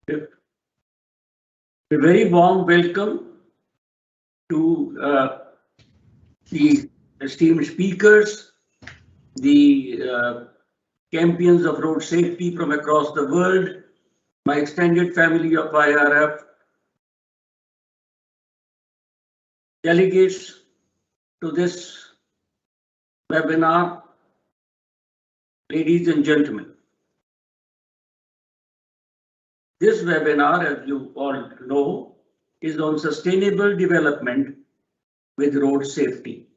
A very warm welcome to the esteemed speakers, the champions of road safety from across the world, my extended family of IRF, delegates to this webinar, ladies and gentlemen. This webinar, as you all know, is on sustainable development with road safety.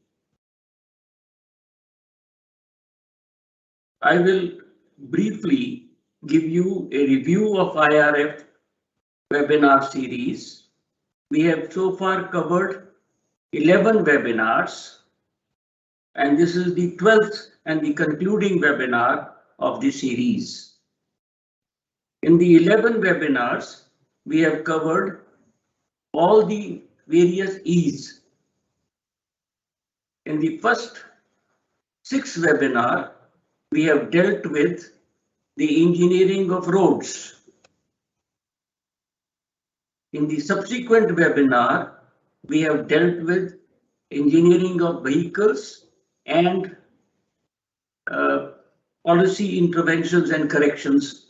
I will briefly give you a review of IRF webinar series. We have so far covered 11 webinars, and this is the 12th and the concluding webinar of the series. In the 11 webinars, we have covered all the various E's. In the first 6 webinars, we have dealt with the engineering of roads. In the subsequent webinar, we have dealt with engineering of vehicles and policy interventions and corrections.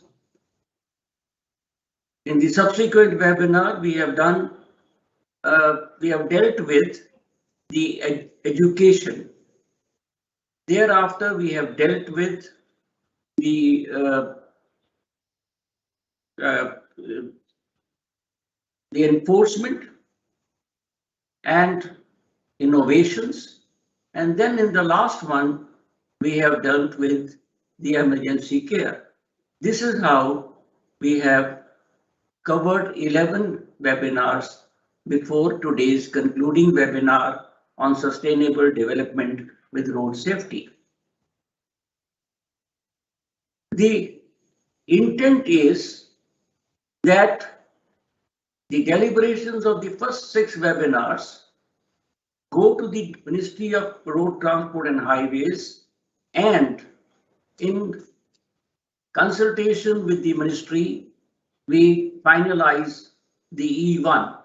In the subsequent webinar, we have dealt with the education. Thereafter, we have dealt with the enforcement and innovations. And then in the last one, we have dealt with the emergency care. This is how we have covered 11 webinars before today's concluding webinar on sustainable development with road safety. The intent is that the deliberations of the first 6 webinars go to the Ministry of Road Transport and Highways, and in consultation with the ministry, we finalize the E1,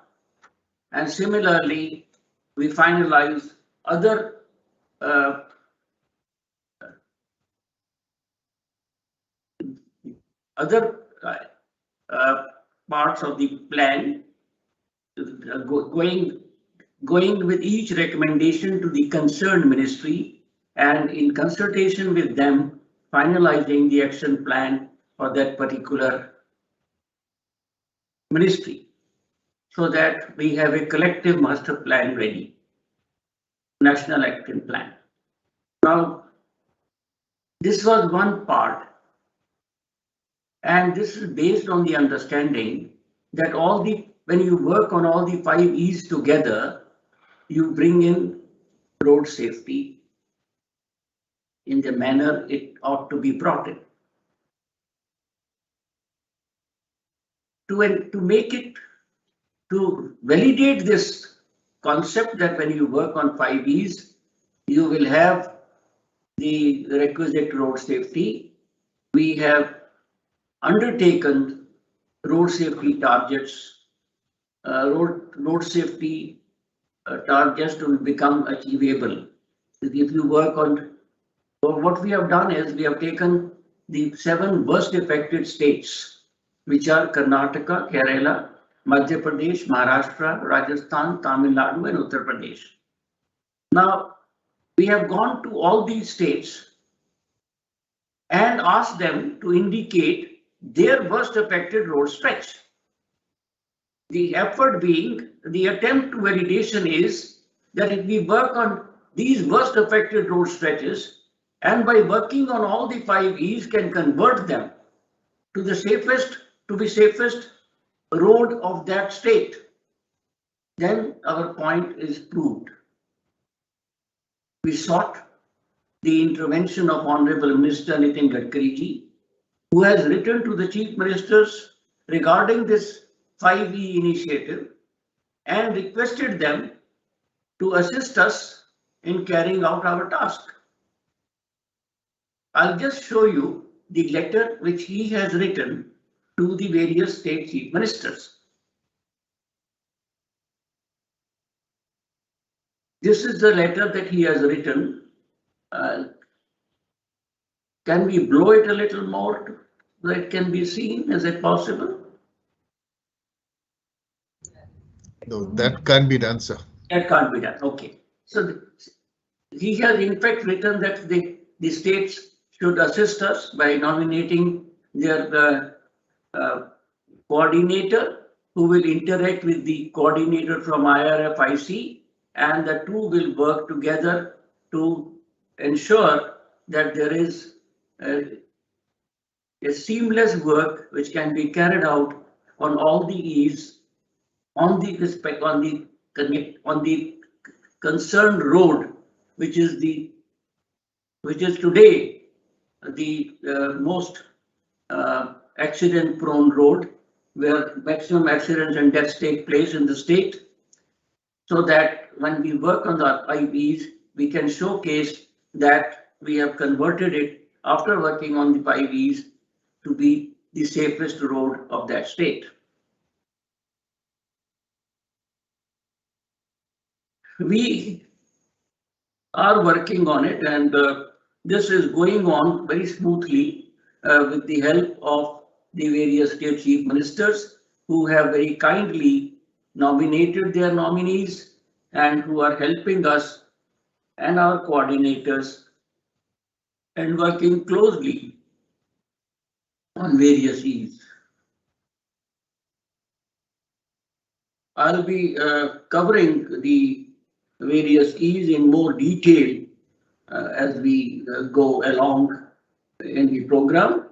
and similarly we finalize other parts of the plan, going with each recommendation to the concerned ministry, and in consultation with them finalizing the action plan for that particular ministry, so that we have a collective master plan ready, national action plan. Now, this was one part, and this is based on the understanding that when you work on all the 5 E's together, you bring in road safety in the manner it ought to be brought in. To validate this concept that when you work on 5 E's, you will have the requisite road safety, we have undertaken road safety targets, road safety targets to become achievable. If you work on, so what we have done is we have taken the 7 worst affected states, which are Karnataka, Kerala, Madhya Pradesh, Maharashtra, Rajasthan, Tamil Nadu, and Uttar Pradesh. Now, we have gone to all these states and asked them to indicate their worst affected road stretch. The effort being, the attempt to validation is that if we work on these worst affected road stretches, and by working on all the 5 E's can convert them to the safest road of that state, then our point is proved. We sought the intervention of Honorable Minister Nitin Gadkari ji, who has written to the Chief Ministers regarding this 5E initiative and requested them to assist us in carrying out our task. I'll just show you the letter which he has written to the various state chief ministers. This is the letter that he has written. Can we blow it a little more so it can be seen? Is it possible? No, that can't be done, sir. That can't be done. Okay. So he has in fact written that the states should assist us by nominating their coordinator, who will interact with the coordinator from IRF IC, and the two will work together to ensure that there is a seamless work which can be carried out on all the E's on the concerned road, which is today the most accident prone road, where maximum accidents and deaths take place in the state, so that when we work on the IBs, we can showcase that we have converted it after working on the 5Es to be the safest road of that state. We are working on it, and this is going on very smoothly with the help of the various state chief ministers, who have very kindly nominated their nominees and who are helping us and our coordinators and working closely on various E's. I'll be covering the various E's in more detail as we go along in the program.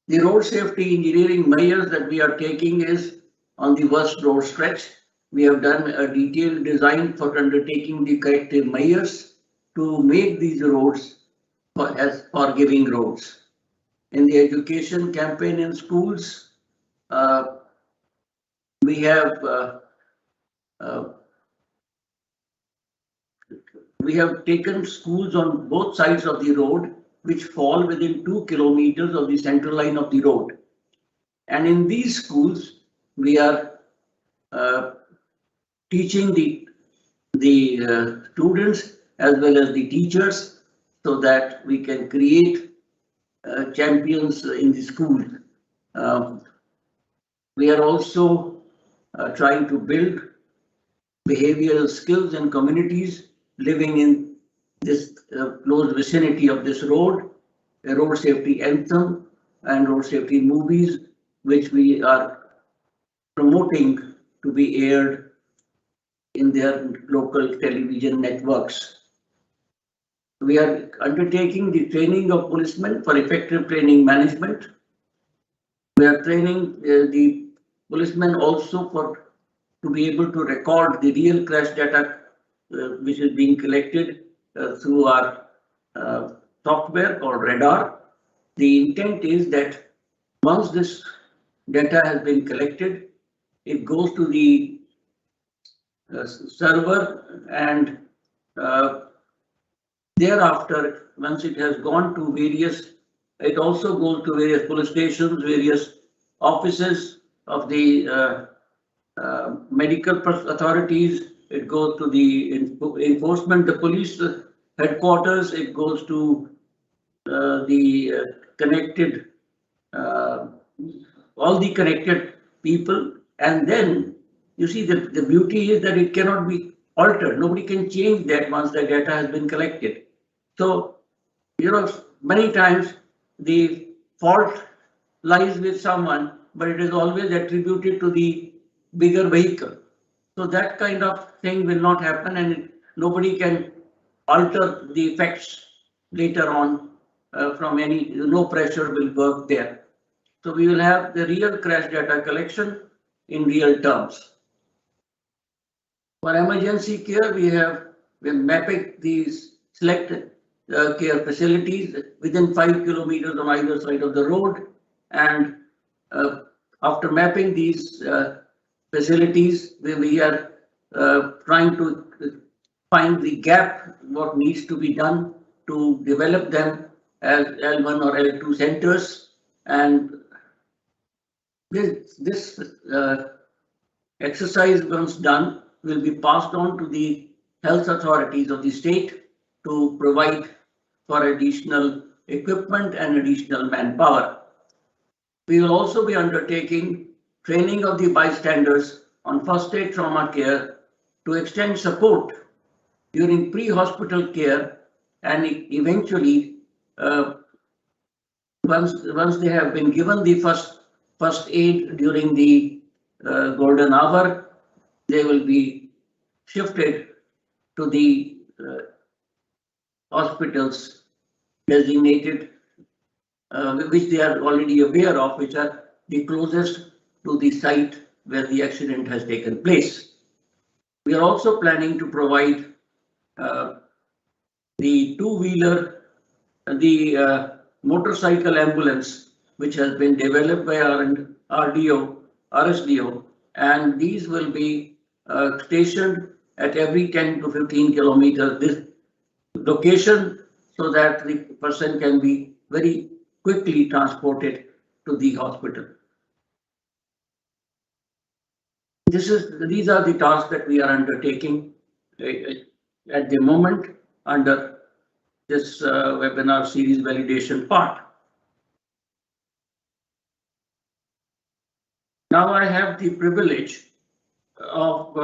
The road safety engineering measures that we are taking is on the worst road stretch. We have done a detailed design for undertaking the corrective measures to make these roads as forgiving roads. In the education campaign in schools, we have taken schools on both sides of the road which fall within 2 kilometers of the center line of the road. And in these schools, we are teaching the students as well as the teachers, so that we can create champions in the school. We are also trying to build behavioral skills in communities living in this close vicinity of this road, a road safety anthem and road safety movies, which we are promoting to be aired in their local television networks. We are undertaking the training of policemen for effective training management. We are training the policemen also to be able to record the real crash data which is being collected through our software called Radar. The intent is that once this data has been collected, it goes to the server, and thereafter, once it has gone to various, it also goes to various police stations, various offices of the medical authorities. It goes to the enforcement, the police headquarters. It goes to the connected, all the connected people, and then you see the beauty is that it cannot be altered. Nobody can change that once the data has been collected. So, many times the fault lies with someone, but it is always attributed to the bigger vehicle. So that kind of thing will not happen, and nobody can alter the effects later on from any, no pressure will work there. So we will have the real crash data collection in real terms. For emergency care, we're mapping these selected care facilities within 5 kilometers on either side of the road, and after mapping these facilities, we are trying to find the gap, what needs to be done to develop them as L1 or L2 centers. And this exercise, once done, will be passed on to the health authorities of the state to provide for additional equipment and additional manpower. We will also be undertaking training of the bystanders on first aid trauma care to extend support during pre-hospital care, and eventually once they have been given the first aid during the golden hour, they will be shifted to the hospitals designated, which they are already aware of, which are the closest to the site where the accident has taken place. We are also planning to provide the two-wheeler, the motorcycle ambulance, which has been developed by our RSDO, and these will be stationed at every 10 to 15 kilometers this location, so that the person can be very quickly transported to the hospital. These are the tasks that we are undertaking at the moment under this webinar series validation part. Now I have the privilege of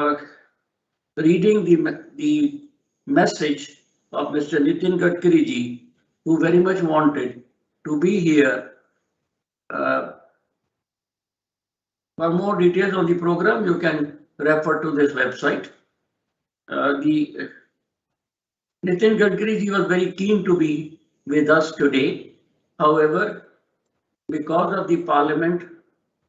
reading the message of Mr. Nitin Gadkari ji, who very much wanted to be here. For more details on the program, you can refer to this website. Nitin Gadkari ji was very keen to be with us today. However, because of the Parliament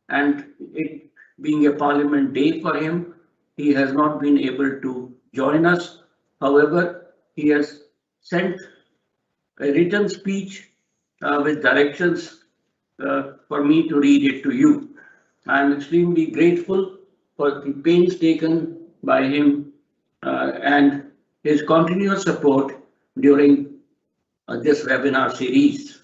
and it being a Parliament day for him, he has not been able to join us. However, he has sent a written speech with directions for me to read it to you. I am extremely grateful for the pains taken by him and his continuous support during this webinar series.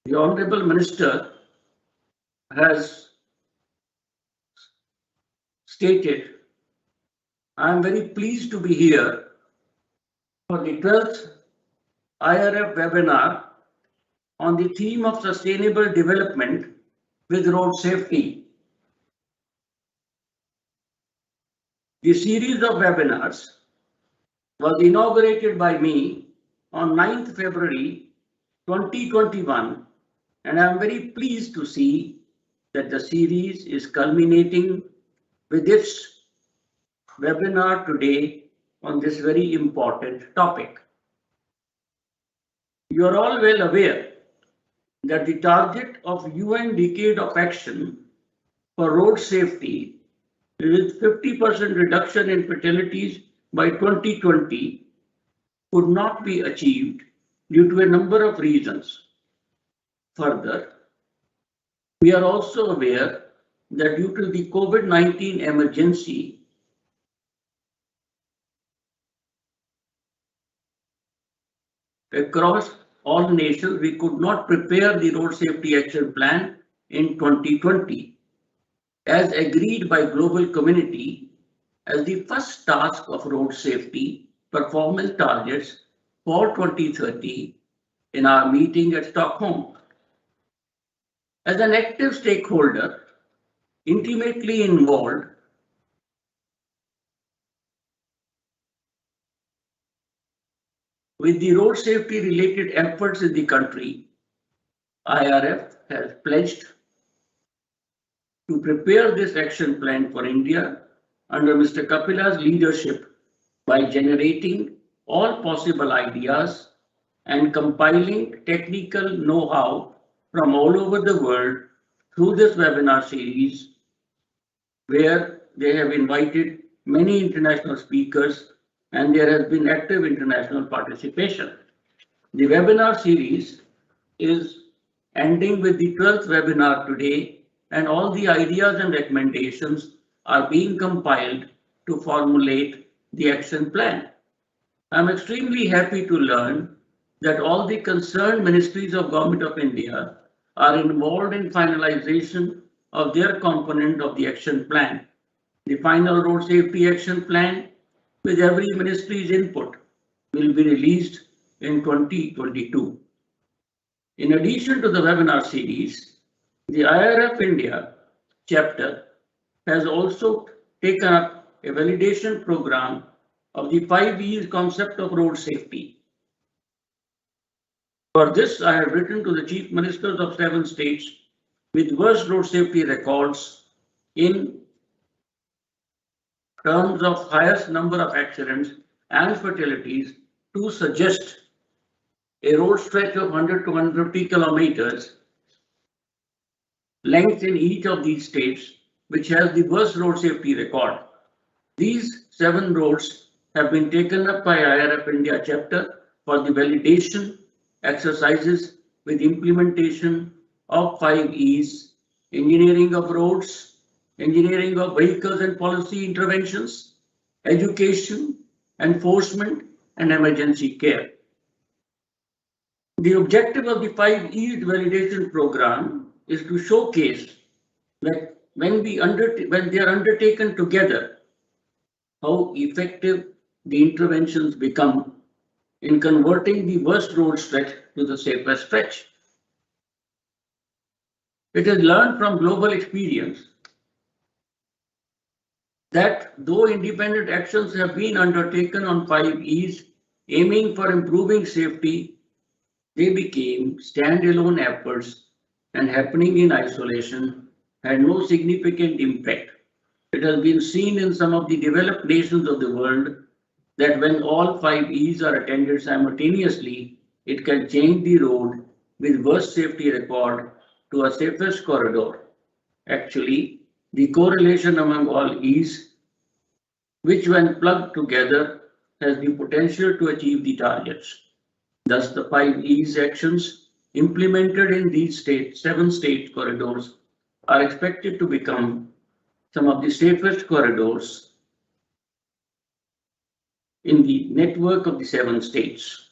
The Honorable Minister has stated, I am very pleased to be here for the 12th IRF webinar on the theme of sustainable development with road safety. The series of webinars was inaugurated by me on 9th February 2021, and I am very pleased to see that the series is culminating with its webinar today on this very important topic. You are all well aware that the target of UN Decade of Action for Road Safety with 50% reduction in fatalities by 2020 could not be achieved due to a number of reasons. Further, we are also aware that due to the COVID-19 emergency, across all nations, we could not prepare the Road Safety Action Plan in 2020, as agreed by global community as the first task of road safety performance targets for 2030 in our meeting at Stockholm. As an active stakeholder, intimately involved with the road safety related efforts in the country, IRF has pledged to prepare this action plan for India under Mr. Kapila's leadership by generating all possible ideas and compiling technical know-how from all over the world through this webinar series, where they have invited many international speakers and there has been active international participation. The webinar series is ending with the 12th webinar today and all the ideas and recommendations are being compiled to formulate the action plan. I'm extremely happy to learn that all the concerned ministries of Government of India are involved in finalization of their component of the action plan. The final road safety action plan, with every ministry's input, will be released in 2022. In addition to the webinar series, the IRF India Chapter has also taken up a validation program of the 5 E's concept of road safety. For this, I have written to the Chief Ministers of 7 states with worst road safety records in terms of highest number of accidents and fatalities to suggest a road stretch of 100 to 150 kilometers length in each of these states, which has the worst road safety record. These 7 roads have been taken up by IRF India Chapter for the validation exercises with implementation of 5 E's, engineering of roads, engineering of vehicles and policy interventions, education, enforcement, and emergency care. The objective of the 5 E's validation program is to showcase that when they are undertaken together, how effective the interventions become in converting the worst road stretch to the safest stretch. It is learned from global experience that though independent actions have been undertaken on 5 E's aiming for improving safety, they became standalone efforts and happening in isolation had no significant impact. It has been seen in some of the developed nations of the world that when all 5 E's are attended simultaneously, it can change the road with worst safety record to a safest corridor. Actually, the correlation among all E's, which when plugged together, has the potential to achieve the targets. Thus, the 5 E's actions implemented in these 7 state corridors are expected to become some of the safest corridors in the network of the 7 states.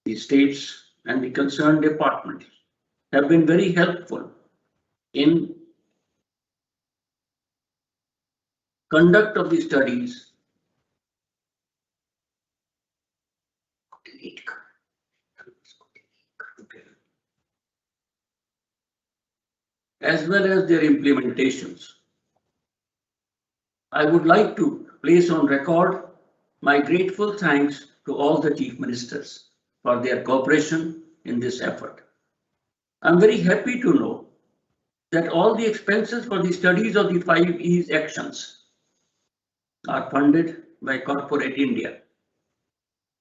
The states and the concerned departments have been very helpful in conduct of the studies as well as their implementations. I would like to place on record my grateful thanks to all the chief ministers for their cooperation in this effort. I'm very happy to know that all the expenses for the studies of the 5 E's actions are funded by corporate India.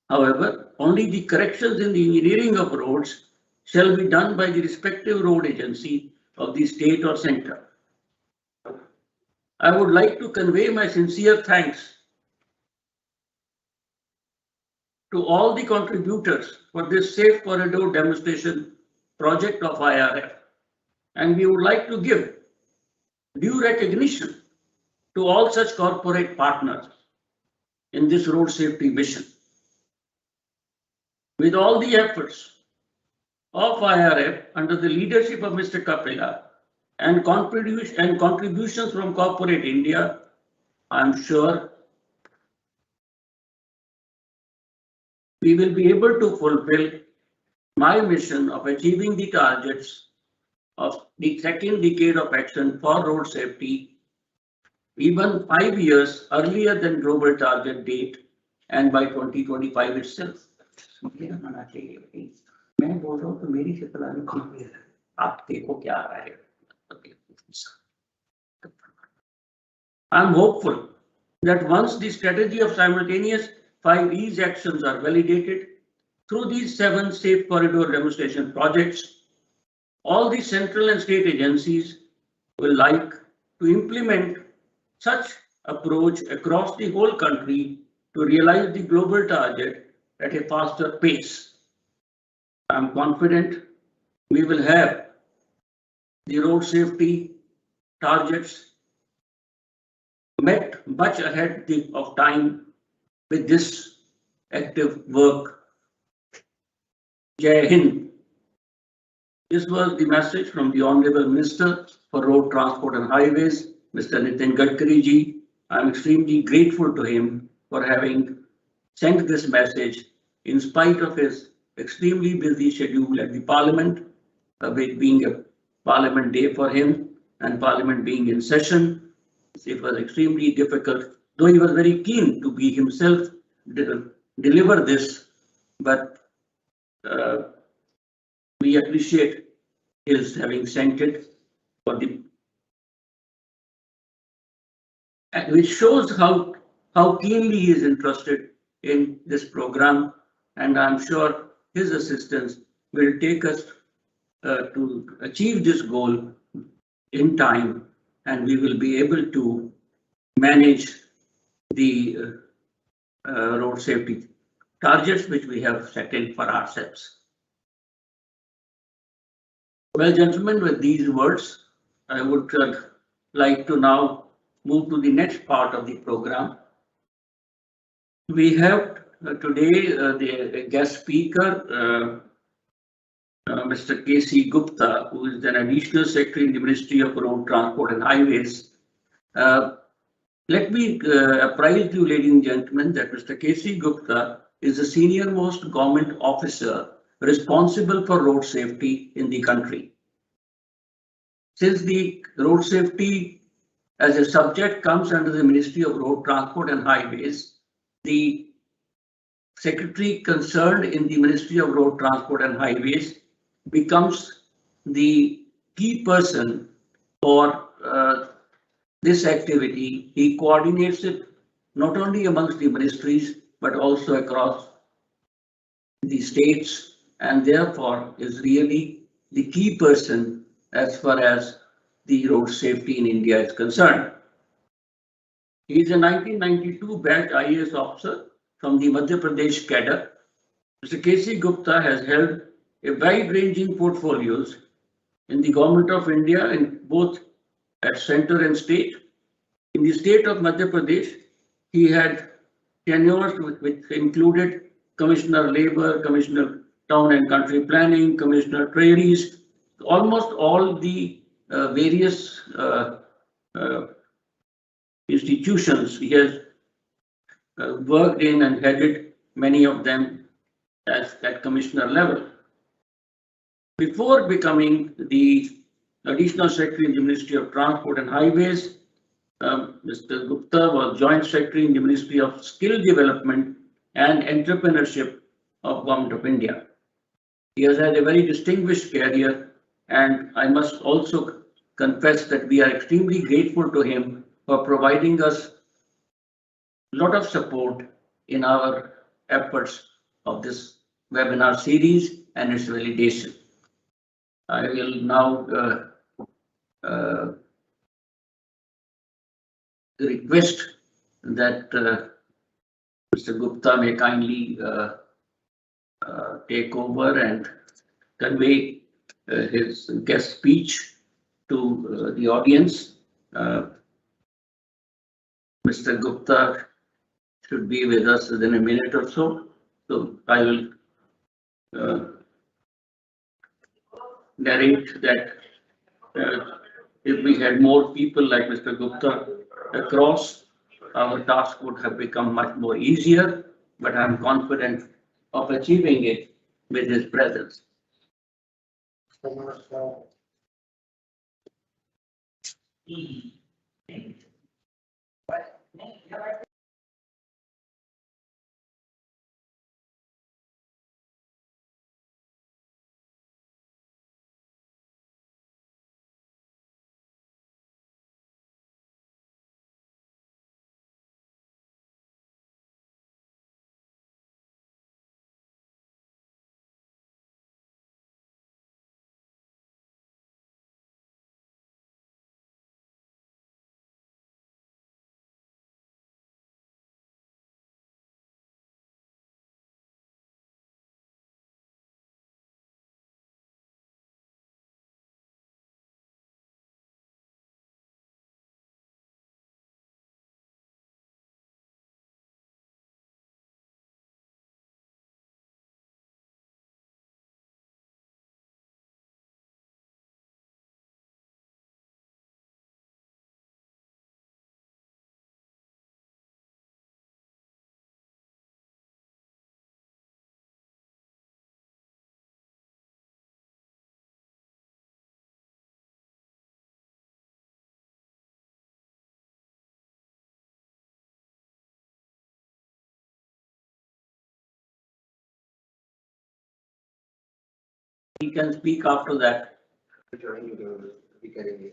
However, only the corrections in the engineering of roads shall be done by the respective road agency of the state or center. I would like to convey my sincere thanks to all the contributors for this safe corridor demonstration project of IRF, and we would like to give due recognition to all such corporate partners in this road safety mission. With all the efforts of IRF under the leadership of Mr. Kapila and contributions from corporate India, I am sure we will be able to fulfill my mission of achieving the targets of the second decade of action for road safety, even 5 years earlier than global target date and by 2025 itself. मैं बोल रहा हूँ तो मेरी से चलाने की है, आप देखो क्या आ रहा है. I'm hopeful that once the strategy of simultaneous 5 E's actions are validated through these 7 safe corridor demonstration projects, all the central and state agencies will like to implement such approach across the whole country to realize the global target at a faster pace. I am confident we will have the road safety targets met much ahead of time with this active work. Jai Hind. This was the message from the Honorable Minister for Road Transport and Highways, Mr. Nitin Gadkari ji. I am extremely grateful to him for having sent this message in spite of his extremely busy schedule at the Parliament, with being a Parliament day for him and Parliament being in session. It was extremely difficult, though he was very keen to be himself deliver this, but we appreciate his having sent it for the, which shows how keenly he is interested in this program, and I'm sure his assistance will take us to achieve this goal in time, and we will be able to manage the road safety targets which we have set in for ourselves. Well, gentlemen, with these words, I would like to now move to the next part of the program. We have today the guest speaker, Mr. K.C. Gupta, who is an Additional Secretary in the Ministry of Road Transport and Highways. Let me apprise you, ladies and gentlemen, that Mr. K.C. Gupta is the senior most government officer responsible for road safety in the country. Since the road safety as a subject comes under the Ministry of Road Transport and Highways, the secretary concerned in the Ministry of Road Transport and Highways becomes the key person for this activity. He coordinates it not only amongst the ministries but also across the states, and therefore is really the key person as far as the road safety in India is concerned. He is a 1992 batch IAS officer from the Madhya Pradesh cadre. Mr. K.C. Gupta has held a wide-ranging portfolios in the Government of India in both at center and state. In the state of Madhya Pradesh, he had tenures which included Commissioner Labour, Commissioner Town and Country Planning, Commissioner Treasuries, almost all the various institutions he has worked in and headed many of them at commissioner level. Before becoming the Additional Secretary in the Ministry of Transport and Highways, Mr. Gupta was Joint Secretary in the Ministry of Skill Development and Entrepreneurship of Government of India. He has had a very distinguished career, and I must also confess that we are extremely grateful to him for providing us a lot of support in our efforts of this webinar series and its validation. I will now request that Mr. Gupta may kindly take over and convey his guest speech to the audience. Mr. Gupta should be with us within a minute or so. So I will narrate that if we had more people like Mr. Gupta across, our task would have become much more easier, but I'm confident of achieving it with his presence. He can speak after that.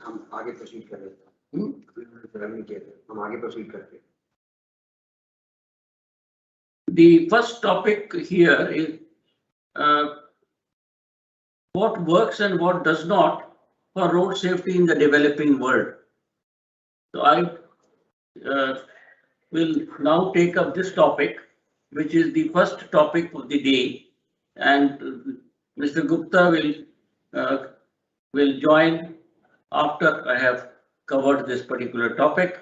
हम आगे proceed कर लेते हैं हम आगे proceed करते हैं. The first topic here is what works and what does not for road safety in the developing world. So I will now take up this topic, which is the first topic of the day, and Mr. Gupta will join after I have covered this particular topic.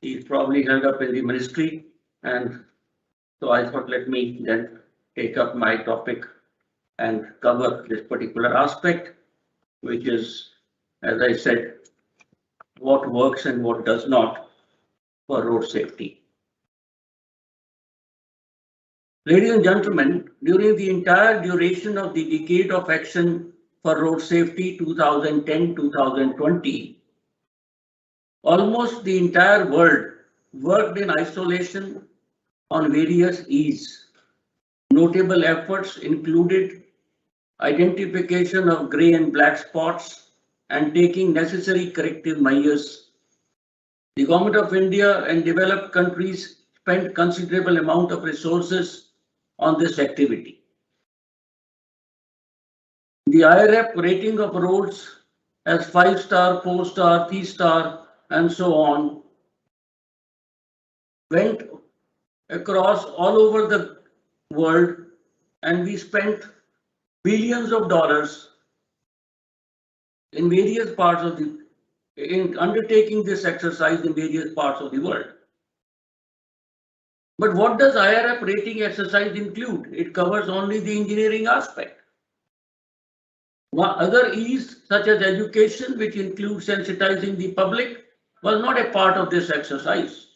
He's probably held up in the ministry, and so I thought let me then take up my topic and cover this particular aspect, which is, as I said, what works and what does not for road safety. Ladies and gentlemen, during the entire duration of the decade of action for road safety 2010-2020, almost the entire world worked in isolation on various E's. Notable efforts included identification of grey and black spots and taking necessary corrective measures. The Government of India and developed countries spent considerable amount of resources on this activity. The IRF rating of roads as 5-star, 4-star, 3-star, and so on went across all over the world, and we spent billions of dollars in various parts of in undertaking this exercise in various parts of the world. But what does IRF rating exercise include? It covers only the engineering aspect. Other E's such as education, which includes sensitizing the public, was not a part of this exercise.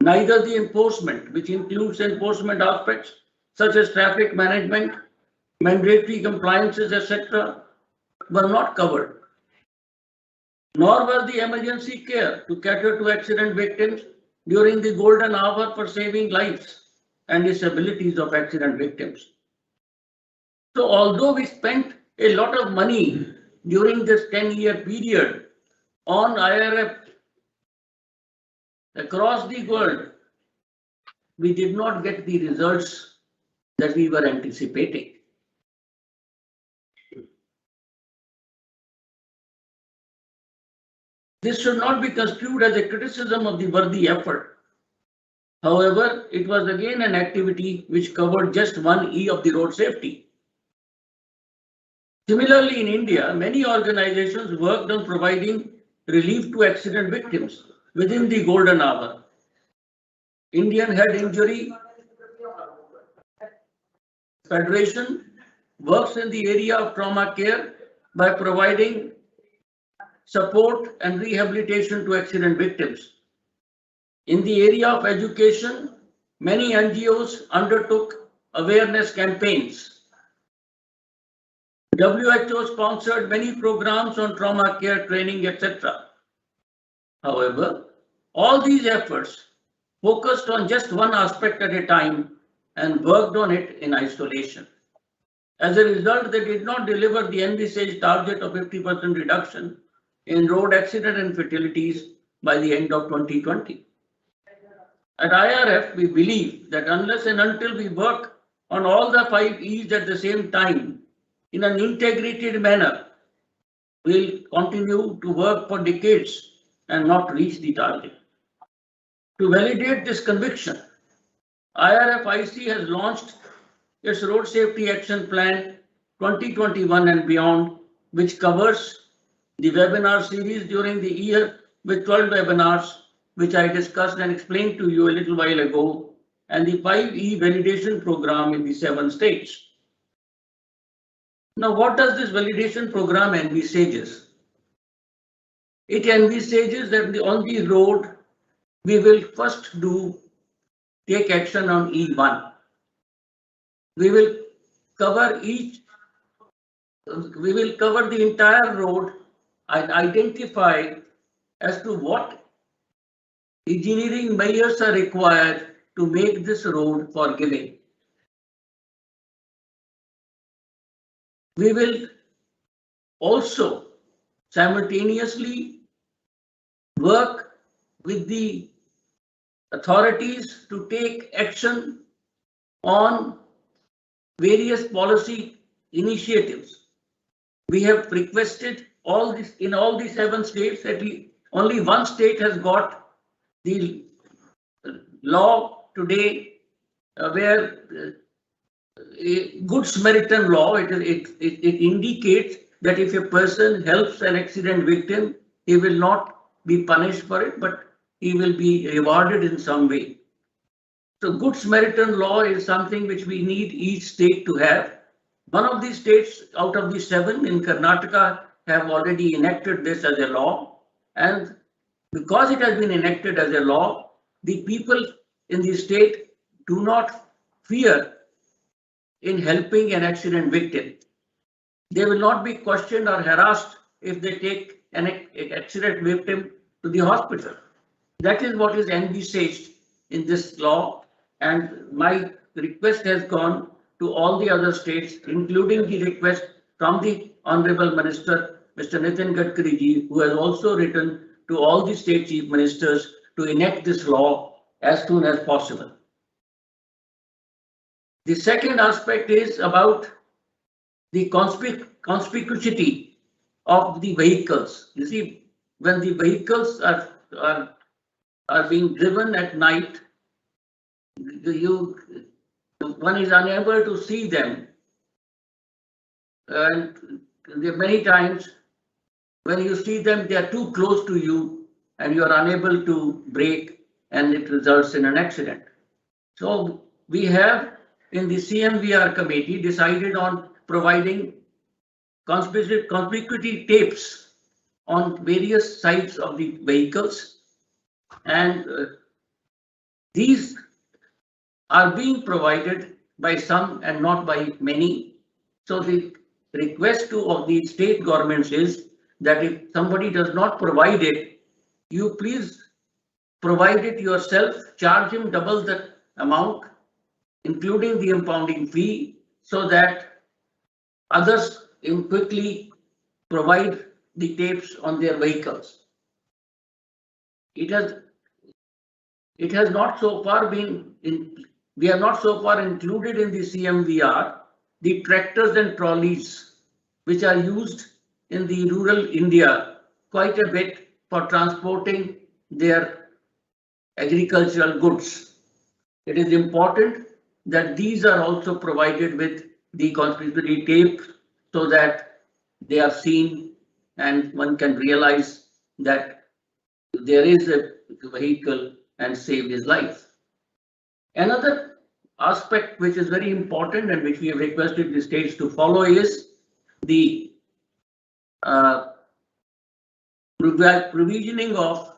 Neither the enforcement, which includes enforcement aspects such as traffic management, mandatory compliances, etc., were not covered. Nor was the emergency care to cater to accident victims during the golden hour for saving lives and disabilities of accident victims. So although we spent a lot of money during this 10-year period on IRF across the world, we did not get the results that we were anticipating. This should not be construed as a criticism of the worthy effort. However, it was again an activity which covered just one E of the road safety. Similarly, in India, many organizations worked on providing relief to accident victims within the golden hour. Indian Head Injury Federation works in the area of trauma care by providing support and rehabilitation to accident victims. In the area of education, many NGOs undertook awareness campaigns. WHO sponsored many programs on trauma care training, etc. However, all these efforts focused on just one aspect at a time and worked on it in isolation. As a result, they did not deliver the envisaged target of 50% reduction in road accident and fatalities by the end of 2020. At IRF, we believe that unless and until we work on all the 5 E's at the same time in an integrated manner, we'll continue to work for decades and not reach the target. To validate this conviction, IRFIC has launched its Road Safety Action Plan 2021 and beyond, which covers the webinar series during the year with 12 webinars, which I discussed and explained to you a little while ago, and the 5E validation program in the 7 states. Now, what does this validation program envisages? It envisages that on the road, we will first take action on E1. We will cover the entire road and identify as to what engineering measures are required to make this road forgiving. We will also simultaneously work with the authorities to take action on various policy initiatives. We have requested all this in all the 7 states that only one state has got the law today where a good Samaritan law, it indicates that if a person helps an accident victim, he will not be punished for it, but he will be rewarded in some way. So good Samaritan law is something which we need each state to have. One of the states out of the 7 in Karnataka have already enacted this as a law, and because it has been enacted as a law, the people in the state do not fear in helping an accident victim. They will not be questioned or harassed if they take an accident victim to the hospital. That is what is envisaged in this law, and my request has gone to all the other states, including the request from the Honorable Minister, Mr. Nitin Gadkari ji, who has also written to all the state chief ministers to enact this law as soon as possible. The second aspect is about the conspicuity of the vehicles. You see, when the vehicles are being driven at night, one is unable to see them, and many times when you see them, they are too close to you and you are unable to brake, and it results in an accident. So we have in the CMVR committee decided on providing conspicuity tapes on various sides of the vehicles, and these are being provided by some and not by many. So the request of the state governments is that if somebody does not provide it, you please provide it yourself, charge him double the amount, including the impounding fee, so that others quickly provide the tapes on their vehicles. It has not so far been we have not so far included in the CMVR the tractors and trolleys which are used in the rural India quite a bit for transporting their agricultural goods. It is important that these are also provided with the conspicuity tape so that they are seen and one can realize that there is a vehicle and save his life. Another aspect which is very important and which we have requested the states to follow is the provisioning of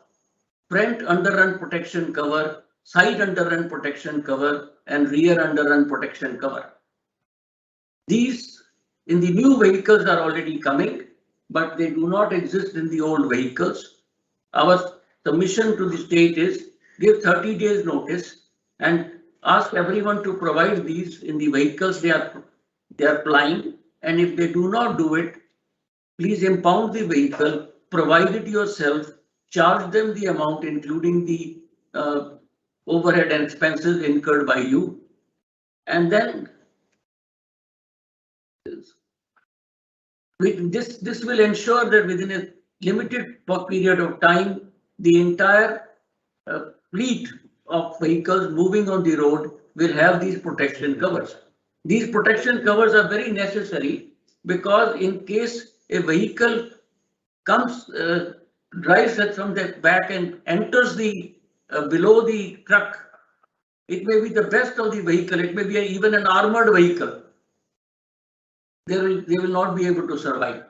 front underrun protection cover, side underrun protection cover, and rear underrun protection cover. These in the new vehicles are already coming, but they do not exist in the old vehicles. Our submission to the state is give 30 days notice and ask everyone to provide these in the vehicles they are plying, and if they do not do it, please impound the vehicle, provide it yourself, charge them the amount including the overhead and expenses incurred by you, and then this will ensure that within a limited period of time, the entire fleet of vehicles moving on the road will have these protection covers. These protection covers are very necessary because in case a vehicle comes, drives it from the back and enters the below the truck, it may be the best of the vehicle, it may be even an armored vehicle. They will not be able to survive.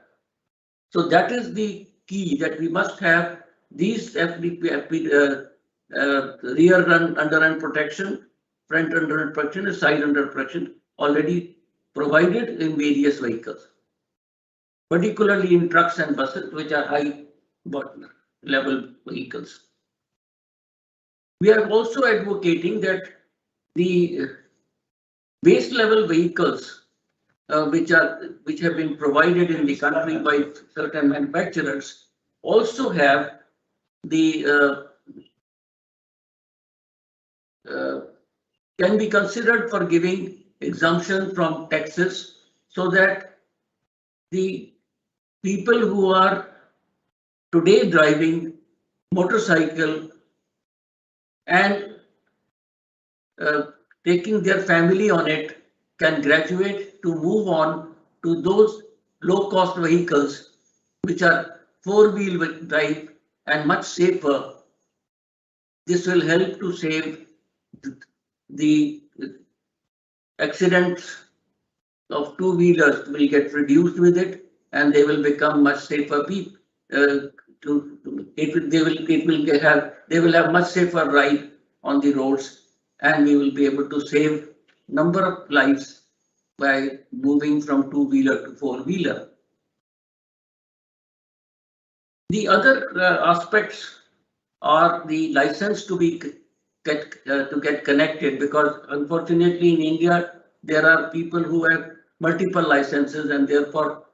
So that is the key, that we must have these rear underrun protection, front underrun protection, and side underrun protection already provided in various vehicles, particularly in trucks and buses, which are high level vehicles. We are also advocating that the base level vehicles which have been provided in the country by certain manufacturers, also have the can be considered for giving exemption from taxes, so that the people who are today driving motorcycle and taking their family on it can graduate to move on to those low-cost vehicles which are four-wheel drive and much safer. This will help to save the accidents of two-wheelers will get reduced with it, and they will become much safer people. They will have much safer ride on the roads, and we will be able to save number of lives by moving from two-wheeler to four-wheeler. The other aspects are the license to get connected, because unfortunately in India there are people who have multiple licenses, and therefore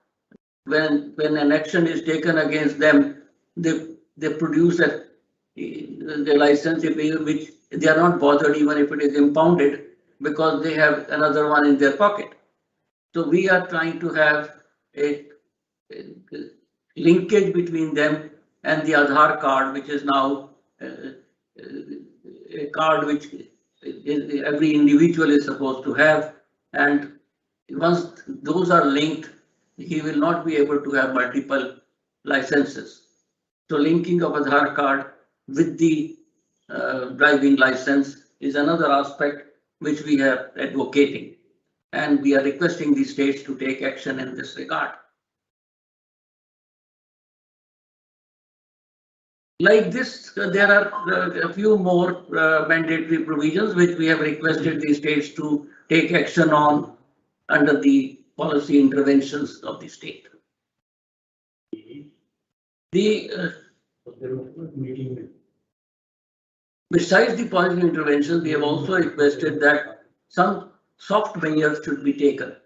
when an action is taken against them, they produce the license which they are not bothered even if it is impounded, because they have another one in their pocket. So we are trying to have a linkage between them and the Aadhaar card, which is now a card which every individual is supposed to have, and once those are linked, he will not be able to have multiple licenses. So linking of Aadhaar card with the driving license is another aspect which we are advocating, and we are requesting the states to take action in this regard. Like this, there are a few more mandatory provisions which we have requested the states to take action on under the policy interventions of the state. Besides the policy interventions, we have also requested that some soft measures should be taken.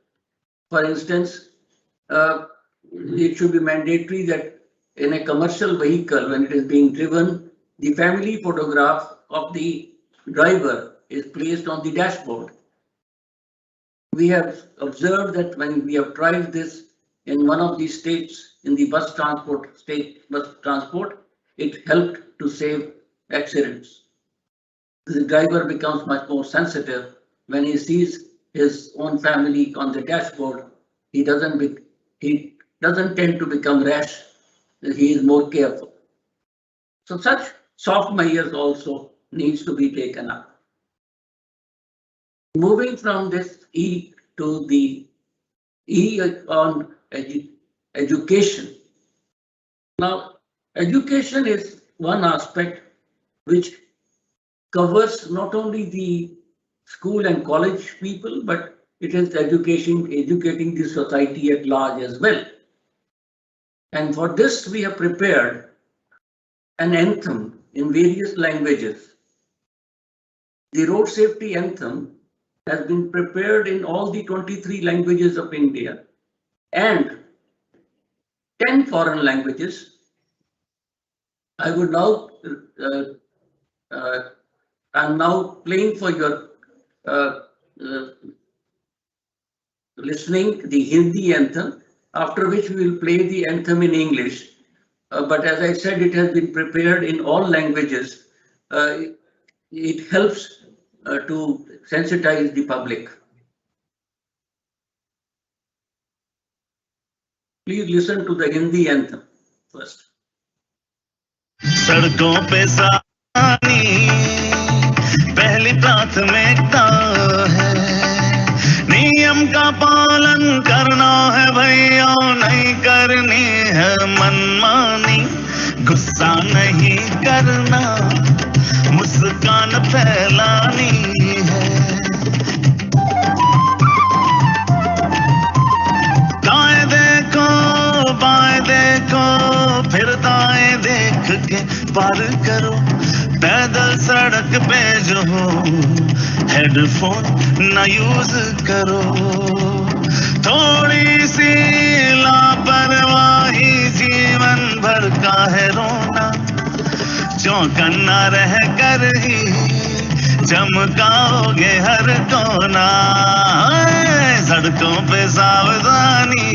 For instance, it should be mandatory that in a commercial vehicle, when it is being driven, the family photograph of the driver is placed on the dashboard. We have observed that when we have tried this in one of the states in the state bus transport, it helped to save accidents. The driver becomes much more sensitive when he sees his own family on the dashboard. He doesn't tend to become rash. He is more careful. So such soft measures also needs to be taken up. Moving from this E to the E on education. Now, education is one aspect which covers not only the school and college people, but it is educating the society at large as well. And for this, we have prepared an anthem in various languages. The road safety anthem has been prepared in all the 23 languages of India and 10 foreign languages. I would now, I'm now playing for your listening the Hindi anthem, after which we will play the anthem in English. But as I said, it has been prepared in all languages. It helps to sensitize the public. Please listen to the Hindi anthem first. सड़कों पे सानी पहली प्राथमिकता है, नियम का पालन करना है भैया, नहीं करनी है मनमानी, गुस्सा नहीं करना, मुस्कान फैलानी है। दाएं देखो बाएं देखो फिर दाएं देख के पार करो, पैदल सड़क पे जो हो हेडफोन न यूज करो, थोड़ी सी लापरवाही जीवन भर का है रोना, चौकन्ना रह कर ही चमकाओगे हर कोना। सड़कों पे सावधानी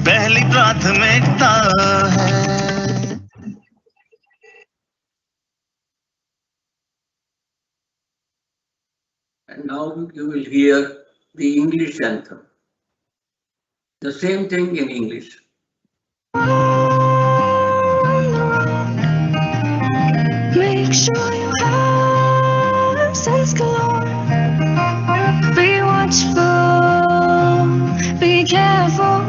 पहली प्राथमिकता है। And now you will hear the English anthem. The same thing in English. Make sure you have sense galore. Be watchful, be careful.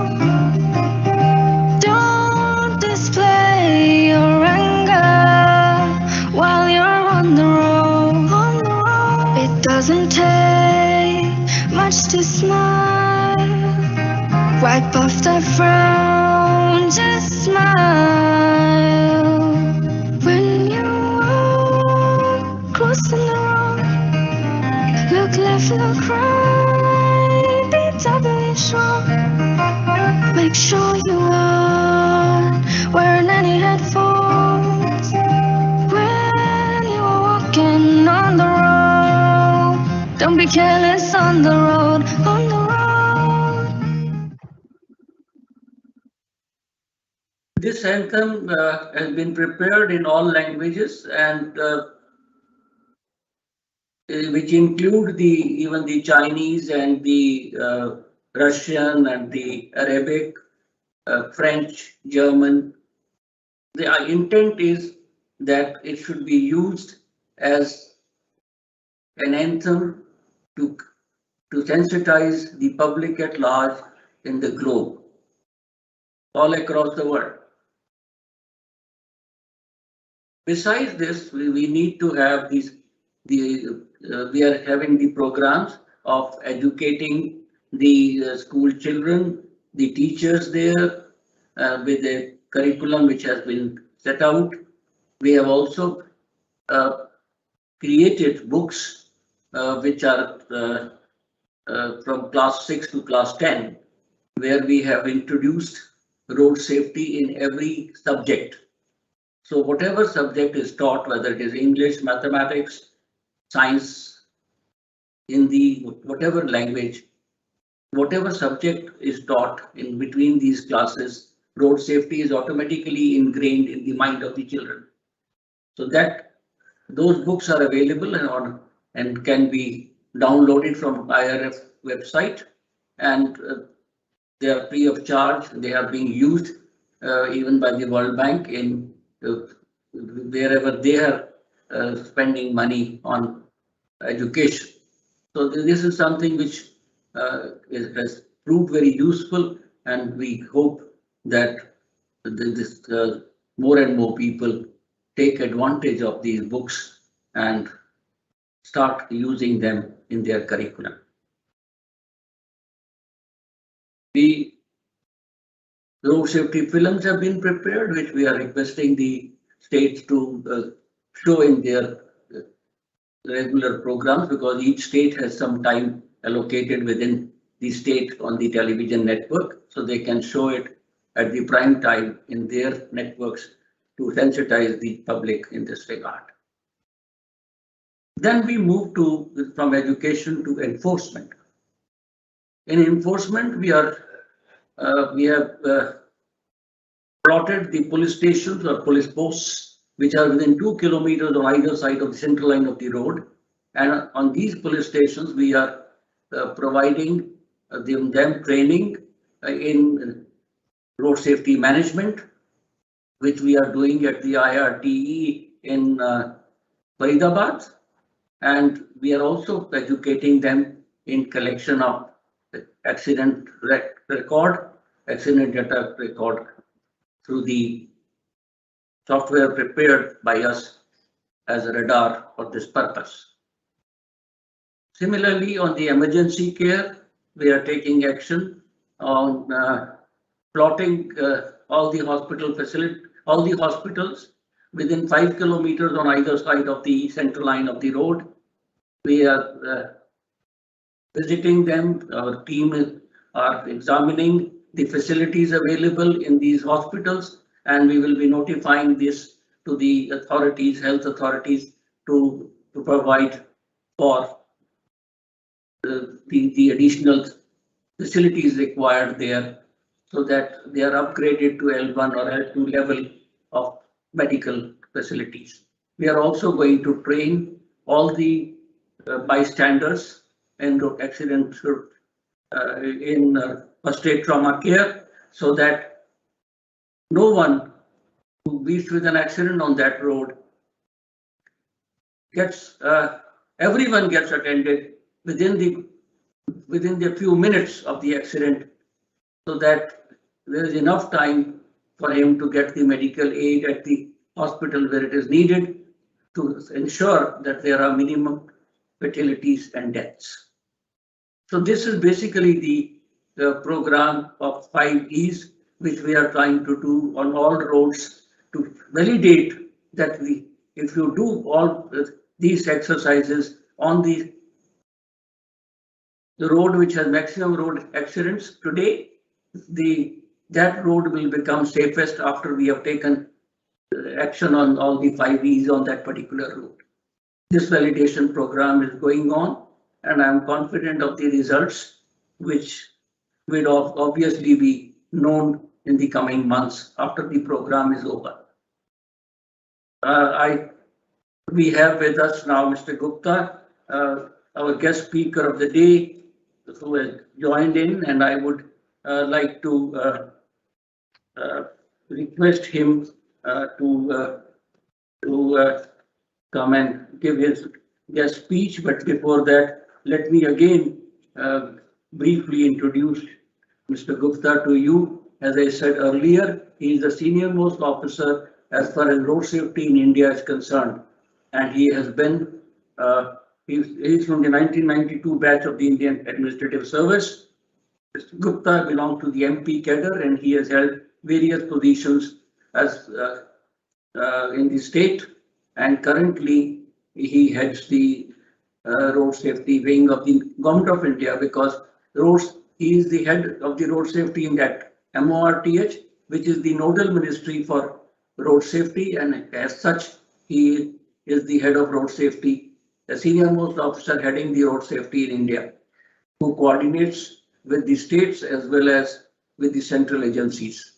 Don't display your anger while you're on the road. It doesn't take much to smile. Wipe off that frown, just smile. When you walk crossing the road, look left, look right, be doubly sure. Make sure you aren't wearing any headphones when you are walking on the road. Don't be careless on the road, on the road. This anthem has been prepared in all languages, and which include even the Chinese and the Russian and the Arabic, French, German. The intent is that it should be used as an anthem to sensitize the public at large in the globe, all across the world. Besides this, we need to have we are having the programs of educating the school children, the teachers there, with a curriculum which has been set out. We have also created books which are from class 6 to class 10, where we have introduced road safety in every subject. So whatever subject is taught, whether it is English, mathematics, science, Hindi, whatever language, whatever subject is taught in between these classes, road safety is automatically ingrained in the mind of the children. So that those books are available and can be downloaded from IRF website, and they are free of charge. They are being used even by the World Bank in wherever they are spending money on education. So this is something which has proved very useful, and we hope that more and more people take advantage of these books and start using them in their curriculum. The road safety films have been prepared, which we are requesting the states to show in their regular programs, because each state has some time allocated within the state on the television network, so they can show it at the prime time in their networks to sensitize the public in this regard. Then we move from education to enforcement. In enforcement, we have plotted the police stations or police posts which are within 2 kilometers on either side of the central line of the road, and on these police stations we are providing them training in road safety management, which we are doing at the IRTE in Faridabad, and we are also educating them in collection of accident data record through the software prepared by us as a radar for this purpose. Similarly, on the emergency care, we are taking action on plotting all the hospitals within 5 kilometers on either side of the central line of the road. We are visiting them. Our team are examining the facilities available in these hospitals, and we will be notifying this to the authorities, health authorities, to provide for the additional facilities required there, so that they are upgraded to L1 or L2 level of medical facilities. We are also going to train all the bystanders in road accident in first aid trauma care, so that no one who meets with an accident on that road gets, everyone gets attended within the few minutes of the accident, so that there is enough time for him to get the medical aid at the hospital where it is needed, to ensure that there are minimum fatalities and deaths. So this is basically the program of 5 E's, which we are trying to do on all roads to validate that if you do all these exercises on the road which has maximum road accidents today, that road will become safest after we have taken action on all the 5 E's on that particular road. This validation program is going on, and I am confident of the results, which will obviously be known in the coming months after the program is over. We have with us now Mr. Gupta, our guest speaker of the day, who has joined in, and I would like to request him to come and give his guest speech. But before that, let me again briefly introduce Mr. Gupta to you. As I said earlier, he is the senior most officer as far as road safety in India is concerned, and he has been he's from the 1992 batch of the Indian Administrative Service. Mr. Gupta belongs to the MP cadre, and he has held various positions as in the state, and currently he heads the road safety wing of the Government of India, because he is the head of the road safety in that MORTH, which is the nodal ministry for road safety, and as such he is the head of road safety, the senior most officer heading the road safety in India, who coordinates with the states as well as with the central agencies.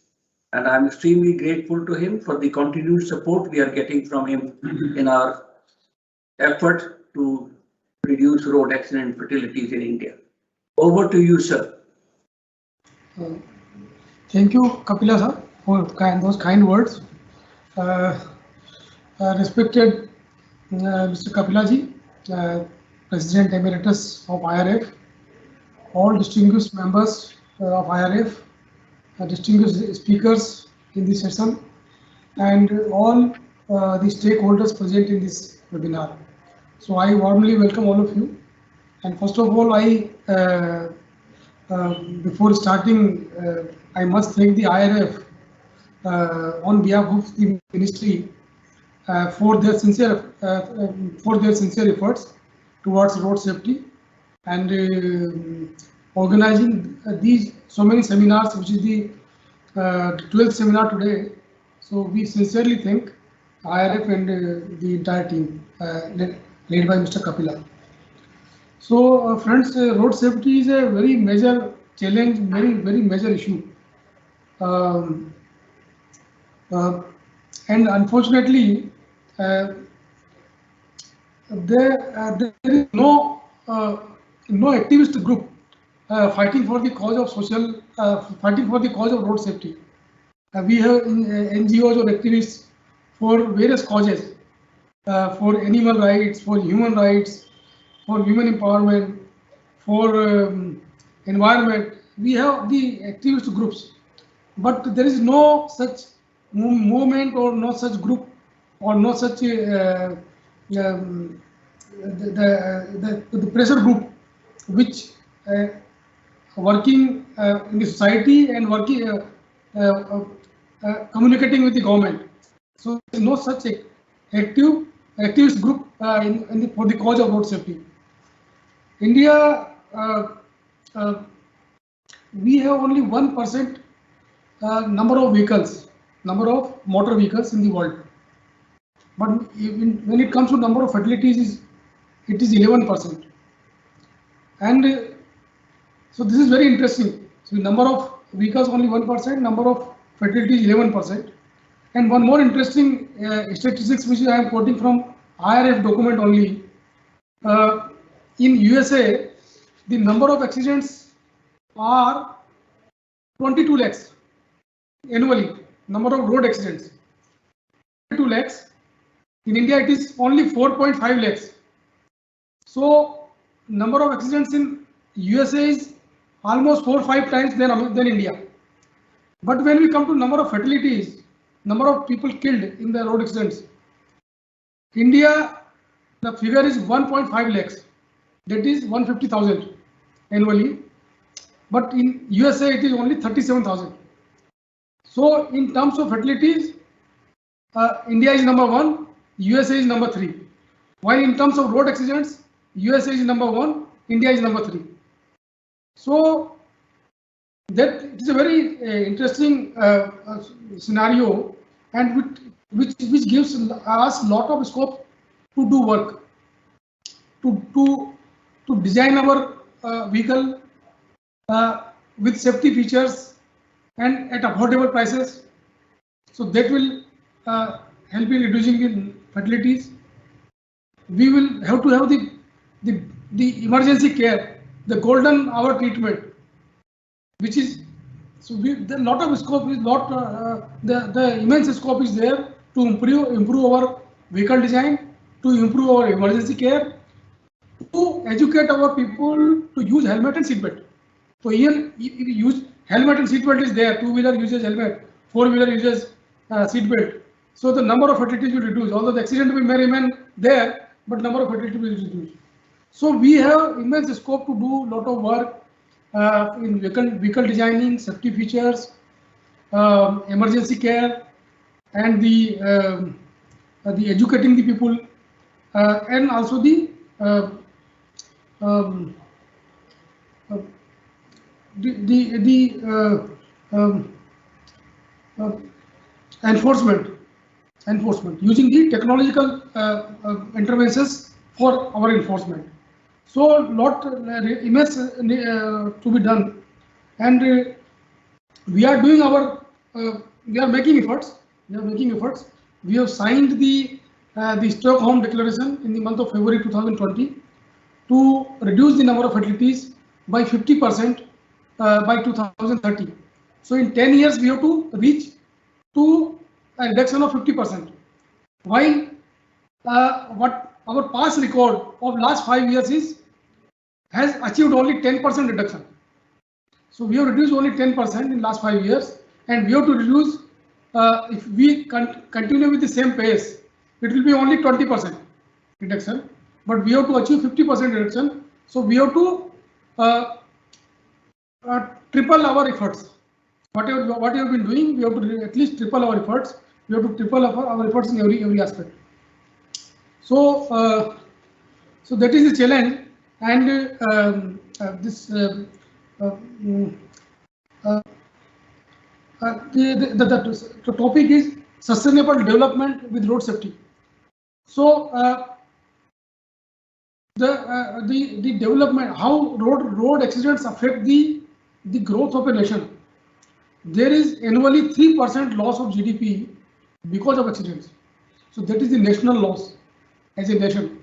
And I'm extremely grateful to him for the continued support we are getting from him in our effort to reduce road accident fatalities in India. Over to you, sir. Thank you, Kapila sir, for those kind words. Respected Mr. Kapila ji, President Emeritus of IRF, all distinguished members of IRF, distinguished speakers in this session, and all the stakeholders present in this webinar. So I warmly welcome all of you. And first of all, before starting, I must thank the IRF on behalf of the ministry for their sincere efforts towards road safety, and organizing these so many seminars, which is the 12th seminar today. So we sincerely thank IRF and the entire team led by Mr. Kapila. So friends, road safety is a very major challenge, very major issue, and unfortunately there is no activist group fighting for the cause of fighting for the cause of road safety. We have NGOs or activists for various causes, for animal rights, for human rights, for women empowerment, for environment. We have the activist groups, but there is no such movement or no such group or no such the pressure group which working in the society and working communicating with the government. So there is no such activist group for the cause of road safety. India, we have only 1% number of vehicles, number of motor vehicles in the world. But when it comes to number of fatalities, it is 11%. And so this is very interesting. So number of vehicles only 1%, number of fatalities 11%. And one more interesting statistics which I am quoting from IRF document only. In USA, the number of accidents are 22 lakhs annually, number of road accidents. 22 lakhs. In India, it is only 4.5 lakhs. So, number of accidents in USA is almost 4 or 5 times than India. But when we come to number of fatalities, number of people killed in the road accidents, India, the figure is 1.5 lakhs. That is 150,000 annually. But in USA, it is only 37,000. So, in terms of fatalities, India is number 1, USA is number 3. While in terms of road accidents, USA is number 1, India is number 3. So, that it is a very interesting scenario, and which gives us lot of scope to do work, to design our vehicle with safety features and at affordable prices. So that will help in reducing the fatalities. We will have to have the emergency care, the golden hour treatment, which is, so the lot of scope is the immense scope is there to improve our vehicle design, to improve our emergency care, to educate our people to use helmet and seatbelt. So here, if you use helmet and seatbelt is there, two-wheeler uses helmet, four-wheeler uses seatbelt. So the number of fatalities will reduce. Although the accident may remain there, but number of fatalities will reduce. So we have immense scope to do lot of work in vehicle designing, safety features, emergency care, and the educating the people, and also the enforcement using the technological interventions for our enforcement. So lot immense to be done, and we are doing our we are making efforts. We have signed the Stockholm Declaration in the month of February 2020 to reduce the number of fatalities by 50% by 2030. So in 10 years we have to reach to a reduction of 50%. While what our past record of last 5 years has achieved only 10% reduction. So we have reduced only 10% in last 5 years, and we have to reduce, if we continue with the same pace, it will be only 20% reduction, but we have to achieve 50% reduction. So we have to triple our efforts. What you have been doing, we have to at least triple our efforts. We have to triple our efforts in every aspect. So, so that is the challenge, and the topic is sustainable development with road safety. So the development, how road accidents affect the growth of a nation. There is annually 3% loss of GDP because of accidents. So that is the national loss as a nation.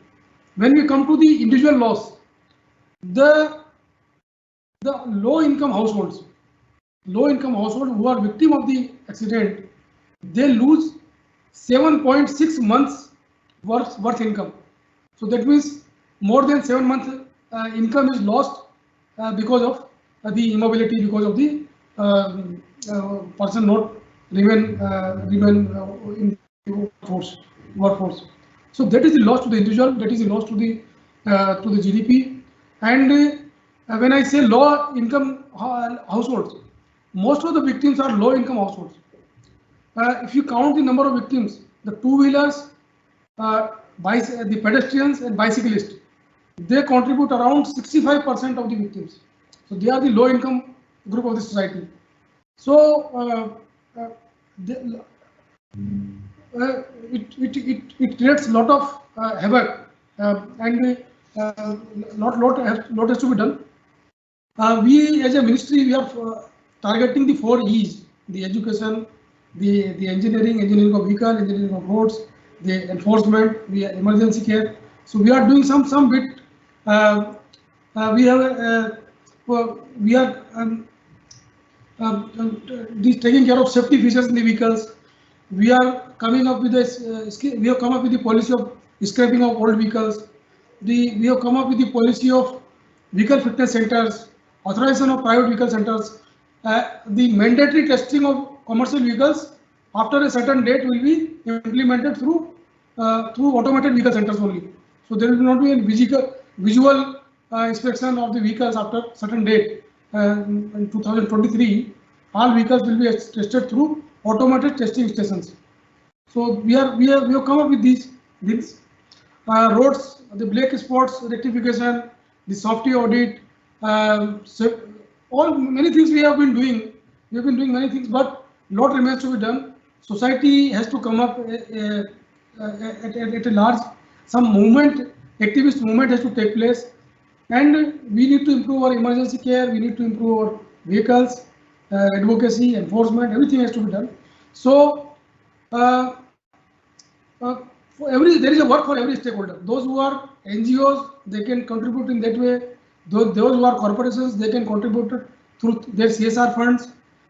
When we come to the individual loss, the low-income households who are victim of the accident, they lose 7.6 months worth income. So that means more than 7 months income is lost because of the immobility, because of the person not remain in workforce. So that is the loss to the individual, that is the loss to the GDP. And when I say low income households, most of the victims are low income households. If you count the number of victims, the two-wheelers, the pedestrians and bicyclists, they contribute around 65% of the victims. So they are the low income group of the society. So it creates a lot of havoc, and lot has to be done. We as a ministry, we are targeting the 4 E's: the education, the engineering of vehicle, engineering of roads, the enforcement, the emergency care. So we are doing some bit. We are taking care of safety features in the vehicles. We are coming up with we have come up with the policy of scrapping of old vehicles. We have come up with the policy of vehicle fitness centers, authorization of private vehicle centers. The mandatory testing of commercial vehicles after a certain date will be implemented through automated vehicle centers only. So there will not be a visual inspection of the vehicles after certain date. In 2023, all vehicles will be tested through automated testing stations. So we have come up with these roads, the black spots rectification, the safety audit, many things we have been doing. We have been doing many things, but lot remains to be done. Society has to come up at a large, some movement, activist movement has to take place, and we need to improve our emergency care. We need to improve our vehicles, advocacy, enforcement. Everything has to be done. So there is a work for every stakeholder. Those who are NGOs, they can contribute in that way. Those who are corporations, they can contribute through their CSR funds.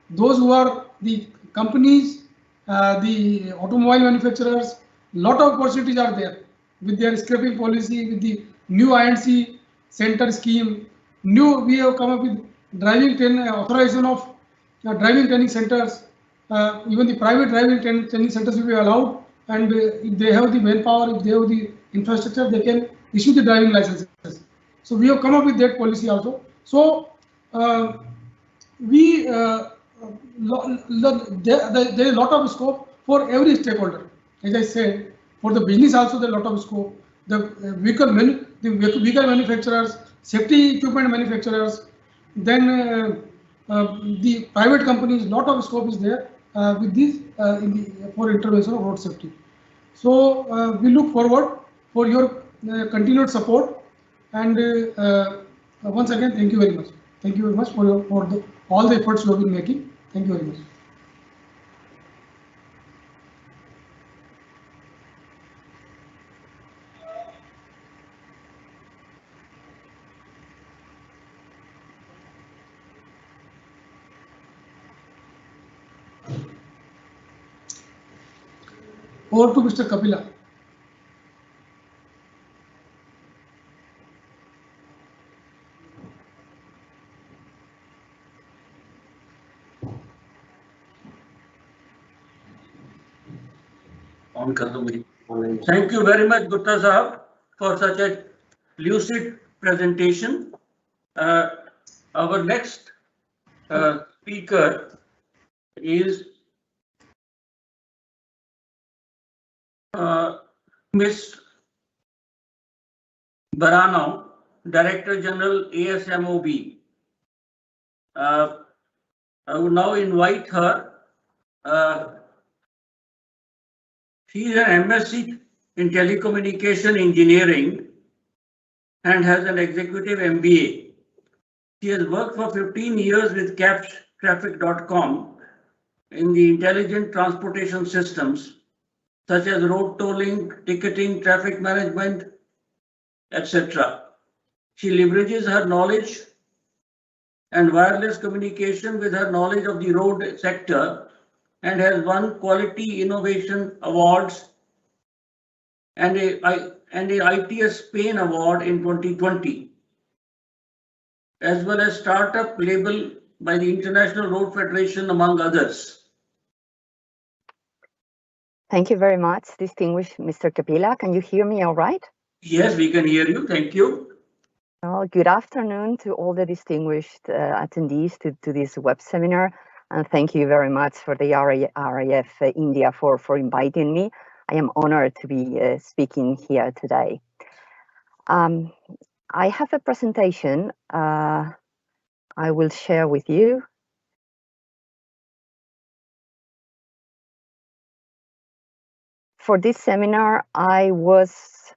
Those who are the companies, the automobile manufacturers, lot of opportunities are there with their scrapping policy, with the new INC center scheme. We have come up with authorization of driving training centers. Even the private driving training centers will be allowed, and if they have the manpower, if they have the infrastructure, they can issue the driving licenses. So we have come up with that policy also. So there is a lot of scope for every stakeholder. As I said, for the business also there is a lot of scope. The vehicle manufacturers, safety equipment manufacturers, then the private companies, lot of scope is there with this for intervention of road safety. So we look forward for your continued support, and once again, thank you very much. Thank you very much for all the efforts you have been making. Thank you very much. Over to Mr. Kapila. Thank you very much, Gupta Sahab, for such a lucid presentation. Our next speaker is Ms. Barano, Director General, ASMOB. I would now invite her. She is an MSc in Telecommunication Engineering and has an Executive MBA. She has worked for 15 years with captraffic.com in the intelligent transportation systems such as road tolling, ticketing, traffic management, etc. She leverages her knowledge and wireless communication with her knowledge of the road sector and has won Quality Innovation Awards and a ITS Spain Award in 2020, as well as Startup Label by the International Road Federation, among others. Thank you very much, distinguished Mr. Kapila. Can you hear me all right? Yes, we can hear you. Thank you. Well, good afternoon to all the distinguished attendees to this web seminar. And thank you very much for the IRF India for inviting me. I am honored to be speaking here today. I have a presentation I will share with you. For this seminar, I was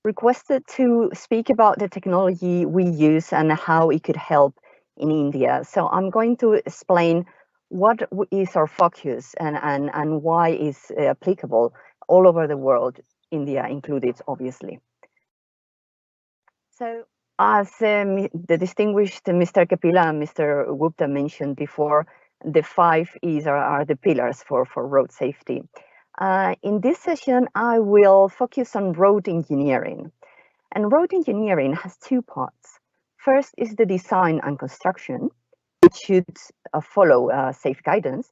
requested to speak about the technology we use and how it could help in India. So I'm going to explain what is our focus and why it's applicable all over the world, India included, obviously. So as the distinguished Mr. Kapila and Mr. Gupta mentioned before, the 5 E's are the pillars for road safety. In this session, I will focus on road engineering. And road engineering has 2 parts. First is the design and construction, which should follow safe guidance.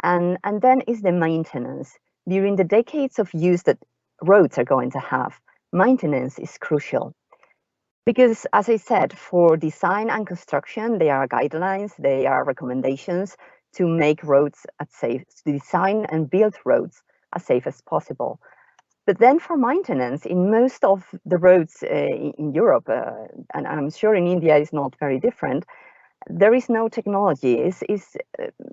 And then is the maintenance. During the decades of use that roads are going to have, maintenance is crucial. Because as I said, for design and construction, there are guidelines, there are recommendations to make roads safe, to design and build roads as safe as possible. But then for maintenance, in most of the roads in Europe, and I'm sure in India is not very different, there is no technology. It's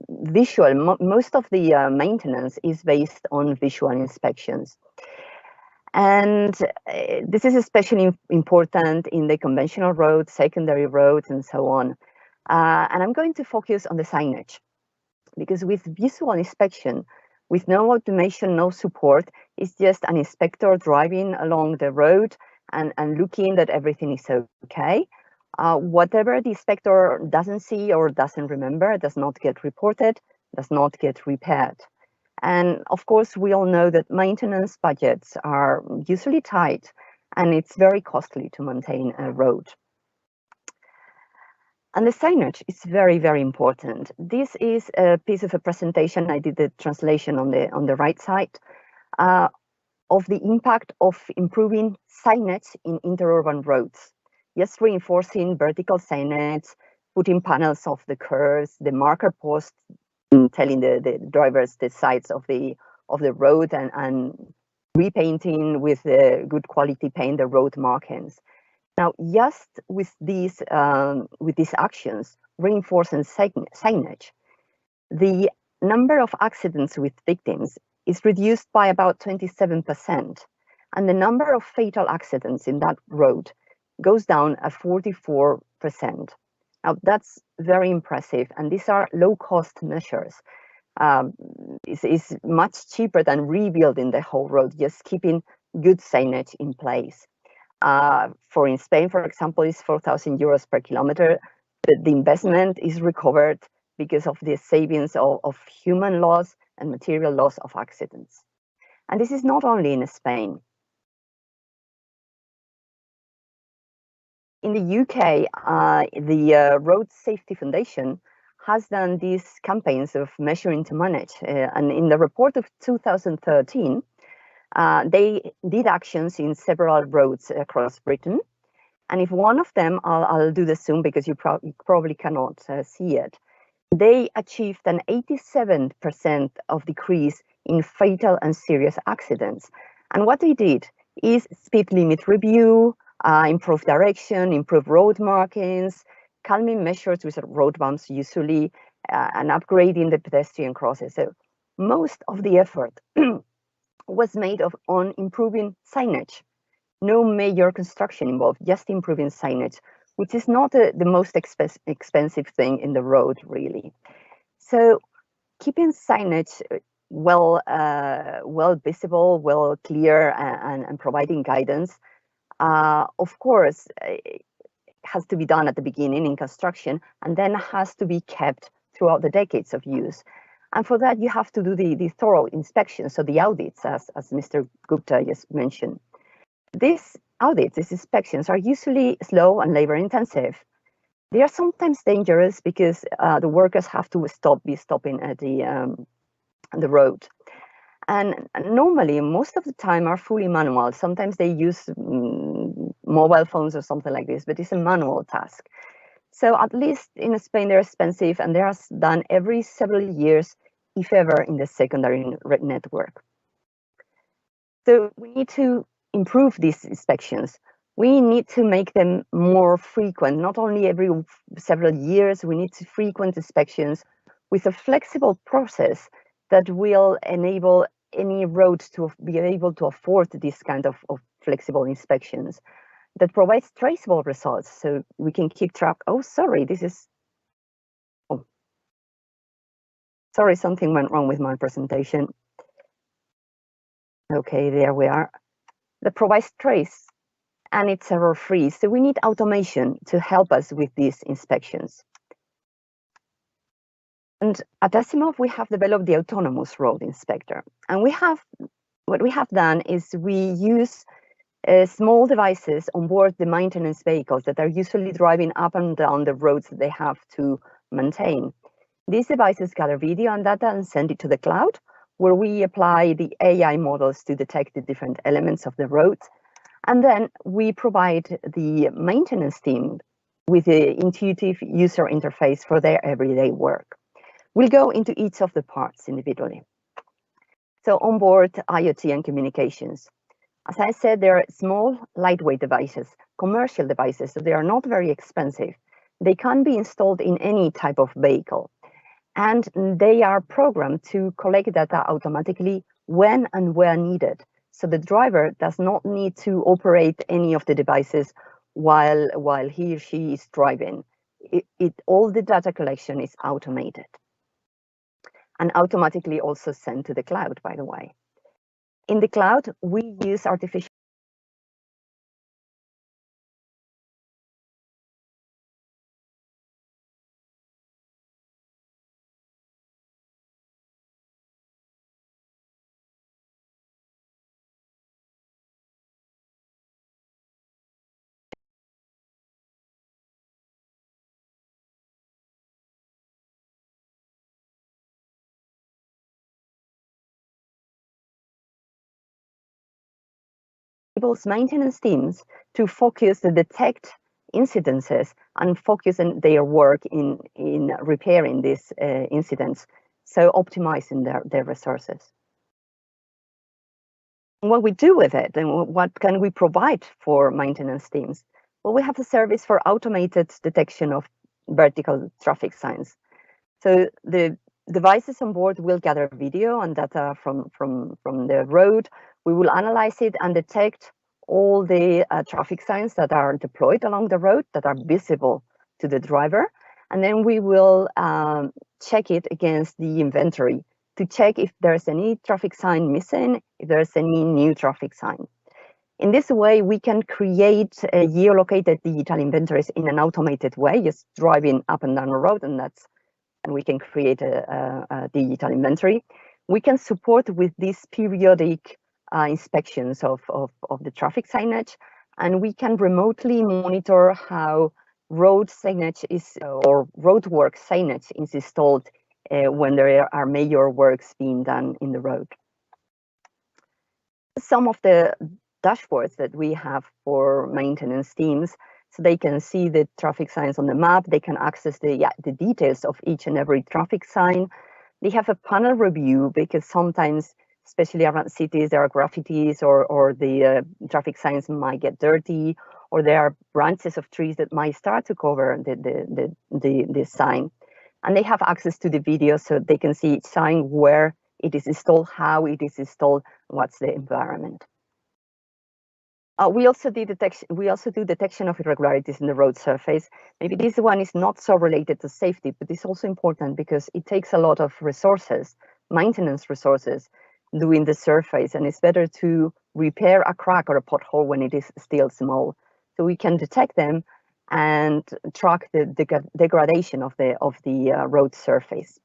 visual. Most of the maintenance is based on visual inspections. And this is especially important in the conventional roads, secondary roads, and so on. And I'm going to focus on the signage, because with visual inspection, with no automation, no support, it's just an inspector driving along the road and looking that everything is okay. Whatever the inspector doesn't see or doesn't remember does not get reported, does not get repaired. And of course, we all know that maintenance budgets are usually tight and it's very costly to maintain a road. And the signage is very, very important. This is a piece of a presentation. I did the translation on the right side of the impact of improving signage in interurban roads. Just reinforcing vertical signage, putting panels of the curves, the marker posts, telling the drivers the sides of the road and repainting with good quality paint the road markings. Now, just with these actions, reinforcing signage, the number of accidents with victims is reduced by about 27%, and the number of fatal accidents in that road goes down at 44%. Now, that's very impressive, and these are low-cost measures. It's much cheaper than rebuilding the whole road, just keeping good signage in place. For in Spain, for example, is 4,000 euros per kilometer. The investment is recovered because of the savings of human loss and material loss of accidents. And this is not only in Spain. In the UK, the Road Safety Foundation has done these campaigns of measuring to manage. And in the report of 2013, they did actions in several roads across Britain. And if one of them, I'll do the zoom because you probably cannot see it. They achieved an 87% of decrease in fatal and serious accidents. And what they did is speed limit review, improve direction, improve road markings, calming measures with road bumps usually, and upgrading the pedestrian crosses. So most of the effort was made on improving signage. No major construction involved, just improving signage, which is not the most expensive thing in the road, really. So keeping signage well visible, well clear, and providing guidance, of course, has to be done at the beginning in construction, and then has to be kept throughout the decades of use. And for that, you have to do the thorough inspections, so the audits, as Mr. Gupta just mentioned. These audits, these inspections, are usually slow and labor intensive. They are sometimes dangerous because the workers have to be stopping at the road. And normally, most of the time are fully manual. Sometimes they use mobile phones or something like this, but it's a manual task. So at least in Spain, they're expensive and they are done every several years, if ever, in the secondary network. So we need to improve these inspections. We need to make them more frequent, not only every several years. We need to frequent inspections with a flexible process that will enable any road to be able to afford this kind of flexible inspections that provides traceable results, so we can keep track. Oh, sorry, sorry, something went wrong with my presentation. Okay, there we are. That provides trace, and it's error-free. So we need automation to help us with these inspections. And at Asimov, we have developed the autonomous road inspector. And what we have done is we use small devices on board the maintenance vehicles that are usually driving up and down the roads that they have to maintain. These devices gather video and data and send it to the cloud, where we apply the AI models to detect the different elements of the road. And then we provide the maintenance team with an intuitive user interface for their everyday work. We'll go into each of the parts individually. So Onboard IoT and Communications. As I said, they're small, lightweight devices, commercial devices, so they are not very expensive. They can be installed in any type of vehicle, and they are programmed to collect data automatically when and where needed. So the driver does not need to operate any of the devices while he or she is driving. All the data collection is automated and automatically also sent to the cloud, by the way. In the cloud, we use artificial enables maintenance teams to focus to detect incidences and focus on their work in repairing these incidents, so optimizing their resources. What we do with it and what can we provide for maintenance teams? Well, we have a service for automated detection of vertical traffic signs. So the devices on board will gather video and data from the road. We will analyze it and detect all the traffic signs that are deployed along the road that are visible to the driver. And then we will check it against the inventory to check if there's any traffic sign missing, if there's any new traffic sign. In this way, we can create geolocated digital inventories in an automated way, just driving up and down the road, and we can create a digital inventory. We can support with these periodic inspections of the traffic signage, and we can remotely monitor how road signage is or roadwork signage is installed when there are major works being done in the road. Some of the dashboards that we have for maintenance teams, so they can see the traffic signs on the map, they can access the details of each and every traffic sign. They have a panel review because sometimes, especially around cities, there are graffitis or the traffic signs might get dirty, or there are branches of trees that might start to cover the sign. And they have access to the video so they can see each sign, where it is installed, how it is installed, what's the environment. We also do detection of irregularities in the road surface. Maybe this one is not so related to safety, but it's also important because it takes a lot of resources, maintenance resources, doing the surface, and it's better to repair a crack or a pothole when it is still small. So we can detect them and track the degradation of the road surface.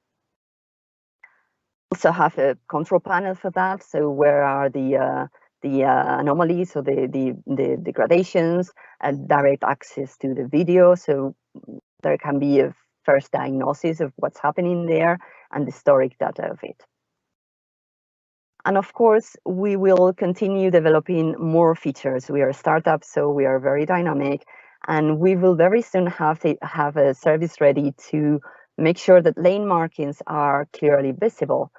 Also have a control panel for that. So where are the anomalies or the degradations, and direct access to the video, so there can be a first diagnosis of what's happening there and the historic data of it. And of course, we will continue developing more features. We are a startup, so we are very dynamic, and we will very soon have a service ready to make sure that lane markings are clearly visible,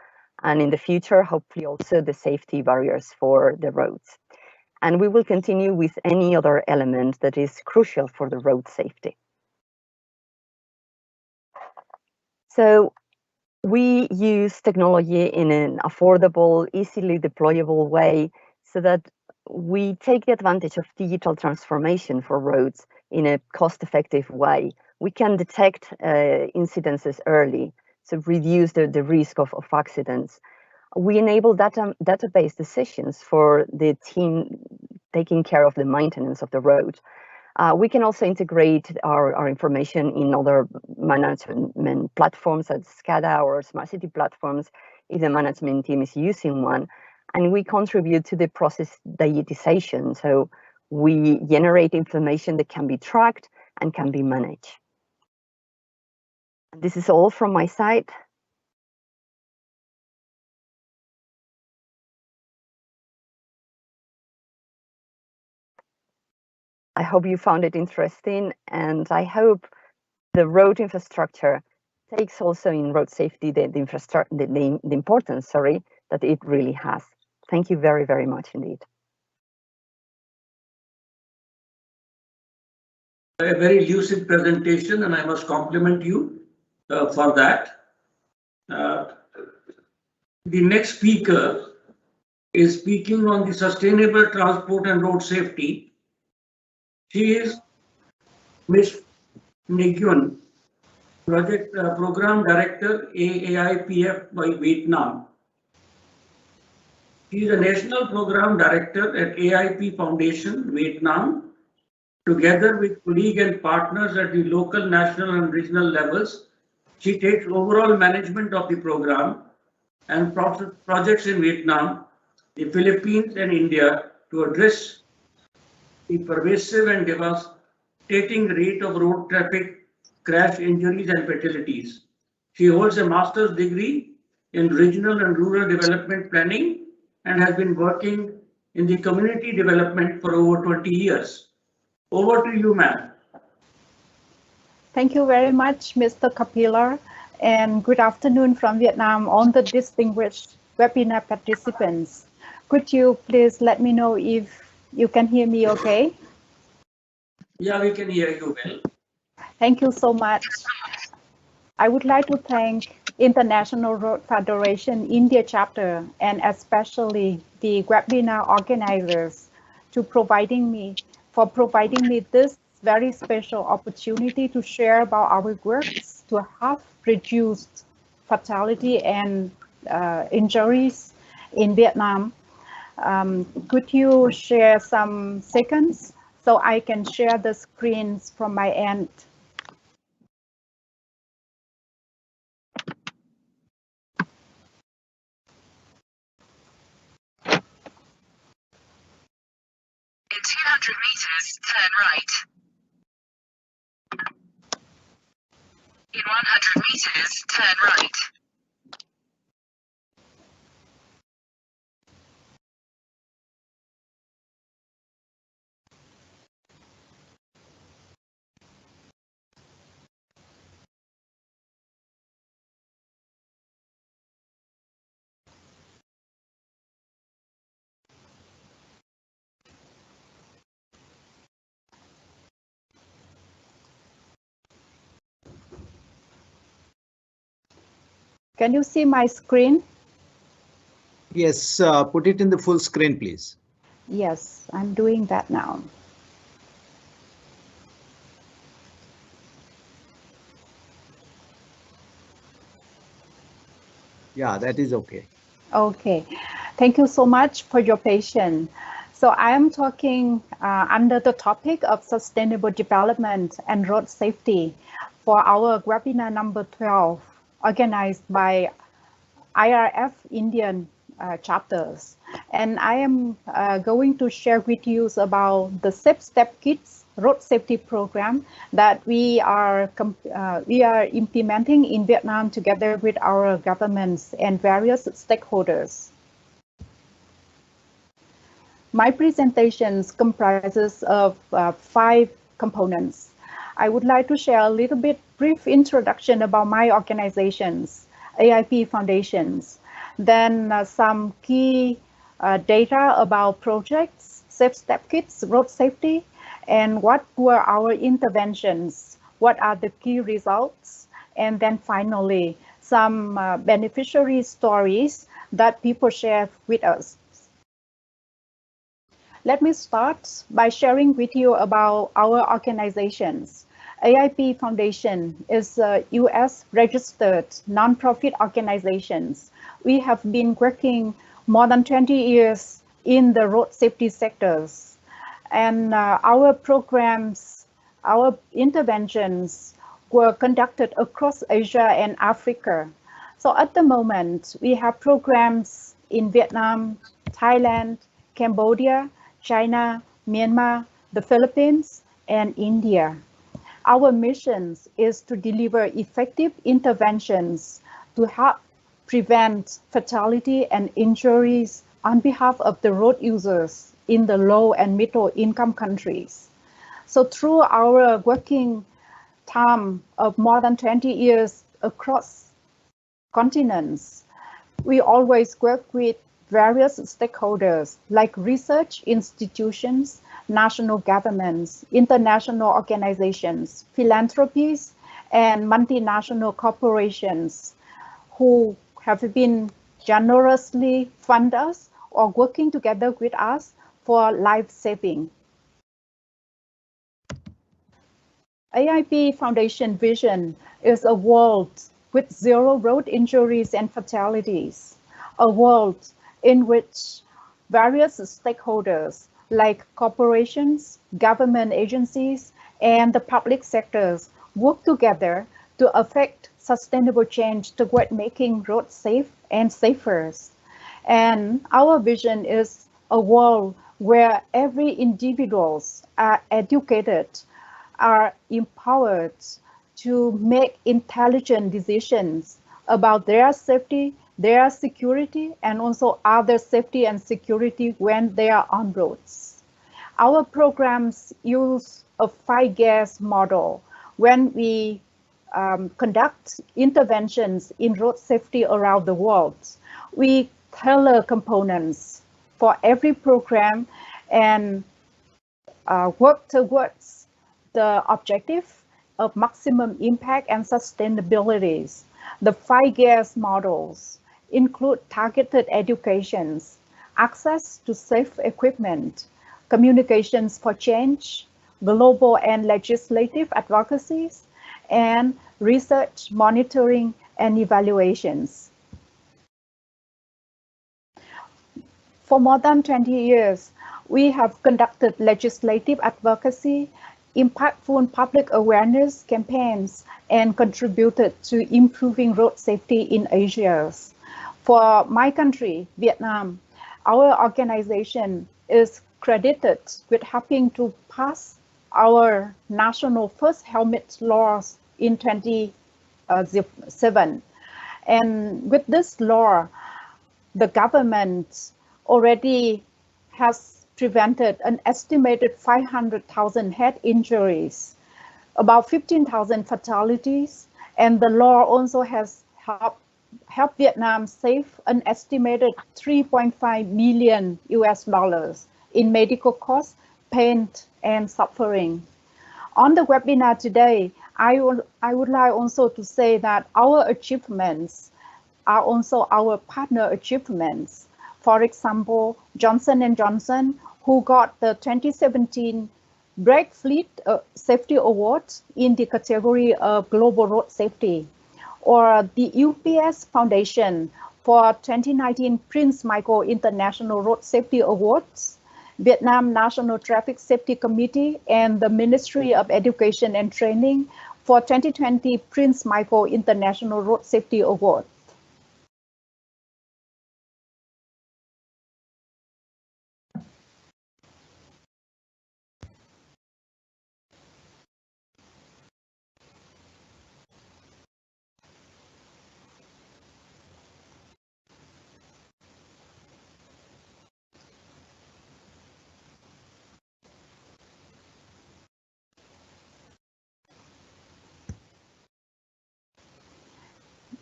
and in the future, hopefully also the safety barriers for the roads. And we will continue with any other element that is crucial for the road safety. So we use technology in an affordable, easily deployable way so that we take the advantage of digital transformation for roads in a cost-effective way. We can detect incidences early, so reduce the risk of accidents. We enable database decisions for the team taking care of the maintenance of the road. We can also integrate our information in other management platforms like SCADA or Smart City platforms if the management team is using one. And we contribute to the process digitization. So we generate information that can be tracked and can be managed. This is all from my side. I hope you found it interesting, and I hope the road infrastructure takes also in road safety the importance, that it really has. Thank you very, very much indeed. A very lucid presentation, and I must compliment you for that. The next speaker is speaking on the sustainable transport and road safety. She is Ms. Nguyen, Program Director, AAIPF by Vietnam. She is a National Program Director at AIP Foundation, Vietnam. Together with colleagues and partners at the local, national and regional levels, she takes overall management of the program and projects in Vietnam, the Philippines and India to address the pervasive and devastating rate of road traffic crash injuries and fatalities. She holds a master's degree in regional and rural development planning and has been working in the community development for over 20 years. Over to you, ma'am. Thank you very much, Mr. Kapila, and good afternoon from Vietnam, all the distinguished webinar participants. Could you please let me know if you can hear me okay? Yeah, we can hear you well. Thank you so much. I would like to thank International Road Federation India Chapter and especially the webinar organizers for providing me this very special opportunity to share about our works to have reduced fatality and injuries in Vietnam. Could you share some seconds so I can share the screens from my end? In 200 meters, turn right. In 100 meters, turn right. Can you see my screen? Yes, put it in the full screen, please. Yes, I'm doing that now. Yeah, that is okay. Okay, thank you so much for your patience. So I am talking under the topic of sustainable development and road safety for our webinar number 12, organized by IRF Indian chapters. And I am going to share with you about the Safe Step Kits road safety program that we are implementing in Vietnam together with our governments and various stakeholders. My presentation comprises of 5 components. I would like to share a little bit brief introduction about my organizations, AIP Foundations, then some key data about projects, safe step kits, road safety, and what were our interventions, what are the key results, and then finally some beneficiary stories that people share with us. Let me start by sharing with you about our organizations. AIP Foundation is a US registered nonprofit organization. We have been working more than 20 years in the road safety sectors. And our programs, our interventions were conducted across Asia and Africa. So at the moment, we have programs in Vietnam, Thailand, Cambodia, China, Myanmar, the Philippines, and India. Our mission is to deliver effective interventions to help prevent fatality and injuries on behalf of the road users in the low and middle income countries. So through our working time of more than 20 years across continents, we always work with various stakeholders like research institutions, national governments, international organizations, philanthropies, and multinational corporations who have been generously fund us or working together with us for life saving. AIP Foundation vision is a world with zero road injuries and fatalities, a world in which various stakeholders like corporations, government agencies, and the public sectors work together to affect sustainable change toward making roads safe and safer. And our vision is a world where every individuals are educated, are empowered to make intelligent decisions about their safety, their security, and also other safety and security when they are on roads. Our programs use a 5 gears model when we conduct interventions in road safety around the world. We tailor components for every program and work towards the objective of maximum impact and sustainability. The 5 gears models include targeted educations, access to safe equipment, communications for change, global and legislative advocacies, and research, monitoring, and evaluations. For more than 20 years, we have conducted legislative advocacy, impactful public awareness campaigns, and contributed to improving road safety in Asia. For my country, Vietnam, our organization is credited with helping to pass our national first helmet laws in 2007. And with this law, the government already has prevented an estimated 500,000 head injuries, about 15,000 fatalities, and the law also has helped Vietnam save an estimated $3.5 million in medical costs, pain, and suffering. On the webinar today, I would like also to say that our achievements are also our partner achievements. For example, Johnson & Johnson, who got the 2017 Brake Fleet Safety Award in the category of Global Road Safety, or the UPS Foundation for 2019 Prince Michael International Road Safety Awards, Vietnam National Traffic Safety Committee, and the Ministry of Education and Training for 2020 Prince Michael International Road Safety Award.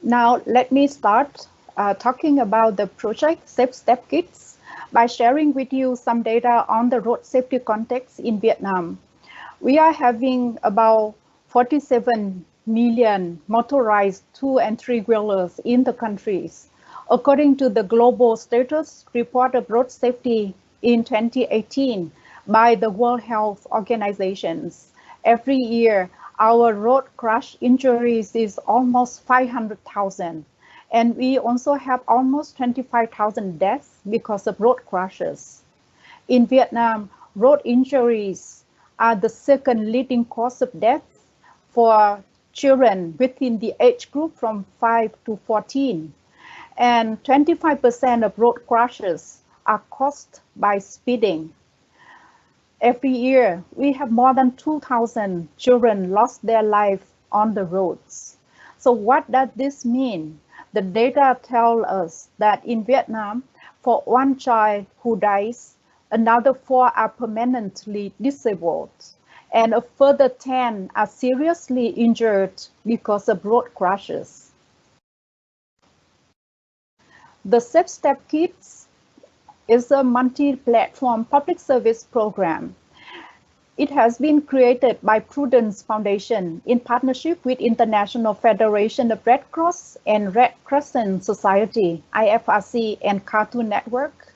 Now, let me start talking about the project Safe Step Kits. by sharing with you some data on the road safety context in Vietnam. We are having about 47 million motorized 2- and 3-wheelers in the countries. According to the Global Status Report of Road Safety in 2018 by the World Health Organization, every year our road crash injuries is almost 500,000. And we also have almost 25,000 deaths because of road crashes. In Vietnam, road injuries are the second leading cause of death for children within the age group from 5 to 14. And 25% of road crashes are caused by speeding. Every year, we have more than 2,000 children lost their life on the roads. So what does this mean? The data tell us that in Vietnam, for one child who dies, another 4 are permanently disabled, and a further 10 are seriously injured because of road crashes. The Safe Step Kids is a multi-platform public service program. It has been created by Prudence Foundation in partnership with International Federation of Red Cross and Red Crescent Society, IFRC, and Cartoon Network.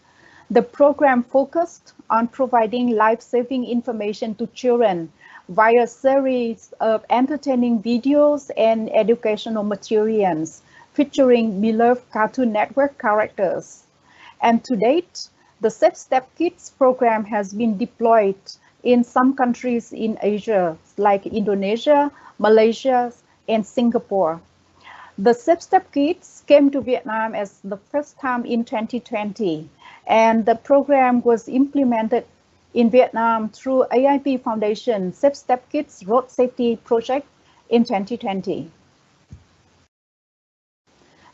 The program focused on providing life-saving information to children via a series of entertaining videos and educational materials featuring beloved Cartoon Network characters. And to date, the Safe Step Kids program has been deployed in some countries in Asia, like Indonesia, Malaysia, and Singapore. The Safe Step Kids came to Vietnam as the first time in 2020, and the program was implemented in Vietnam through AIP Foundation Safe Step Kids Road Safety Project in 2020.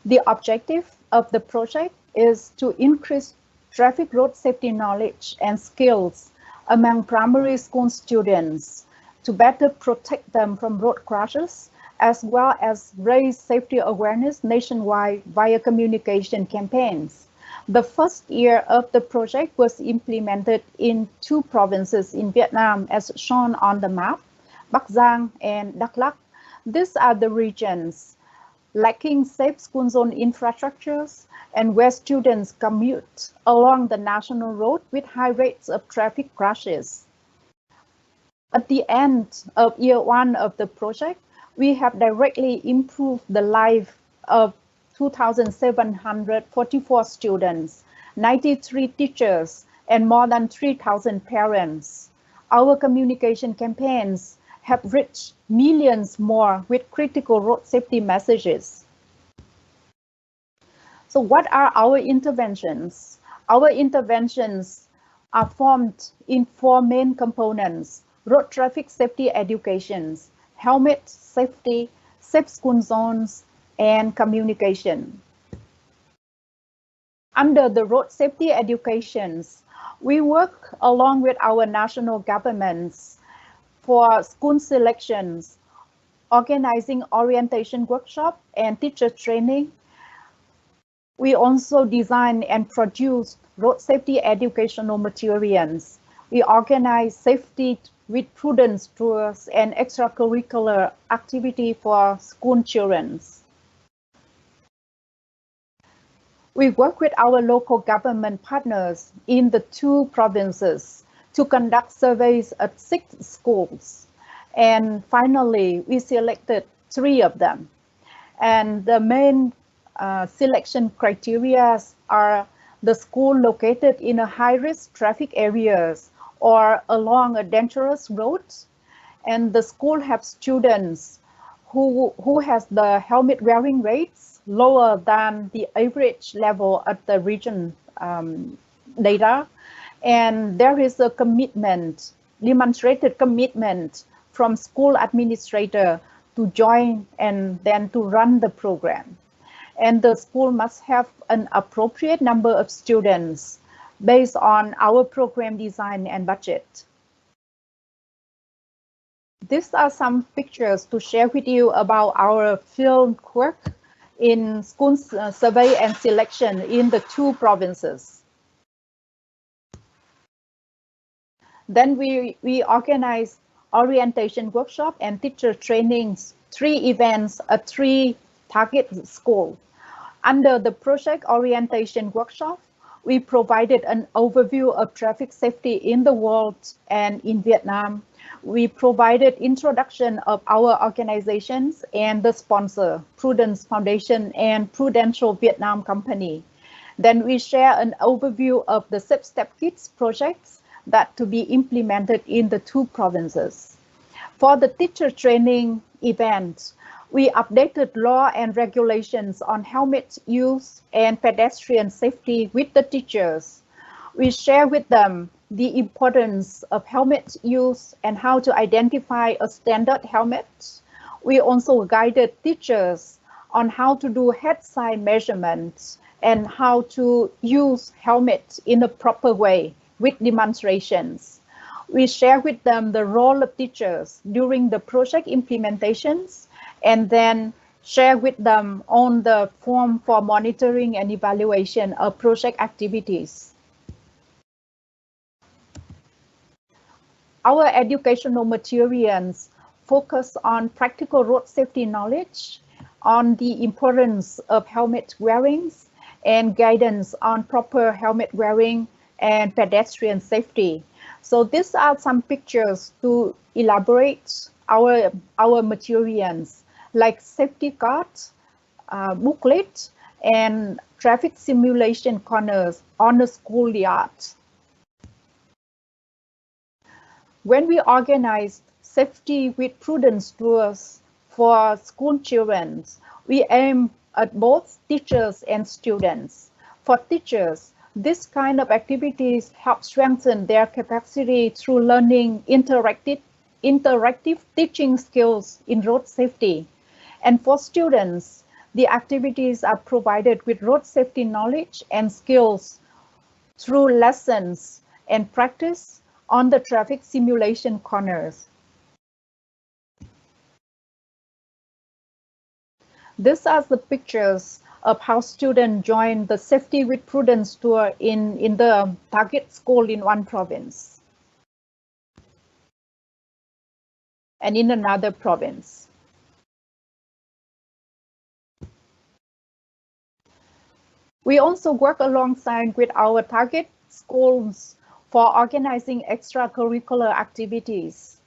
The objective of the project is to increase traffic road safety knowledge and skills among primary school students to better protect them from road crashes, as well as raise safety awareness nationwide via communication campaigns. The first year of the project was implemented in 2 provinces in Vietnam, as shown on the map, Bắc Giang and Đắk Lắk. These are the regions lacking safe school zone infrastructures and where students commute along the national road with high rates of traffic crashes. At the end of year 1 of the project, we have directly improved the life of 2,744 students, 93 teachers, and more than 3,000 parents. Our communication campaigns have reached millions more with critical road safety messages. So what are our interventions? Our interventions are formed in 4 main components: road traffic safety educations, helmet safety, safe school zones, and communication. Under the road safety educations, we work along with our national governments for school selections, organizing orientation workshop and teacher training. We also design and produce road safety educational materials. We organize safety with prudence tours and extracurricular activity for school children. We work with our local government partners in the 2 provinces to conduct surveys at 6 schools. And finally, we selected 3 of them. And the main selection criteria are the school located in a high-risk traffic areas or along a dangerous road, and the school have students who has the helmet wearing rates lower than the average level at the region data, and there is a commitment, demonstrated commitment from school administrator to join and then to run the program. And the school must have an appropriate number of students based on our program design and budget. These are some pictures to share with you about our field work in school survey and selection in the 2 provinces. Then we organize orientation workshop and teacher trainings, 3 events at 3 target schools. Under the project orientation workshop, we provided an overview of traffic safety in the world and in Vietnam. We provided introduction of our organizations and the sponsor, Prudence Foundation and Prudential Vietnam Company. Then we share an overview of the Safe Step Kids projects that to be implemented in the 2 provinces. For the teacher training event, we updated law and regulations on helmet use and pedestrian safety with the teachers. We share with them the importance of helmet use and how to identify a standard helmet. We also guided teachers on how to do head sign measurements and how to use helmets in a proper way with demonstrations. We share with them the role of teachers during the project implementations and then share with them on the form for monitoring and evaluation of project activities. Our educational materials focus on practical road safety knowledge, on the importance of helmet wearing, and guidance on proper helmet wearing and pedestrian safety. So these are some pictures to elaborate our materials, like safety cards, booklet, and traffic simulation corners on the schoolyard. When we organize safety with prudence tours for school children, we aim at both teachers and students. For teachers, this kind of activities help strengthen their capacity through learning interactive teaching skills in road safety. And for students, the activities are provided with road safety knowledge and skills through lessons and practice on the traffic simulation corners. These are the pictures of how students join the Safety with Prudence tour in the target school in one province and in another province. We also work alongside with our target schools for organizing extracurricular activities.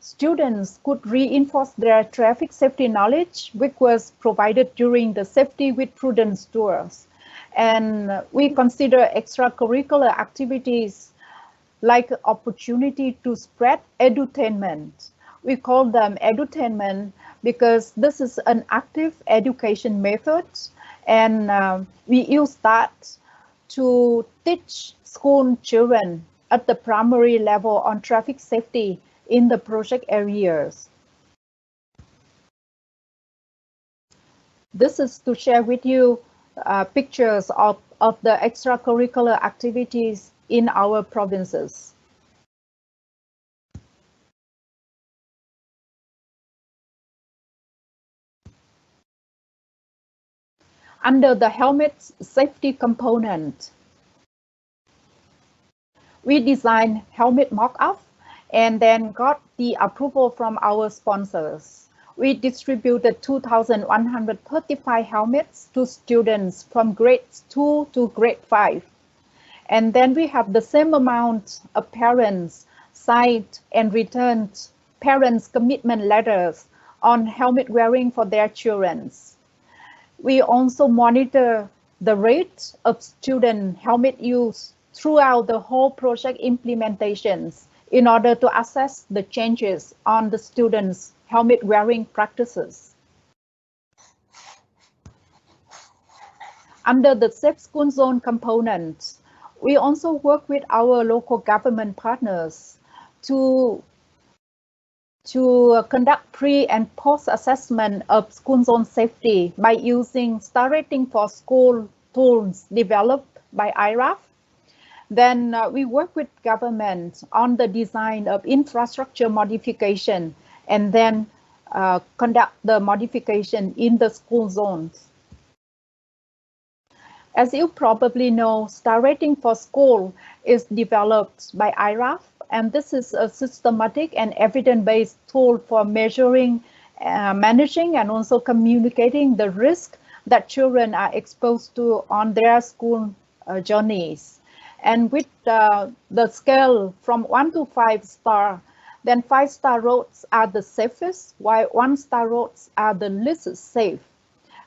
Students could reinforce their traffic safety knowledge, which was provided during the Safety with Prudence tours. And we consider extracurricular activities like opportunity to spread edutainment. We call them edutainment because this is an active education method, and we use that to teach school children at the primary level on traffic safety in the project areas. This is to share with you pictures of the extracurricular activities in our provinces. Under the helmet safety component, we designed helmet mock-up and then got the approval from our sponsors. We distributed 2,135 helmets to students from grade 2 to grade 5. And then we have the same amount of parents signed and returned parents' commitment letters on helmet wearing for their children. We also monitor the rate of student helmet use throughout the whole project implementations in order to assess the changes on the students' helmet wearing practices. Under the Safe School Zone component, we also work with our local government partners to conduct pre and post assessment of school zone safety by using Star Rating for School tools developed by IRF. Then we work with government on the design of infrastructure modification and then conduct the modification in the school zones. As you probably know, Star Rating for School is developed by IRF and this is a systematic and evidence-based tool for measuring, managing, and also communicating the risk that children are exposed to on their school journeys. And with the scale from 1 to 5 star, then 5-star roads are the safest, while 1-star roads are the least safe.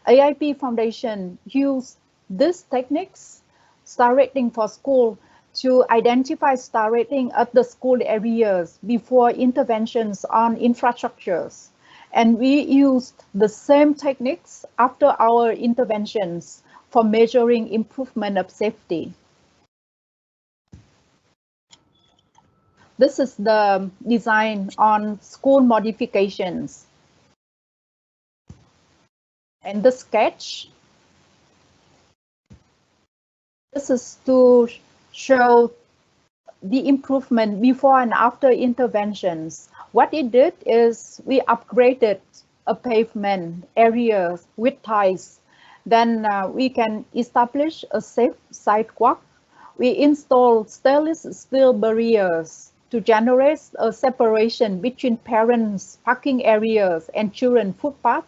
AIP Foundation used these techniques, star rating for school, to identify star rating at the school areas before interventions on infrastructures. And we used the same techniques after our interventions for measuring improvement of safety. This is the design on school modifications. And the sketch, this is to show the improvement before and after interventions. What it did is we upgraded a pavement area with tiles. Then we can establish a safe sidewalk. We install stainless steel barriers to generate a separation between parents' parking areas and children footpaths.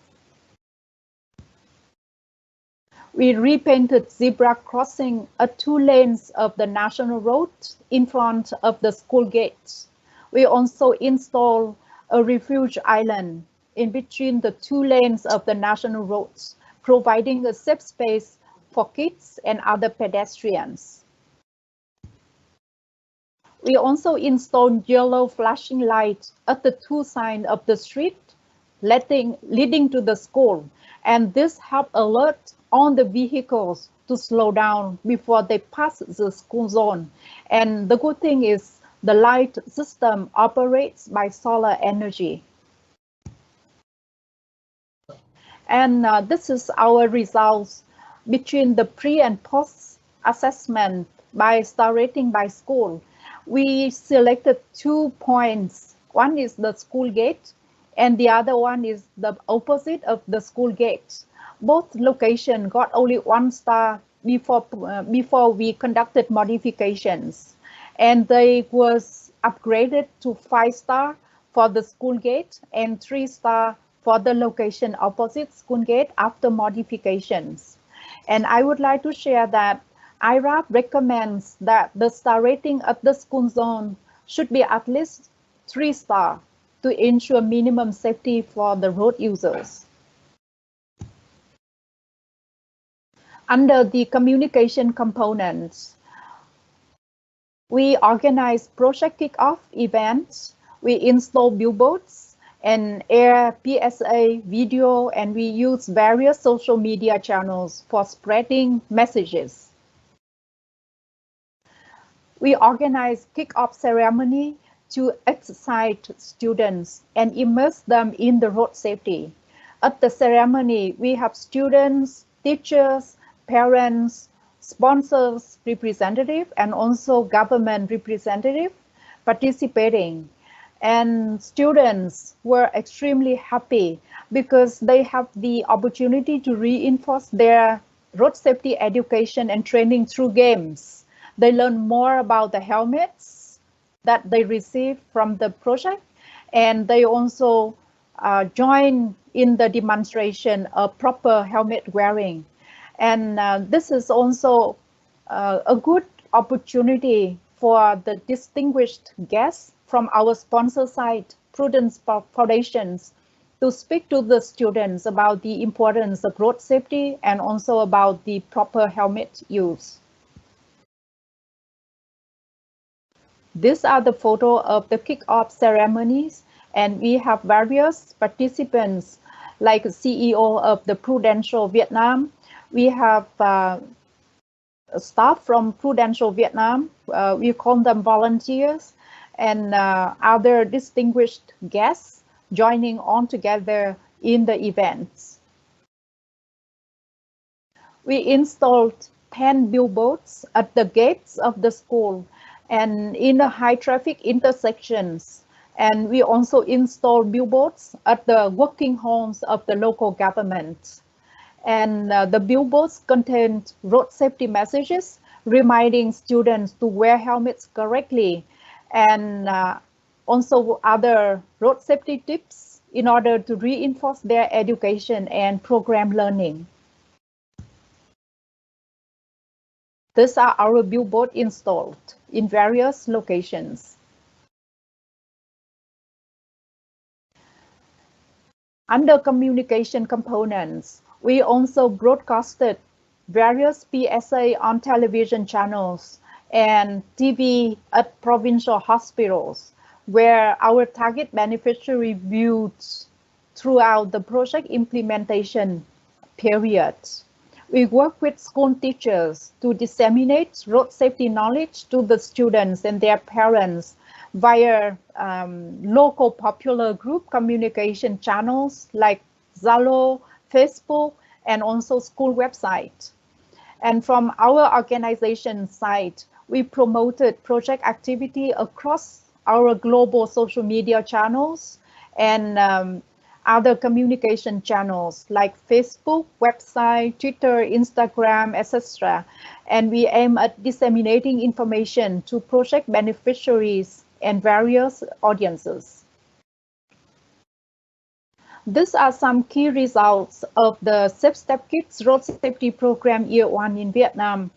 We repainted zebra crossing at 2 lanes of the national road in front of the school gates. We also installed a refuge island in between the 2 lanes of the national roads, providing a safe space for kids and other pedestrians. We also installed yellow flashing lights at the 2 sides of the street leading to the school, and this helped alert on the vehicles to slow down before they pass the school zone. And the good thing is the light system operates by solar energy. And this is our results between the pre and post assessment by star rating by school. We selected 2 points. One is the school gate and the other one is the opposite of the school gate. Both locations got only 1 star before we conducted modifications, and they was upgraded to 5 star for the school gate and 3 star for the location opposite school gate after modifications. And I would like to share that IRF recommends that the star rating at the school zone should be at least 3 star to ensure minimum safety for the road users. Under the communication components, we organize project kickoff events, we install billboards and air PSA video, and we use various social media channels for spreading messages. We organize kickoff ceremony to excite students and immerse them in the road safety. At the ceremony, we have students, teachers, parents, sponsors, representative, and also government representative participating. And students were extremely happy because they have the opportunity to reinforce their road safety education and training through games. They learn more about the helmets that they received from the project, and they also join in the demonstration of proper helmet wearing. And this is also a good opportunity for the distinguished guests from our sponsor site, Prudence Foundations, to speak to the students about the importance of road safety and also about the proper helmet use. These are the photos of the kickoff ceremonies, and we have various participants like CEO of the Prudential Vietnam. We have staff from Prudential Vietnam, we call them volunteers, and other distinguished guests joining on together in the events. We installed 10 billboards at the gates of the school and in the high traffic intersections. And we also installed billboards at the working homes of the local government. And the billboards contained road safety messages reminding students to wear helmets correctly and also other road safety tips in order to reinforce their education and program learning. These are our billboards installed in various locations. Under communication components, we also broadcasted various PSA on television channels and TV at provincial hospitals, where our target beneficiary viewed throughout the project implementation period. We work with school teachers to disseminate road safety knowledge to the students and their parents via local popular group communication channels like Zalo, Facebook, and also school website. And from our organization side, we promoted project activity across our global social media channels and other communication channels like Facebook, website, Twitter, Instagram, etc. And we aim at disseminating information to project beneficiaries and various audiences. These are some key results of the Safe Step Kids Road Safety Program Year 1 in Vietnam.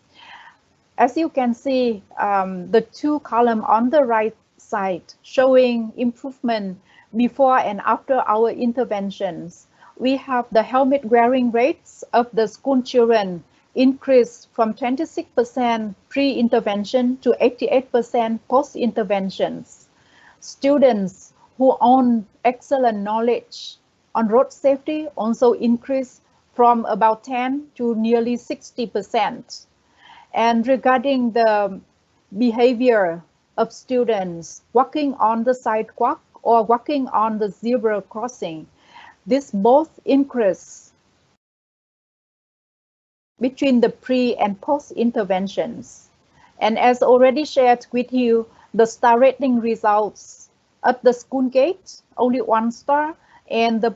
As you can see, the two columns on the right side showing improvement before and after our interventions. We have the helmet wearing rates of the school children increased from 26% pre-intervention to 88% post-interventions. Students who own excellent knowledge on road safety also increased from about 10 to nearly 60%. And regarding the behavior of students walking on the sidewalk or walking on the zebra crossing, this both increase between the pre and post interventions. And as already shared with you, the star rating results at the school gate, only 1 star, and the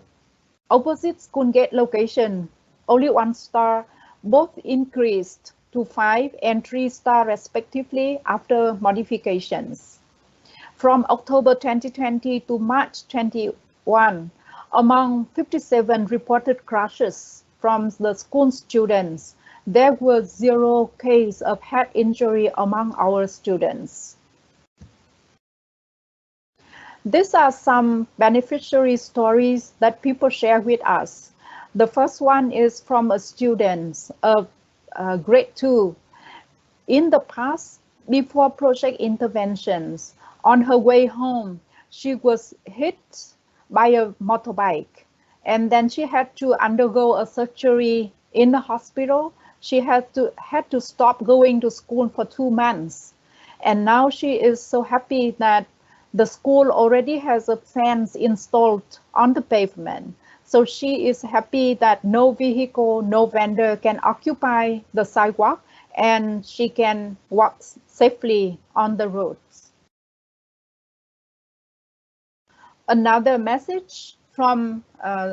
opposite school gate location, only 1 star, both increased to 5 and 3 star respectively after modifications. From October 2020 to March 21, among 57 reported crashes from the school students, there were 0 cases of head injury among our students. These are some beneficiary stories that people share with us. The first one is from a student of grade 2. In the past, before project interventions, on her way home, she was hit by a motorbike, and then she had to undergo a surgery in the hospital. She had to stop going to school for 2 months, and now she is so happy that the school already has a fence installed on the pavement. So she is happy that no vehicle, no vendor can occupy the sidewalk, and she can walk safely on the roads. Another message from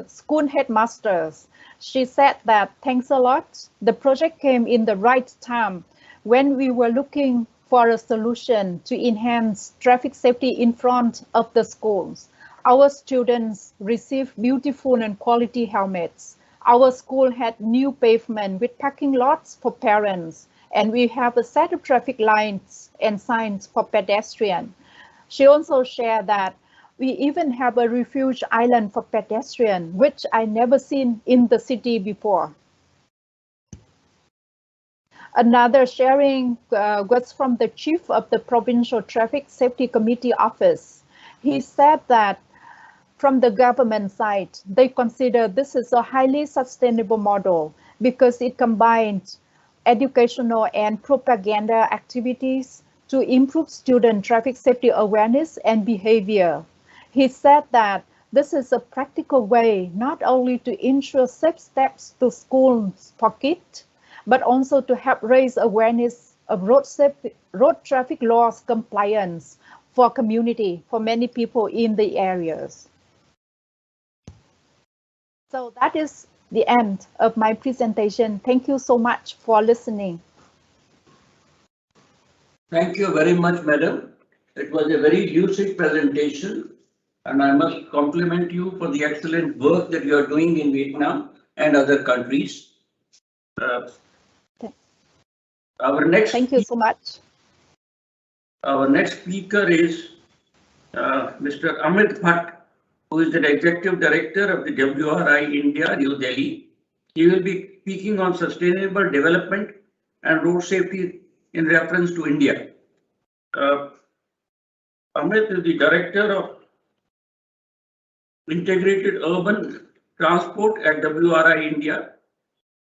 school headmasters. She said that thanks a lot. The project came in the right time when we were looking for a solution to enhance traffic safety in front of the schools. Our students received beautiful and quality helmets. Our school had new pavement with parking lots for parents, and we have a set of traffic lights and signs for pedestrians. She also shared that we even have a refuge island for pedestrians, which I never seen in the city before. Another sharing was from the chief of the Provincial Traffic Safety Committee office. He said that from the government side, they consider this is a highly sustainable model because it combines educational and propaganda activities to improve student traffic safety awareness and behavior. He said that this is a practical way not only to ensure safe steps to schools for kids, but also to help raise awareness of road traffic laws compliance for community, for many people in the areas. So that is the end of my presentation. Thank you so much for listening. Thank you very much, madam. It was a very lucid presentation, and I must compliment you for the excellent work that you are doing in Vietnam and other countries. Thank you so much. Our next speaker is Mr. Amit Bhatt, who is the Executive Director of the WRI India, New Delhi. He will be speaking on sustainable development and road safety in reference to India. Amit is the Director of Integrated Urban Transport at WRI India.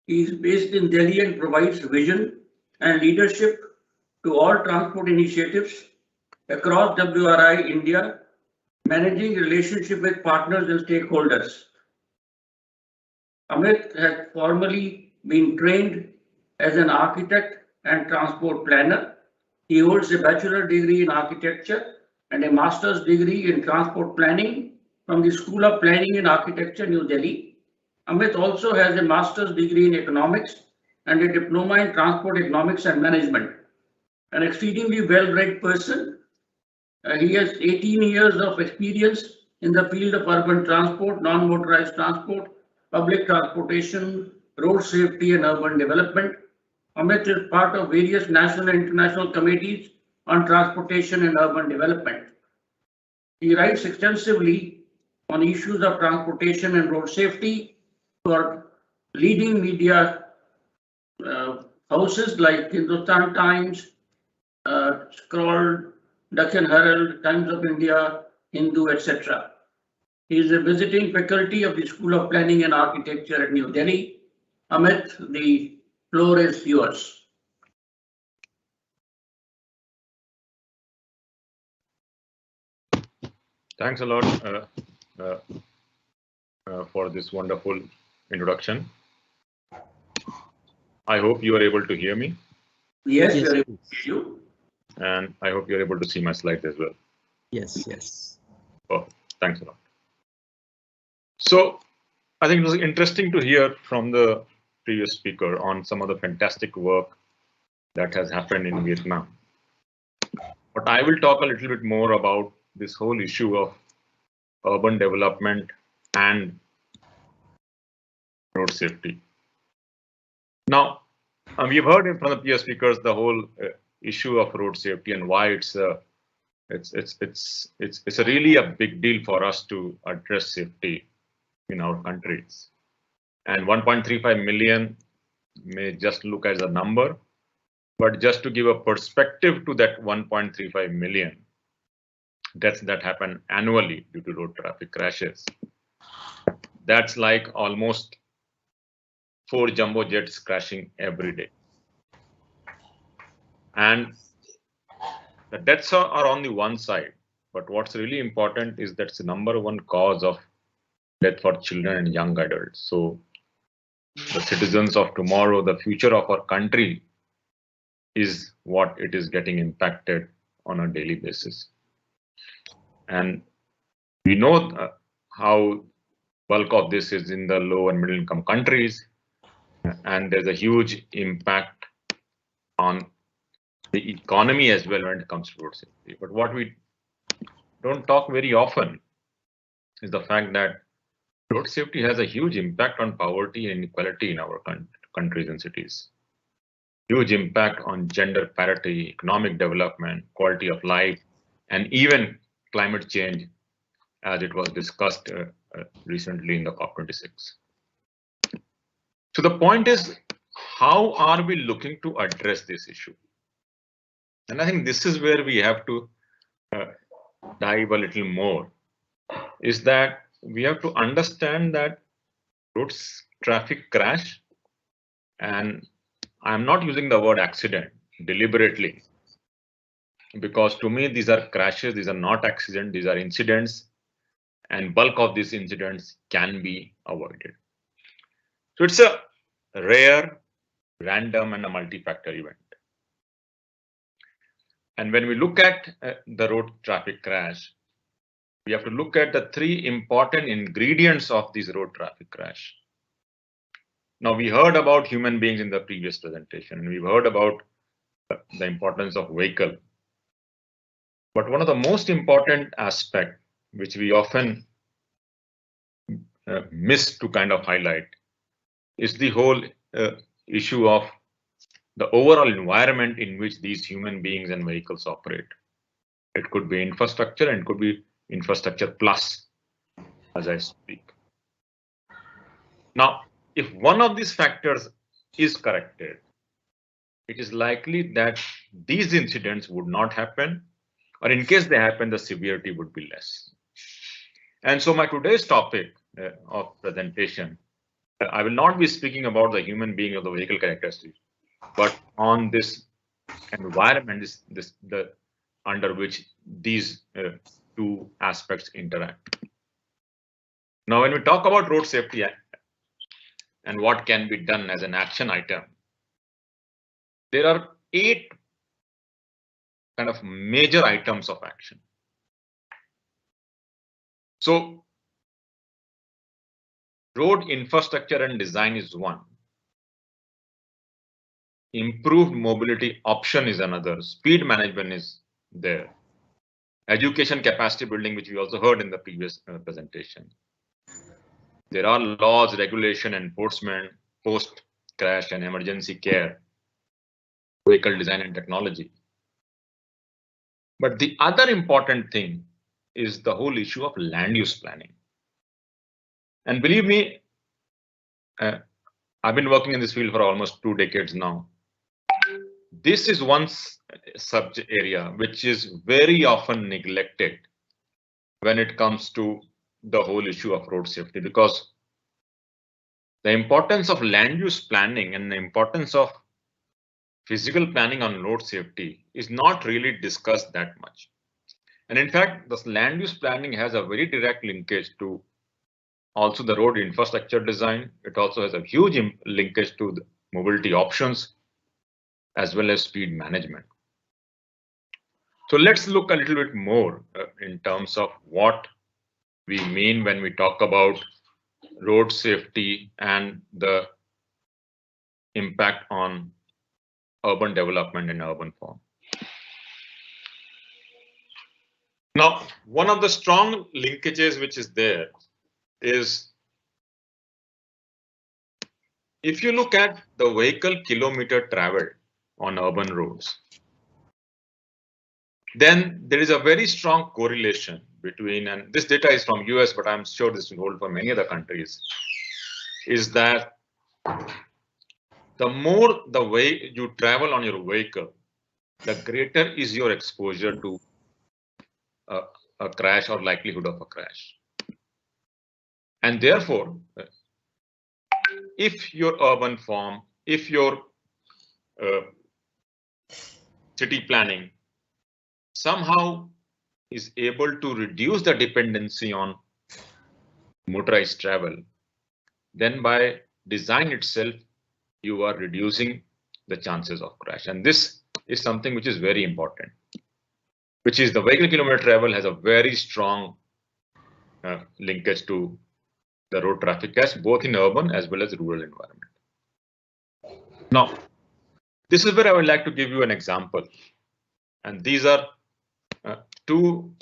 He is based in Delhi and provides vision and leadership to all transport initiatives across WRI India, managing relationship with partners and stakeholders. Amit has formerly been trained as an architect and transport planner. He holds a bachelor degree in architecture and a master's degree in transport planning from the School of Planning and Architecture, New Delhi. Amit also has a master's degree in economics and a diploma in transport economics and management. An exceedingly well-read person, he has 18 years of experience in the field of urban transport, non-motorized transport, public transportation, road safety and urban development. Amit is part of various national and international committees on transportation and urban development. He writes extensively on issues of transportation and road safety for leading media houses like Hindustan Times, Scroll, Deccan Herald, Times of India, Hindu, etc. He is a visiting faculty of the School of Planning and Architecture at New Delhi. Amit, the floor is yours. Thanks a lot for this wonderful introduction. I hope you are able to hear me. Yes, we are able to hear you. And I hope you're able to see my slides as well. Yes. Oh, thanks a lot. So I think it was interesting to hear from the previous speaker on some of the fantastic work that has happened in Vietnam. But I will talk a little bit more about this whole issue of urban development and road safety. Now, we've heard from the previous speakers the whole issue of road safety and why it's really a big deal for us to address safety in our countries. And 1.35 million may just look as a number, but just to give a perspective to that 1.35 million deaths that happen annually due to road traffic crashes, that's like almost 4 jumbo jets crashing every day. And the deaths are on the one side, but what's really important is that's the #1 cause of death for children and young adults. So the citizens of tomorrow, the future of our country, is what it is getting impacted on a daily basis. And we know how bulk of this is in the low and middle income countries, and there's a huge impact on the economy as well when it comes to road safety. But what we don't talk very often is the fact that road safety has a huge impact on poverty and inequality in our countries and cities. Huge impact on gender parity, economic development, quality of life, and even climate change, as it was discussed recently in the COP26. So the point is, how are we looking to address this issue? And I think this is where we have to dive a little more, is that we have to understand that road traffic crash, and I'm not using the word accident deliberately, because to me these are crashes, these are not accidents, these are incidents, and bulk of these incidents can be avoided. So it's a rare, random, and a multi-factor event. And when we look at the road traffic crash, we have to look at the 3 important ingredients of this road traffic crash. Now, we heard about human beings in the previous presentation, and we've heard about the importance of vehicle. But one of the most important aspects, which we often miss to kind of highlight, is the whole issue of the overall environment in which these human beings and vehicles operate. It could be infrastructure and it could be infrastructure plus, as I speak. Now, if one of these factors is corrected, it is likely that these incidents would not happen, or in case they happen, the severity would be less. And so my today's topic of presentation, I will not be speaking about the human being or the vehicle characteristics, but on this environment, the under which these two aspects interact. Now, when we talk about road safety and what can be done as an action item, there are 8 kind of major items of action. So, road infrastructure and design is one. Improved mobility option is another. Speed management is there. Education capacity building, which we also heard in the previous presentation. There are laws, regulation, enforcement, post-crash and emergency care, vehicle design and technology. But the other important thing is the whole issue of land use planning. And believe me, I've been working in this field for almost 2 decades now. This is one subject area which is very often neglected when it comes to the whole issue of road safety, because the importance of land use planning and the importance of physical planning on road safety is not really discussed that much. And in fact, this land use planning has a very direct linkage to also the road infrastructure design. It also has a huge linkage to the mobility options as well as speed management. So let's look a little bit more in terms of what we mean when we talk about road safety and the impact on urban development and urban form. Now, one of the strong linkages which is there is if you look at the vehicle kilometer traveled on urban roads, then there is a very strong correlation between, and this data is from US, but I'm sure this will hold for many other countries, is that the more the way you travel on your vehicle, the greater is your exposure to a crash or likelihood of a crash. And therefore, if your urban form, if your city planning somehow is able to reduce the dependency on motorized travel, then by design itself, you are reducing the chances of crash. And this is something which is very important, which is the vehicle kilometer travel has a very strong linkage to the road traffic crash, both in urban as well as rural environment. Now, this is where I would like to give you an example. And these are 2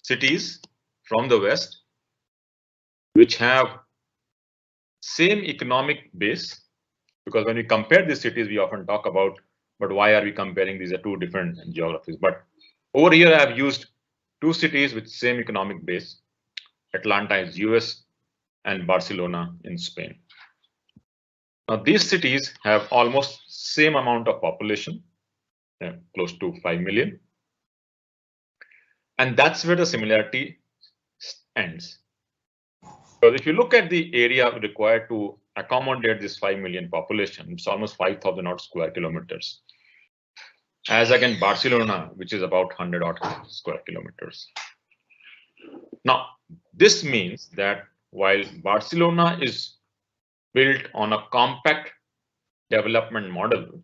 cities from the West, which have same economic base, because when we compare these cities, we often talk about, but why are we comparing? These are 2 different geographies. But over here, I have used 2 cities with same economic base. Atlanta is US and Barcelona in Spain. Now, these cities have almost same amount of population, close to 5 million. And that's where the similarity ends. Because if you look at the area required to accommodate this 5 million population, it's almost 5,000 odd square kilometers. As again, Barcelona, which is about 100 odd square kilometers. Now, this means that while Barcelona is built on a compact development model,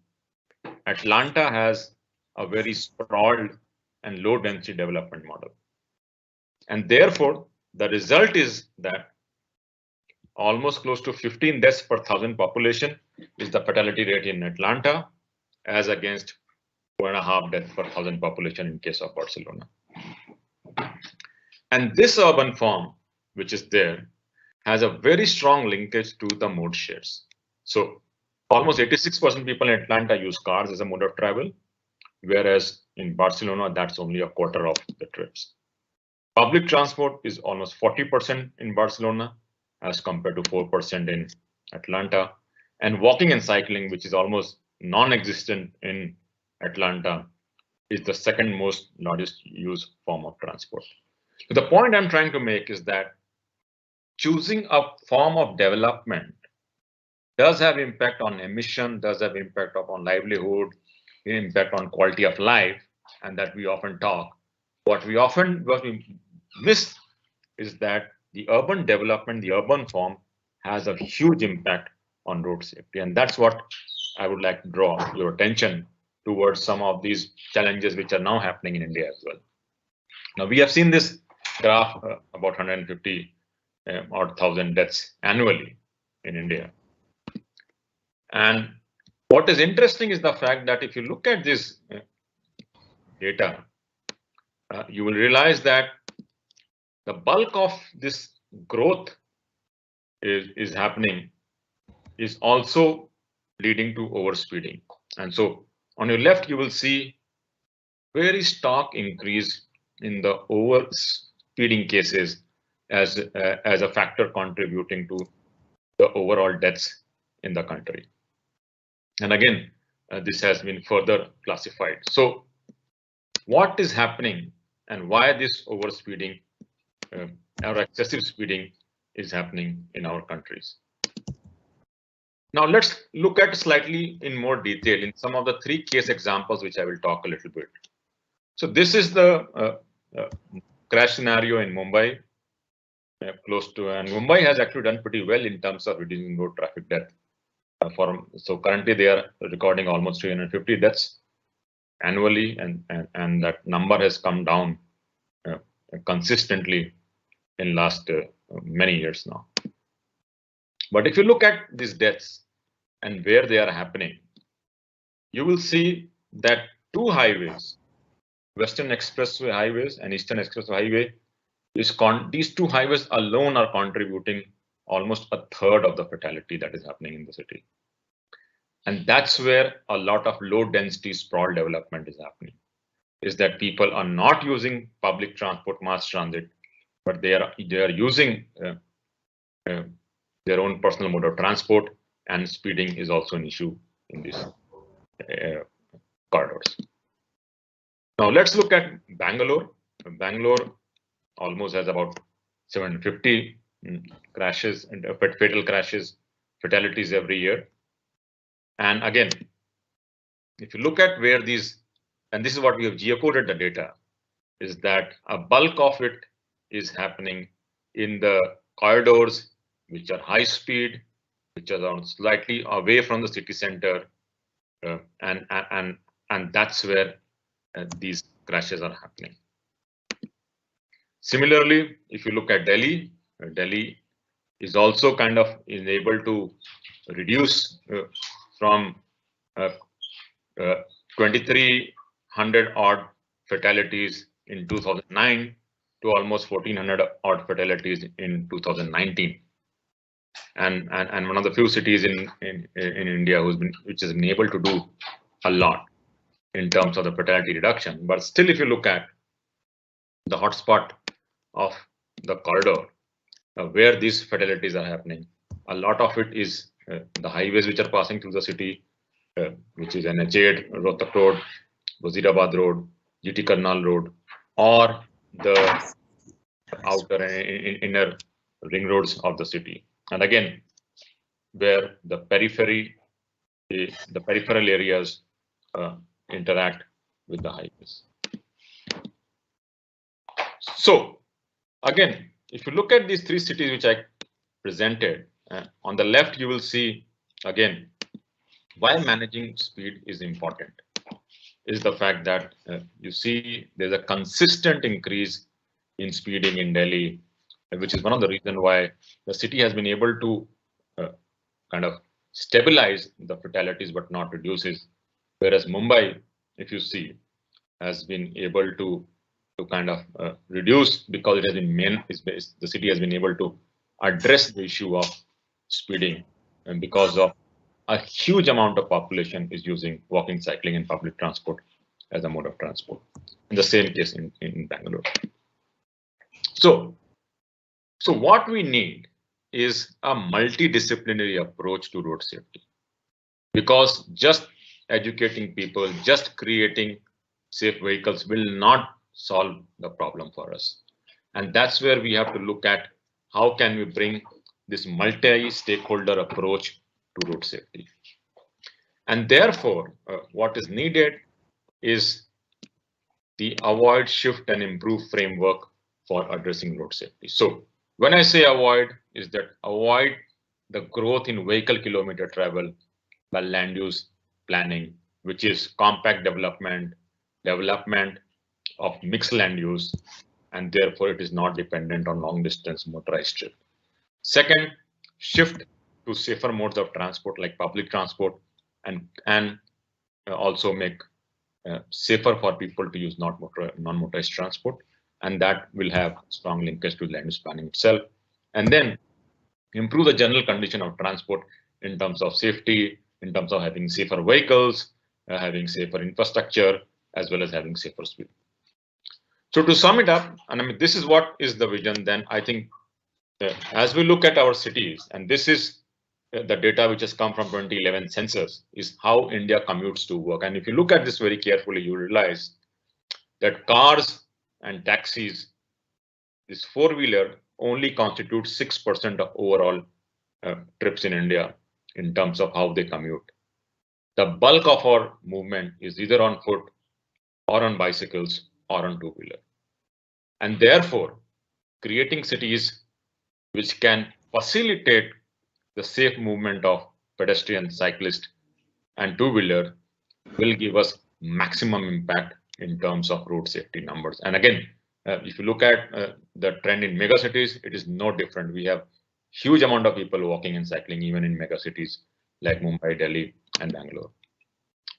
Atlanta has a very sprawled and low density development model. And therefore, the result is that almost close to 15 deaths per 1,000 population is the fatality rate in Atlanta, as against 4.5 deaths per 1,000 population in case of Barcelona. And this urban form, which is there, has a very strong linkage to the mode shares. So almost 86% people in Atlanta use cars as a mode of travel, whereas in Barcelona, that's only a quarter of the trips. Public transport is almost 40% in Barcelona as compared to 4% in Atlanta. And walking and cycling, which is almost non-existent in Atlanta, is the second most largest used form of transport. So the point I'm trying to make is that choosing a form of development does have impact on emission, does have impact on livelihood, impact on quality of life, and that we often talk. What we miss is that the urban development, the urban form, has a huge impact on road safety, and that's what I would like to draw your attention towards some of these challenges which are now happening in India as well. Now we have seen this graph about 150 odd thousand deaths annually in India. And what is interesting is the fact that if you look at this data, you will realize that the bulk of this growth is happening is also leading to overspeeding. And so on your left, you will see very stark increase in the overspeeding cases as a factor contributing to the overall deaths in the country. And again, this has been further classified. So what is happening and why this overspeeding or excessive speeding is happening in our countries? Now let's look at slightly in more detail in some of the three case examples, which I will talk a little bit. So this is the crash scenario in Mumbai, close to, and Mumbai has actually done pretty well in terms of reducing road traffic death. So currently they are recording almost 350 deaths annually, and that number has come down consistently in last many years now. But if you look at these deaths and where they are happening, you will see that two highways, Western Expressway highways and Eastern Expressway highway, these two highways alone are contributing almost a third of the fatality that is happening in the city. And that's where a lot of low density sprawl development is happening, is that people are not using public transport, mass transit, but they are using their own personal mode of transport, and speeding is also an issue in these corridors. Now let's look at Bangalore. Bangalore almost has about 750 crashes and fatal crashes, fatalities every year. And again, if you look at where these, and this is what we have geocoded the data, is that a bulk of it is happening in the corridors which are high speed, which are slightly away from the city center, and that's where these crashes are happening. Similarly, if you look at Delhi, Delhi is also kind of able to reduce from 2,300 odd fatalities in 2009 to almost 1,400 odd fatalities in 2019. And one of the few cities in India which has been able to do a lot in terms of the fatality reduction. But still, if you look at the hotspot of the corridor where these fatalities are happening, a lot of it is the highways which are passing through the city, which is NH8, Rohtak Road, Wazirabad Road, GT Karnal Road, or the outer and inner ring roads of the city. And again, where the peripheral areas interact with the highways. So again, if you look at these three cities which I presented, on the left you will see again why managing speed is important is the fact that you see there's a consistent increase in speeding in Delhi, which is one of the reasons why the city has been able to kind of stabilize the fatalities but not reduce it. Whereas Mumbai, if you see, has been able to kind of reduce, because it has been the city has been able to address the issue of speeding, and because of a huge amount of population is using walking, cycling, and public transport as a mode of transport. In the same case in Bangalore. So what we need is a multidisciplinary approach to road safety, because just educating people, just creating safe vehicles will not solve the problem for us. And that's where we have to look at how can we bring this multi-stakeholder approach to road safety. And therefore, what is needed is the avoid, shift, and improve framework for addressing road safety. So when I say avoid, is that avoid the growth in vehicle kilometer travel by land use planning, which is compact development of mixed land use, and therefore it is not dependent on long distance motorized trip. Second, shift to safer modes of transport like public transport, and also make safer for people to use non-motorized transport, and that will have strong linkage to land use planning itself. And then improve the general condition of transport in terms of safety, in terms of having safer vehicles, having safer infrastructure, as well as having safer speed. So to sum it up, and I mean, this is what is the vision. Then I think as we look at our cities, and this is the data which has come from 2011 census, is how India commutes to work. And if you look at this very carefully, you realize that cars and taxis, this four-wheeler, only constitutes 6% of overall trips in India in terms of how they commute. The bulk of our movement is either on foot or on bicycles or on two-wheeler. And therefore, creating cities which can facilitate the safe movement of pedestrian, cyclist, and two-wheeler will give us maximum impact in terms of road safety numbers. And again, if you look at the trend in megacities, it is no different. We have huge amount of people walking and cycling even in megacities like Mumbai, Delhi, and Bangalore.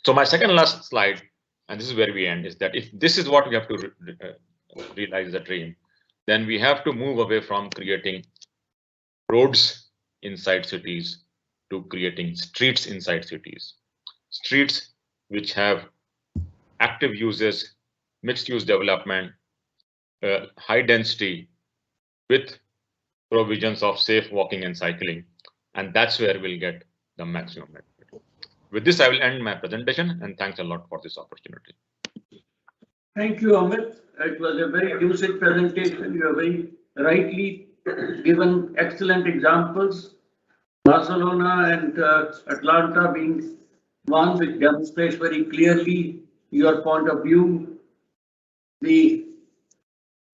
So my second last slide, and this is where we end, is that if this is what we have to realize the dream, then we have to move away from creating roads inside cities to creating streets inside cities. Streets which have active uses, mixed use development, high density with provisions of safe walking and cycling. And that's where we'll get the maximum benefit. With this, I will end my presentation, and thanks a lot for this opportunity. Thank you, Amit. It was a very lucid presentation. You have very rightly given excellent examples. Barcelona and Atlanta being one which demonstrates very clearly your point of view. We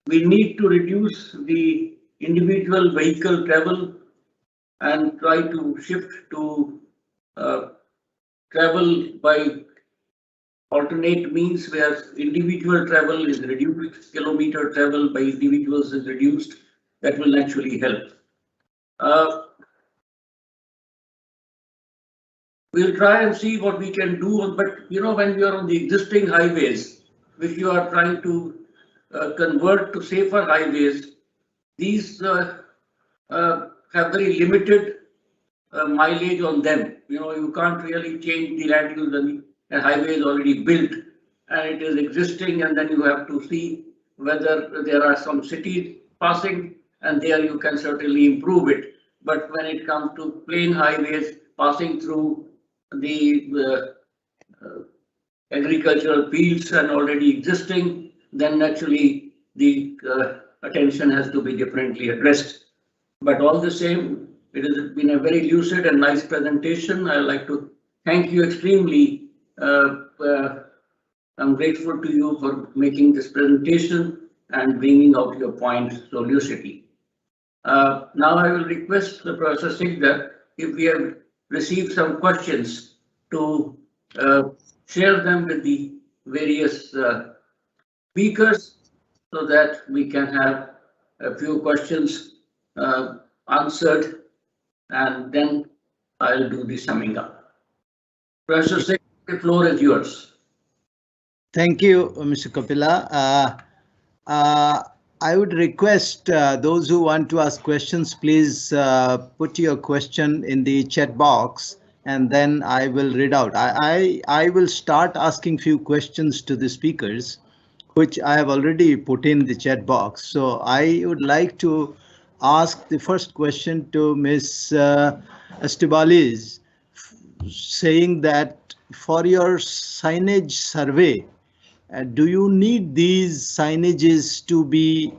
need to reduce the individual vehicle travel and try to shift to travel by alternate means where individual travel is reduced, kilometer travel by individuals is reduced. That will actually help. We'll try and see what we can do, but you know, when you are on the existing highways, which you are trying to convert to safer highways, these have very limited mileage on them. You know, you can't really change the land use, and the highway is already built and it is existing, and then you have to see whether there are some cities passing, and there you can certainly improve it. But when it comes to plain highways passing through the agricultural fields and already existing, then naturally the attention has to be differently addressed. But all the same, it has been a very lucid and nice presentation. I'd like to thank you extremely. I'm grateful to you for making this presentation and bringing out your points so lucidly. Now I will request the Professor Sigdar, if we have received some questions, to share them with the various speakers so that we can have a few questions answered, and then I'll do the summing up. Professor Sigdar, the floor is yours. Thank you, Mr. Kapila. I would request those who want to ask questions, please put your question in the chat box, and then I will read out. I will start asking few questions to the speakers, which I have already put in the chat box. So I would like to ask the first question to Ms. Estibaliz, saying that for your signage survey, do you need these signages to be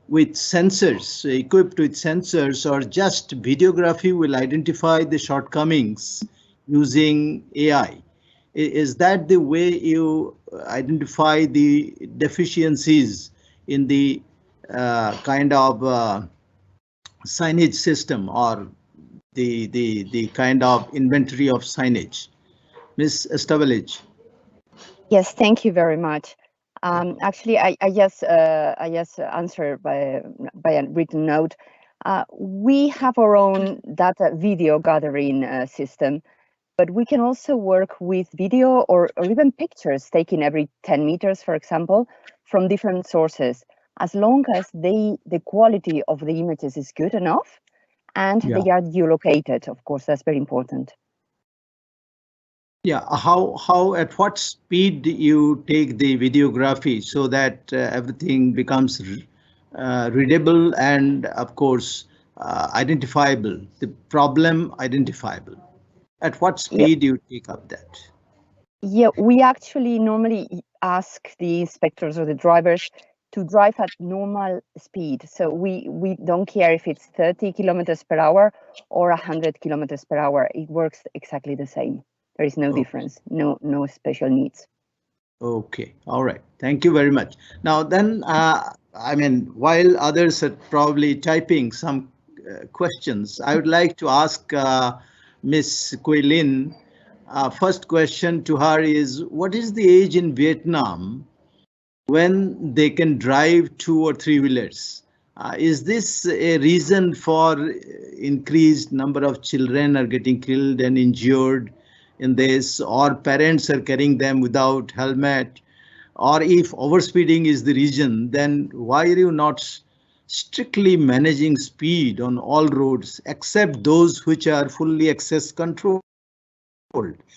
with sensors, equipped with sensors, or just videography will identify the shortcomings using AI? Is that the way you identify the deficiencies in the kind of signage system, or the kind of inventory of signage? Ms. Estibaliz. Yes, thank you very much. Actually, I just answered by a written note. We have our own data video gathering system, but we can also work with video or even pictures taken every 10 meters, for example, from different sources, as long as the quality of the images is good enough and they are geolocated. Of course, that's very important. Yeah, how at what speed you take the videography so that everything becomes readable and, of course, identifiable, the problem identifiable? At what speed you take up that? Yeah, we actually normally ask the inspectors or the drivers to drive at normal speed. So we don't care if it's 30 kilometers per hour or 100 kilometers per hour. It works exactly the same. There is no difference, no special needs. Okay, all right. Thank you very much. Now then, I mean, while others are probably typing some questions, I would like to ask Ms. Quilin. First question to her is, what is the age in Vietnam when they can drive 2 or 3 wheelers? Is this a reason for increased number of children are getting killed and injured in this, or parents are carrying them without helmet? Or if overspeeding is the reason, then why are you not strictly managing speed on all roads except those which are fully access controlled,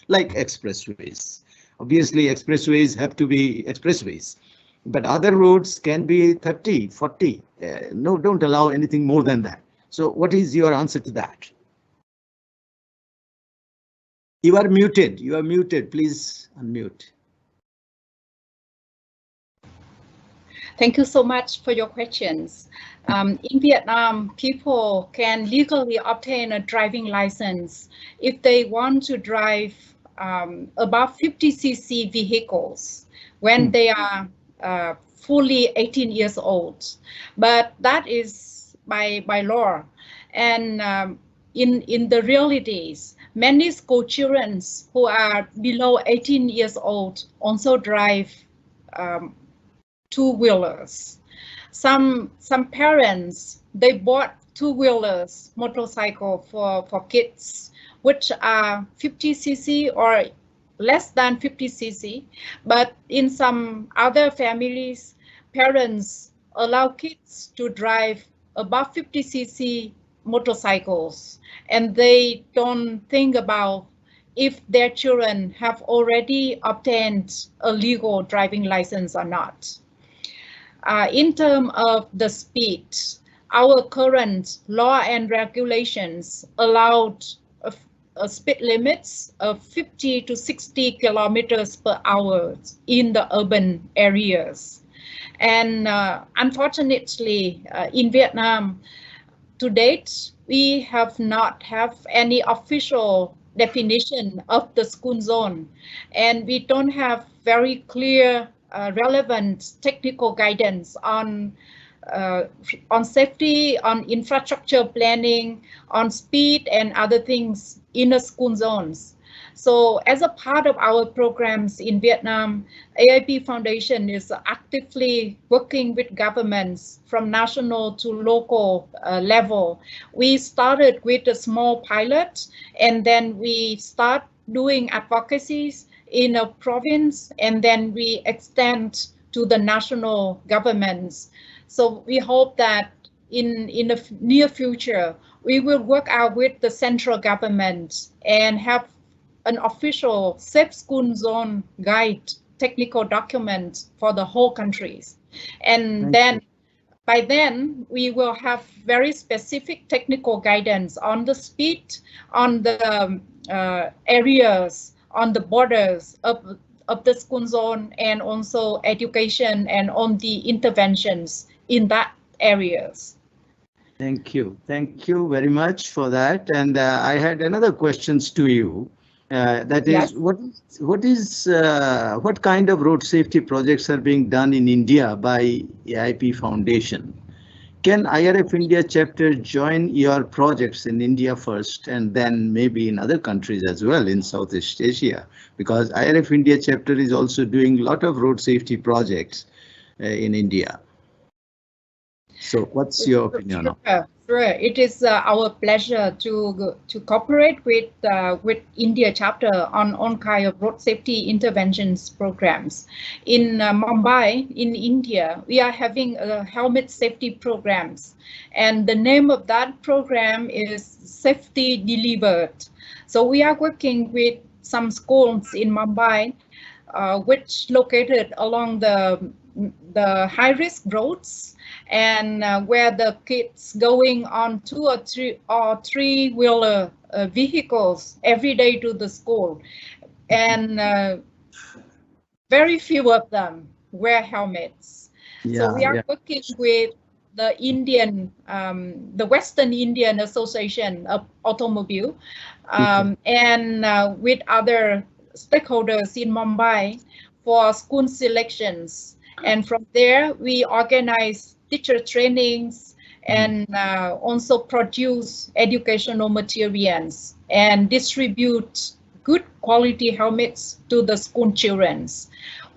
like expressways? Obviously, expressways have to be expressways, but other roads can be 30, 40. No, don't allow anything more than that. So what is your answer to that? You are muted. You are muted. Please unmute. Thank you so much for your questions. In Vietnam, people can legally obtain a driving license if they want to drive above 50cc vehicles when they are fully 18 years old. But that is by law. And in the realities, many school children who are below 18 years old also drive two-wheelers. Some parents, they bought two-wheelers motorcycle for kids, which are 50cc or less than 50cc. But in some other families, parents allow kids to drive above 50cc motorcycles, and they don't think about if their children have already obtained a legal driving license or not. In terms of the speed, our current law and regulations allowed a speed limits of 50 to 60 kilometers per hour in the urban areas. And unfortunately, in Vietnam, to date, we have not any official definition of the school zone, and we don't have very clear relevant technical guidance on safety, on infrastructure planning, on speed and other things in the school zones. So as a part of our programs in Vietnam, AIP Foundation is actively working with governments from national to local level. We started with a small pilot, and then we start doing advocacies in a province, and then we extend to the national governments. So we hope that in the near future, we will work out with the central government and have an official safe school zone guide technical document for the whole countries. And by then, we will have very specific technical guidance on the speed, on the areas, on the borders of the school zone, and also education and on the interventions in that areas. Thank you. Thank you very much for that. And I had another questions to you. That is, yes. What kind of road safety projects are being done in India by AIP Foundation? Can IRF India chapter join your projects in India first and then maybe in other countries as well in Southeast Asia? Because IRF India chapter is also doing a lot of road safety projects in India. So what's your opinion on that? Sure. It is our pleasure to cooperate with India chapter on all kind of road safety interventions programs. In Mumbai, in India, we are having helmet safety programs, and the name of that program is Safety Delivered. So we are working with some schools in Mumbai, which located along the high-risk roads, and where the kids going on 2 or 3 wheeler vehicles every day to the school, and very few of them wear helmets. So we are working with the the Western Indian Association of Automobile, and with other stakeholders in Mumbai for school selections. And from there, we organize teacher trainings and also produce educational materials and distribute good quality helmets to the school children.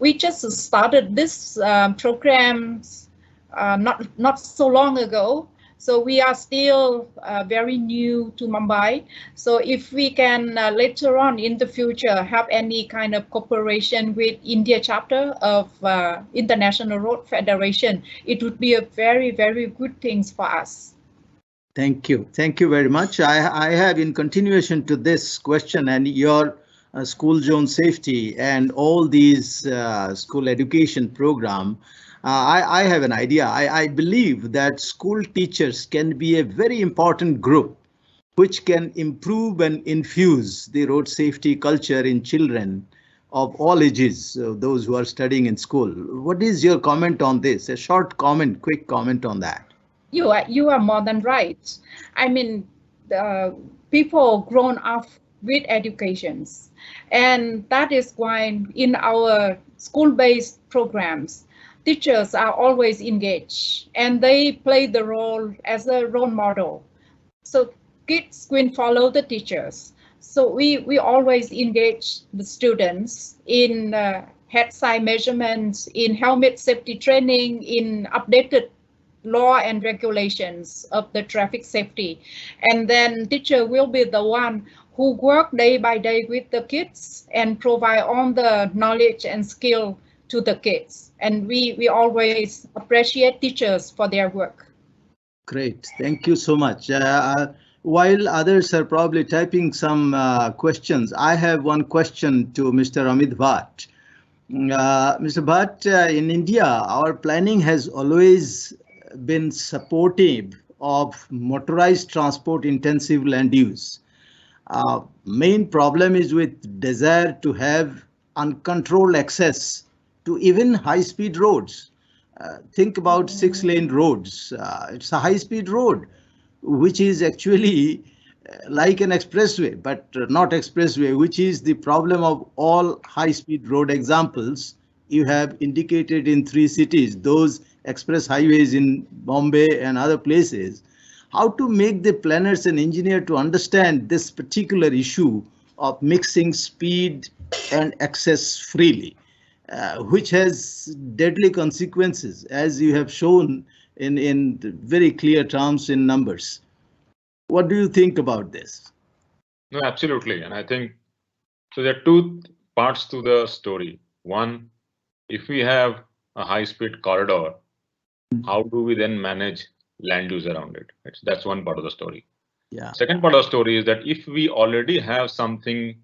We just started this programs not so long ago. So we are still very new to Mumbai. So if we can later on in the future have any kind of cooperation with India chapter of International Road Federation, it would be a very, very good thing for us. Thank you. Thank you very much. I have, in continuation to this question and your school zone safety and all these school education program, I have an idea. I believe that school teachers can be a very important group which can improve and infuse the road safety culture in children of all ages, those who are studying in school. What is your comment on this? A short comment, quick comment on that. You are more than right. I mean, people grown up with educations, and that is why in our school-based programs, teachers are always engaged and they play the role as a role model. So kids will follow the teachers. So we always engage the students in head size measurements, in helmet safety training, in updated law and regulations of the traffic safety. And then teacher will be the one who work day by day with the kids and provide all the knowledge and skill to the kids. And we always appreciate teachers for their work. Great, thank you so much. While others are probably typing some questions, I have one question to Mr. Amit Bhatt. Mr. Bhatt, in India, our planning has always been supportive of motorized transport intensive land use. Main problem is with desire to have uncontrolled access to even high-speed roads. Think about 6-lane roads. It's a high-speed road, which is actually like an expressway, but not expressway, which is the problem of all high-speed road examples. You have indicated in 3 cities, those express highways in Bombay and other places. How to make the planners and engineers to understand this particular issue of mixing speed and access freely, which has deadly consequences, as you have shown in very clear terms in numbers. What do you think about this? No, absolutely. And I think, so there are 2 parts to the story. One, if we have a high-speed corridor, how do we then manage land use around it? That's one part of the story. Yeah. Second part of the story is that if we already have something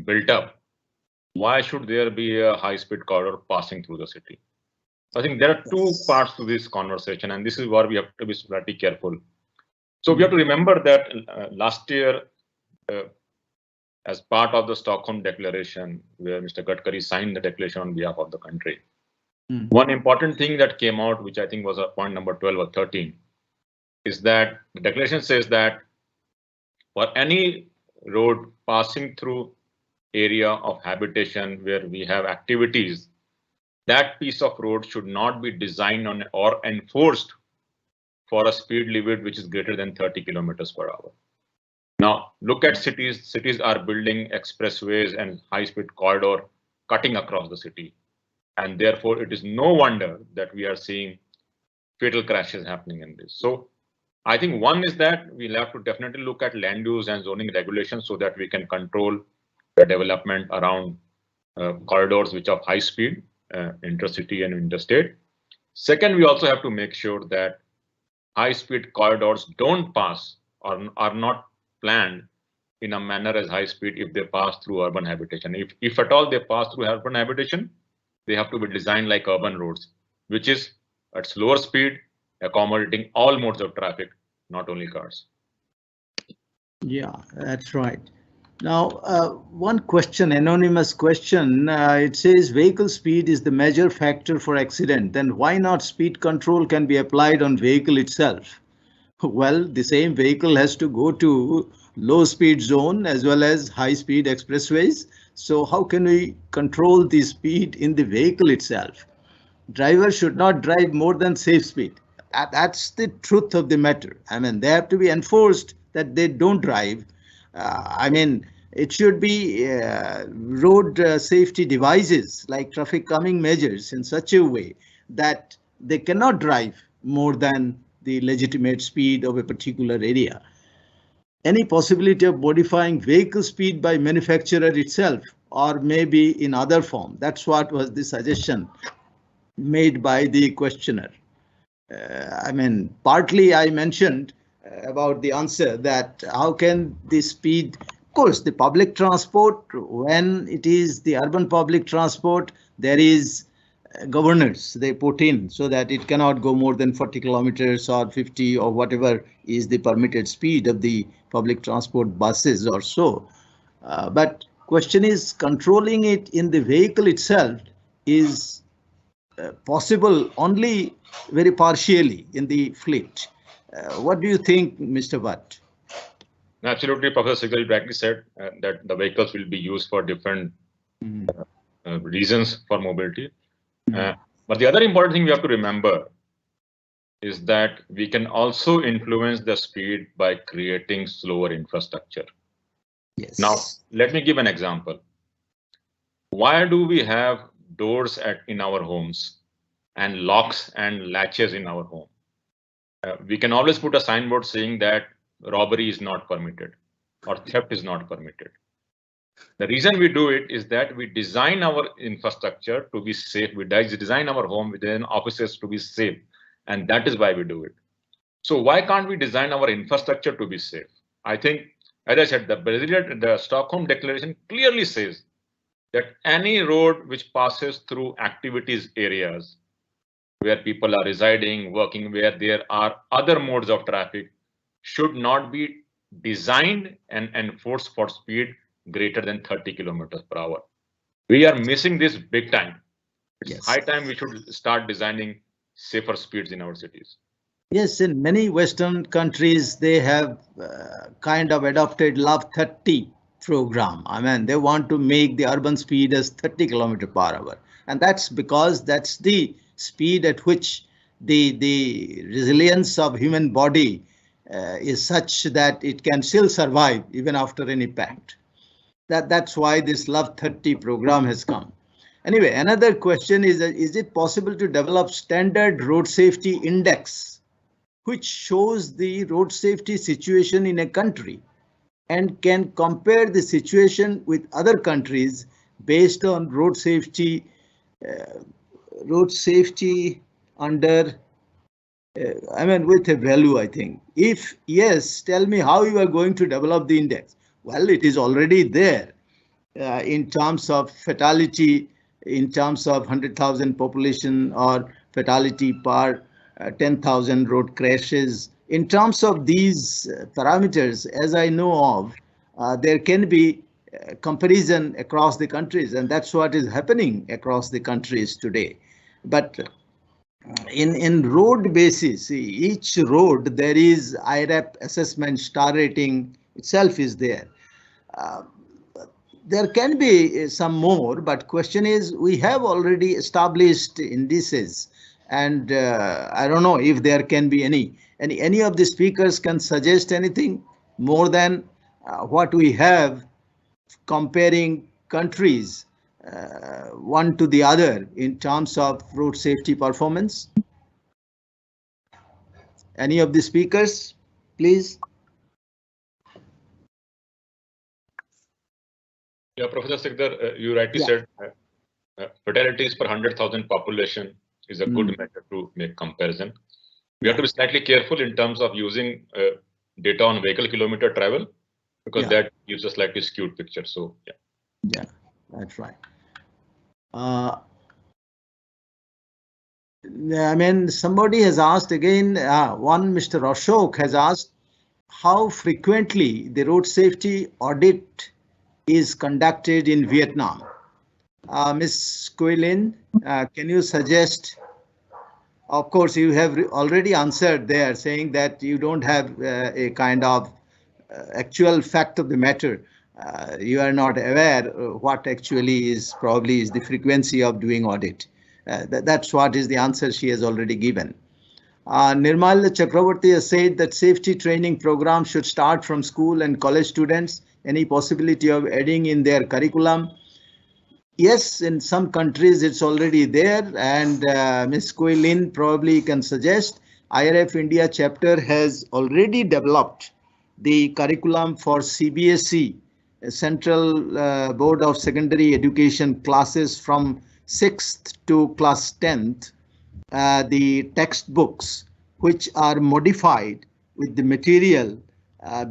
built up, why should there be a high-speed corridor passing through the city? I think there are two parts to this conversation, and this is where we have to be pretty careful. So we have to remember that last year, as part of the Stockholm Declaration, where Mr. Gadkari signed the declaration on behalf of the country, one important thing that came out, which I think was a point number 12 or 13, is that the declaration says that for any road passing through area of habitation where we have activities, that piece of road should not be designed on or enforced for a speed limit which is greater than 30 kilometers per hour. Now, look at cities. Cities are building expressways and high-speed corridor cutting across the city. And therefore, it is no wonder that we are seeing fatal crashes happening in this. So I think one is that we'll have to definitely look at land use and zoning regulations so that we can control the development around corridors which are high speed, intercity and interstate. Second, we also have to make sure that high-speed corridors don't pass or are not planned in a manner as high speed if they pass through urban habitation. If at all they pass through urban habitation, they have to be designed like urban roads, which is at slower speed, accommodating all modes of traffic, not only cars. Yeah, that's right. Now, one question, anonymous question, it says vehicle speed is the major factor for accident. Then why not speed control can be applied on vehicle itself? Well, the same vehicle has to go to low speed zone as well as high speed expressways. So how can we control the speed in the vehicle itself? Drivers should not drive more than safe speed. That's the truth of the matter. I mean, they have to be enforced that they don't drive. I mean, it should be road safety devices like traffic calming measures in such a way that they cannot drive more than the legitimate speed of a particular area. Any possibility of modifying vehicle speed by manufacturer itself or maybe in other form? That's what was the suggestion made by the questioner. I mean, partly I mentioned about the answer that how can the speed, of course, the public transport, when it is the urban public transport, there is governors they put in so that it cannot go more than 40 kilometers or 50 or whatever is the permitted speed of the public transport buses or so. But question is controlling it in the vehicle itself is possible only very partially in the fleet. What do you think, Mr. Bhatt? Absolutely, Professor Sehgal rightly said that the vehicles will be used for different reasons for mobility. But the other important thing we have to remember is that we can also influence the speed by creating slower infrastructure. Yes. Now, let me give an example. Why do we have doors in our homes and locks and latches in our home? We can always put a signboard saying that robbery is not permitted or theft is not permitted. The reason we do it is that we design our infrastructure to be safe. We design our home within offices to be safe, and that is why we do it. So why can't we design our infrastructure to be safe? I think, as I said, the Stockholm Declaration clearly says that any road which passes through activities areas where people are residing, working, where there are other modes of traffic should not be designed and enforced for speed greater than 30 kilometers per hour. We are missing this big time. It's high time we should start designing safer speeds in our cities. Yes, in many Western countries, they have kind of adopted Love 30 program. I mean, they want to make the urban speed as 30 kilometers per hour. And that's because that's the speed at which the resilience of human body is such that it can still survive even after an impact. That's why this Love 30 program has come. Anyway, another question is it possible to develop standard road safety index which shows the road safety situation in a country and can compare the situation with other countries based on road safety road safety under, I mean, with a value, I think. If yes, tell me how you are going to develop the index. Well, it is already there in terms of fatality, in terms of 100,000 population or fatality per 10,000 road crashes. In terms of these parameters, as I know of, there can be comparison across the countries, and that's what is happening across the countries today. But in road basis, each road there is IRF assessment, star rating itself is there. There can be some more, but question is we have already established indices, and I don't know if there can be any of the speakers can suggest anything more than what we have comparing countries one to the other in terms of road safety performance. Any of the speakers, please? Yeah, Professor Sikdar, you rightly said fatalities per 100,000 population is a good measure to make comparison. We have to be slightly careful in terms of using data on vehicle kilometer travel, because that gives a slightly skewed picture. So yeah, that's right. I mean, somebody has asked again, Mr. Ashok has asked how frequently the road safety audit is conducted in Vietnam. Ms. Quilin, can you suggest? Of course, you have already answered there, saying that you don't have a kind of actual fact of the matter. You are not aware what actually is probably is the frequency of doing audit. That's what is the answer she has already given. Nirmal Chakravarti has said that safety training program should start from school and college students. Any possibility of adding in their curriculum? Yes, in some countries it's already there, and Ms. Quilin probably can suggest. IRF India Chapter has already developed the curriculum for CBSE, Central Board of Secondary Education classes from 6th to class 10th, the textbooks which are modified with the material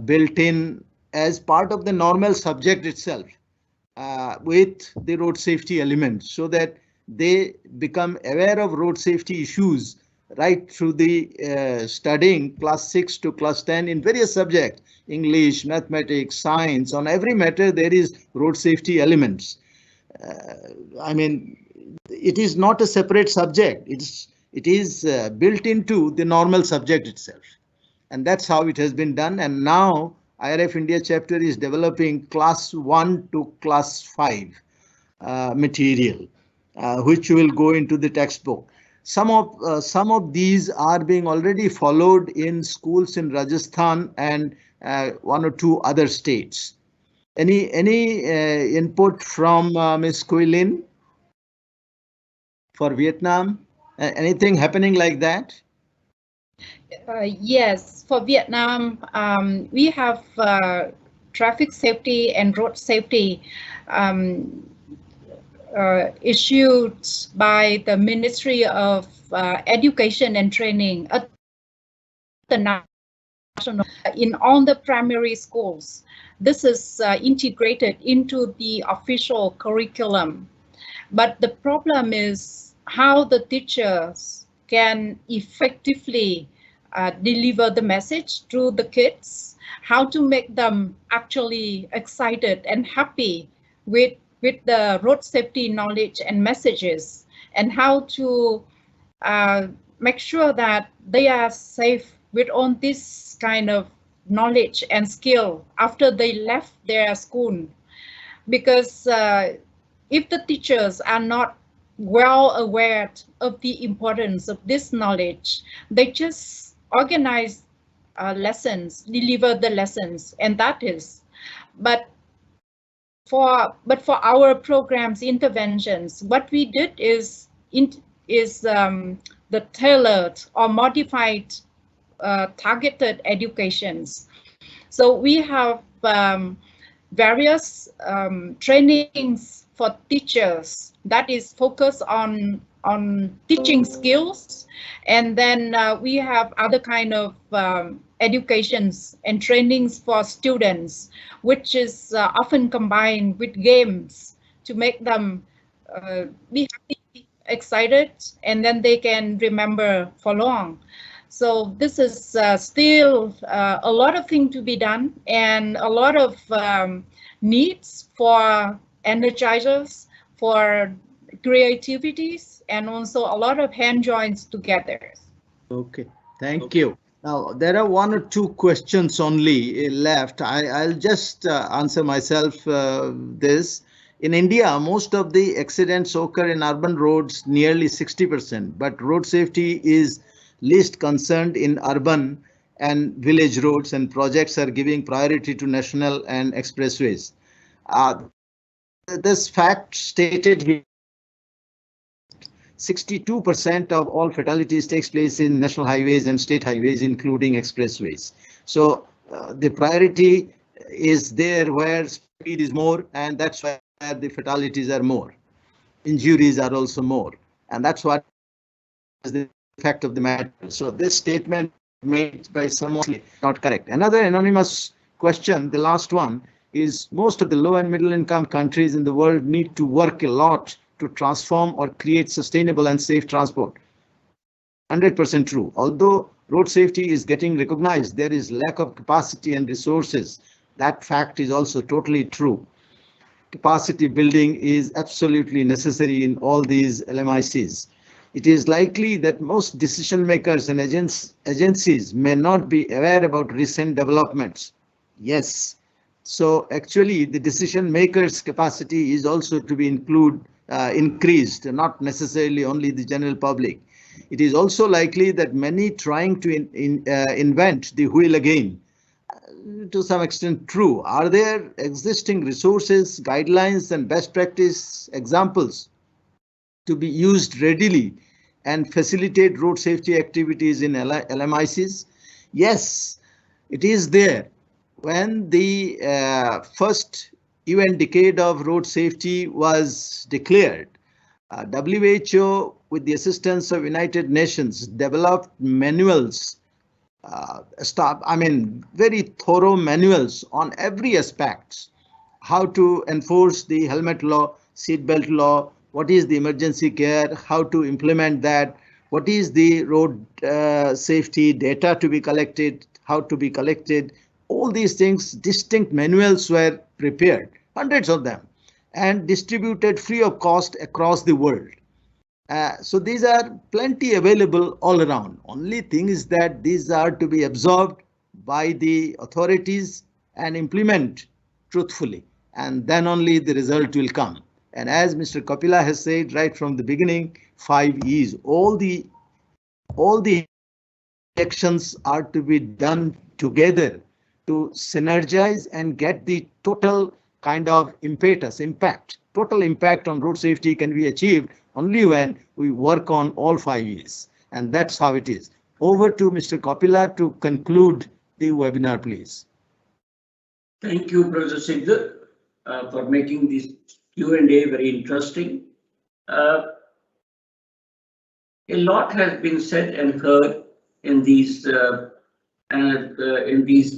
built in as part of the normal subject itself. With the road safety elements, so that they become aware of road safety issues right through the studying class 6 to class 10 in various subjects, English, mathematics, science. On every matter there is road safety elements. I mean, it is not a separate subject. It is built into the normal subject itself, and that's how it has been done. And now IRF India Chapter is developing class 1 to class 5 material, which will go into the textbook. Some of these are being already followed in schools in Rajasthan and one or two other states. Any input from Ms. Quilin for Vietnam? Anything happening like that? Yes, for Vietnam, we have traffic safety and road safety issued by the Ministry of Education and Training at the national in all the primary schools. This is integrated into the official curriculum. But the problem is how the teachers can effectively deliver the message to the kids, how to make them actually excited and happy with the road safety knowledge and messages, and how to make sure that they are safe with all this kind of knowledge and skill after they left their school. Because if the teachers are not well aware of the importance of this knowledge, they just organize lessons, deliver the lessons, and that is. But for our programs, interventions, what we did is the tailored or modified targeted educations. So we have various trainings for teachers that is focused on on teaching skills, and then we have other kind of educations and trainings for students, which is often combined with games to make them be happy, excited, and then they can remember for long. So this is still a lot of things to be done, and a lot of needs for energizers, for creativities, and also a lot of hand joints together. Okay, thank you. Now, there are one or two questions only left. I'll just answer myself this. In India, most of the accidents occur in urban roads, nearly 60%, but road safety is least concerned in urban and village roads, and projects are giving priority to national and expressways. This fact stated here, 62% of all fatalities takes place in national highways and state highways, including expressways. So the priority is there where speed is more, and that's why the fatalities are more. Injuries are also more, and that's what is the fact of the matter. So this statement made by someone not correct. Another anonymous question, the last one, is most of the low and middle income countries in the world need to work a lot to transform or create sustainable and safe transport. 100% true. Although road safety is getting recognized, there is lack of capacity and resources. That fact is also totally true. Capacity building is absolutely necessary in all these LMICs. It is likely that most decision makers and agencies may not be aware about recent developments. Yes. So actually the decision makers' capacity is also to be increased, not necessarily only the general public. It is also likely that many trying to invent the wheel again. To some extent true. Are there existing resources, guidelines, and best practice examples to be used readily and facilitate road safety activities in LMICs? Yes, it is there. When the first UN decade of road safety was declared, WHO, with the assistance of United Nations, developed manuals, very thorough manuals on every aspect. How to enforce the helmet law, seatbelt law, what is the emergency care, how to implement that, what is the road safety data to be collected, how to be collected. All these things, distinct manuals were prepared, hundreds of them, and distributed free of cost across the world. So these are plenty available all around. Only thing is that these are to be absorbed by the authorities and implement truthfully, and then only the result will come. And as Mr. Kapila has said right from the beginning, 5 E's, all the actions are to be done together to synergize and get the total kind of impact. Total impact on road safety can be achieved only when we work on all 5 E's. And that's how it is. Over to Mr. Kapila to conclude the webinar, please. Thank you, Professor Sigdar, for making this Q&A very interesting. A lot has been said and heard in these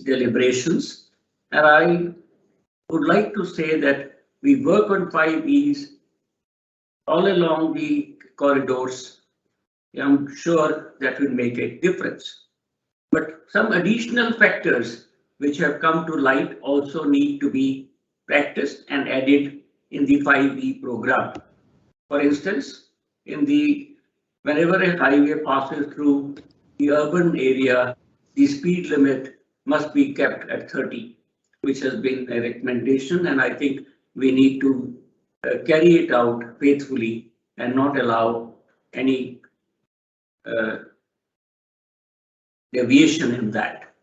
deliberations, and I would like to say that we work on 5 E's all along the corridors. I'm sure that will make a difference. But some additional factors which have come to light also need to be practiced and added in the 5E program. For instance, whenever a highway passes through the urban area, the speed limit must be kept at 30, which has been a recommendation, and I think we need to carry it out faithfully and not allow any deviation in that.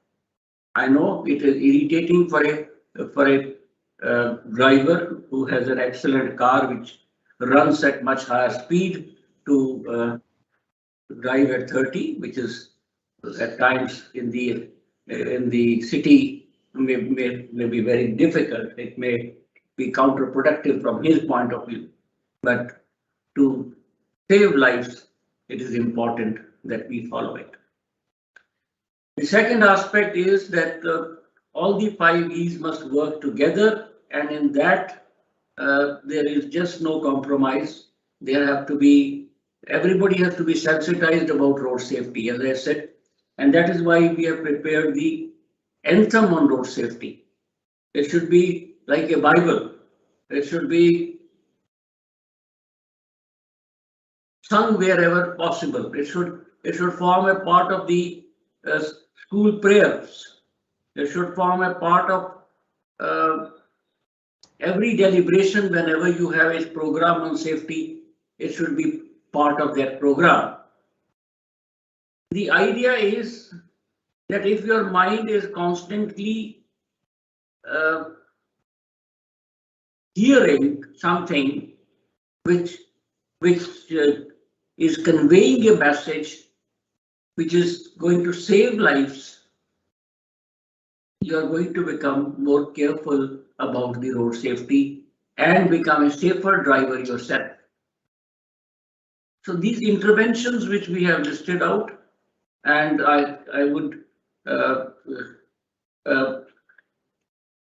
I know it is irritating for a driver who has an excellent car which runs at much higher speed to drive at 30, which is at times in the city may be very difficult. It may be counterproductive from his point of view, but to save lives, it is important that we follow it. The second aspect is that all the 5 E's must work together, and in that there is just no compromise. There have to be, everybody has to be sensitized about road safety, as I said, and that is why we have prepared the Anthem on road safety. It should be like a Bible. It should be sung wherever possible. It should form a part of the school prayers. It should form a part of every deliberation. Whenever you have a program on safety, it should be part of that program. The idea is that if your mind is constantly hearing something which is conveying a message which is going to save lives, you are going to become more careful about the road safety and become a safer driver yourself. So these interventions which we have listed out, and I would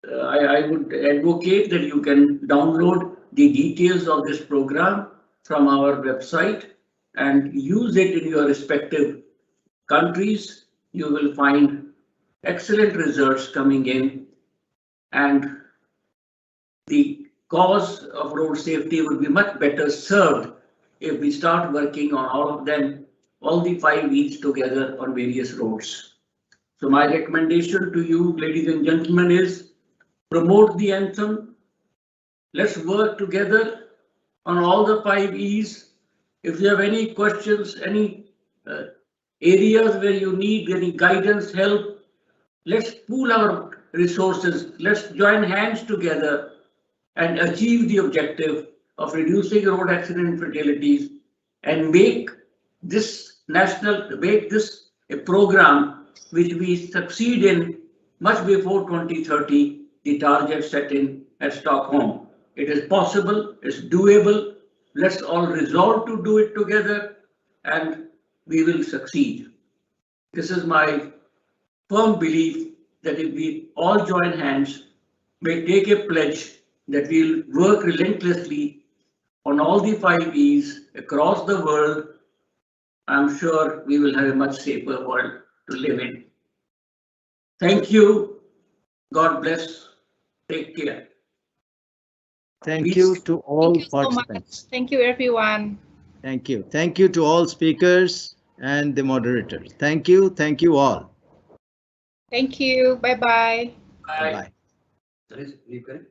advocate that you can download the details of this program from our website and use it in your respective countries. You will find excellent results coming in, and the cause of road safety would be much better served if we start working on all of them, all the 5 E's together on various roads. So my recommendation to you, ladies and gentlemen, is promote the Anthem. Let's work together on all the 5 E's. If you have any questions, any areas where you need any guidance, help, let's pool our resources. Let's join hands together and achieve the objective of reducing road accident fatalities and make this a program which we succeed in much before 2030, the target set in at Stockholm. It is possible, it's doable. Let's all resolve to do it together and we will succeed. This is my firm belief that if we all join hands, may take a pledge that we'll work relentlessly on all the 5 E's across the world, I'm sure we will have a much safer world to live in. Thank you. God bless. Take care. Thank you to all Thank you participants. so much. Thank you, everyone. Thank you. Thank you to all speakers and the moderators. Thank you. Thank you all. Thank you. Bye-bye. Bye-bye. Leave, correct?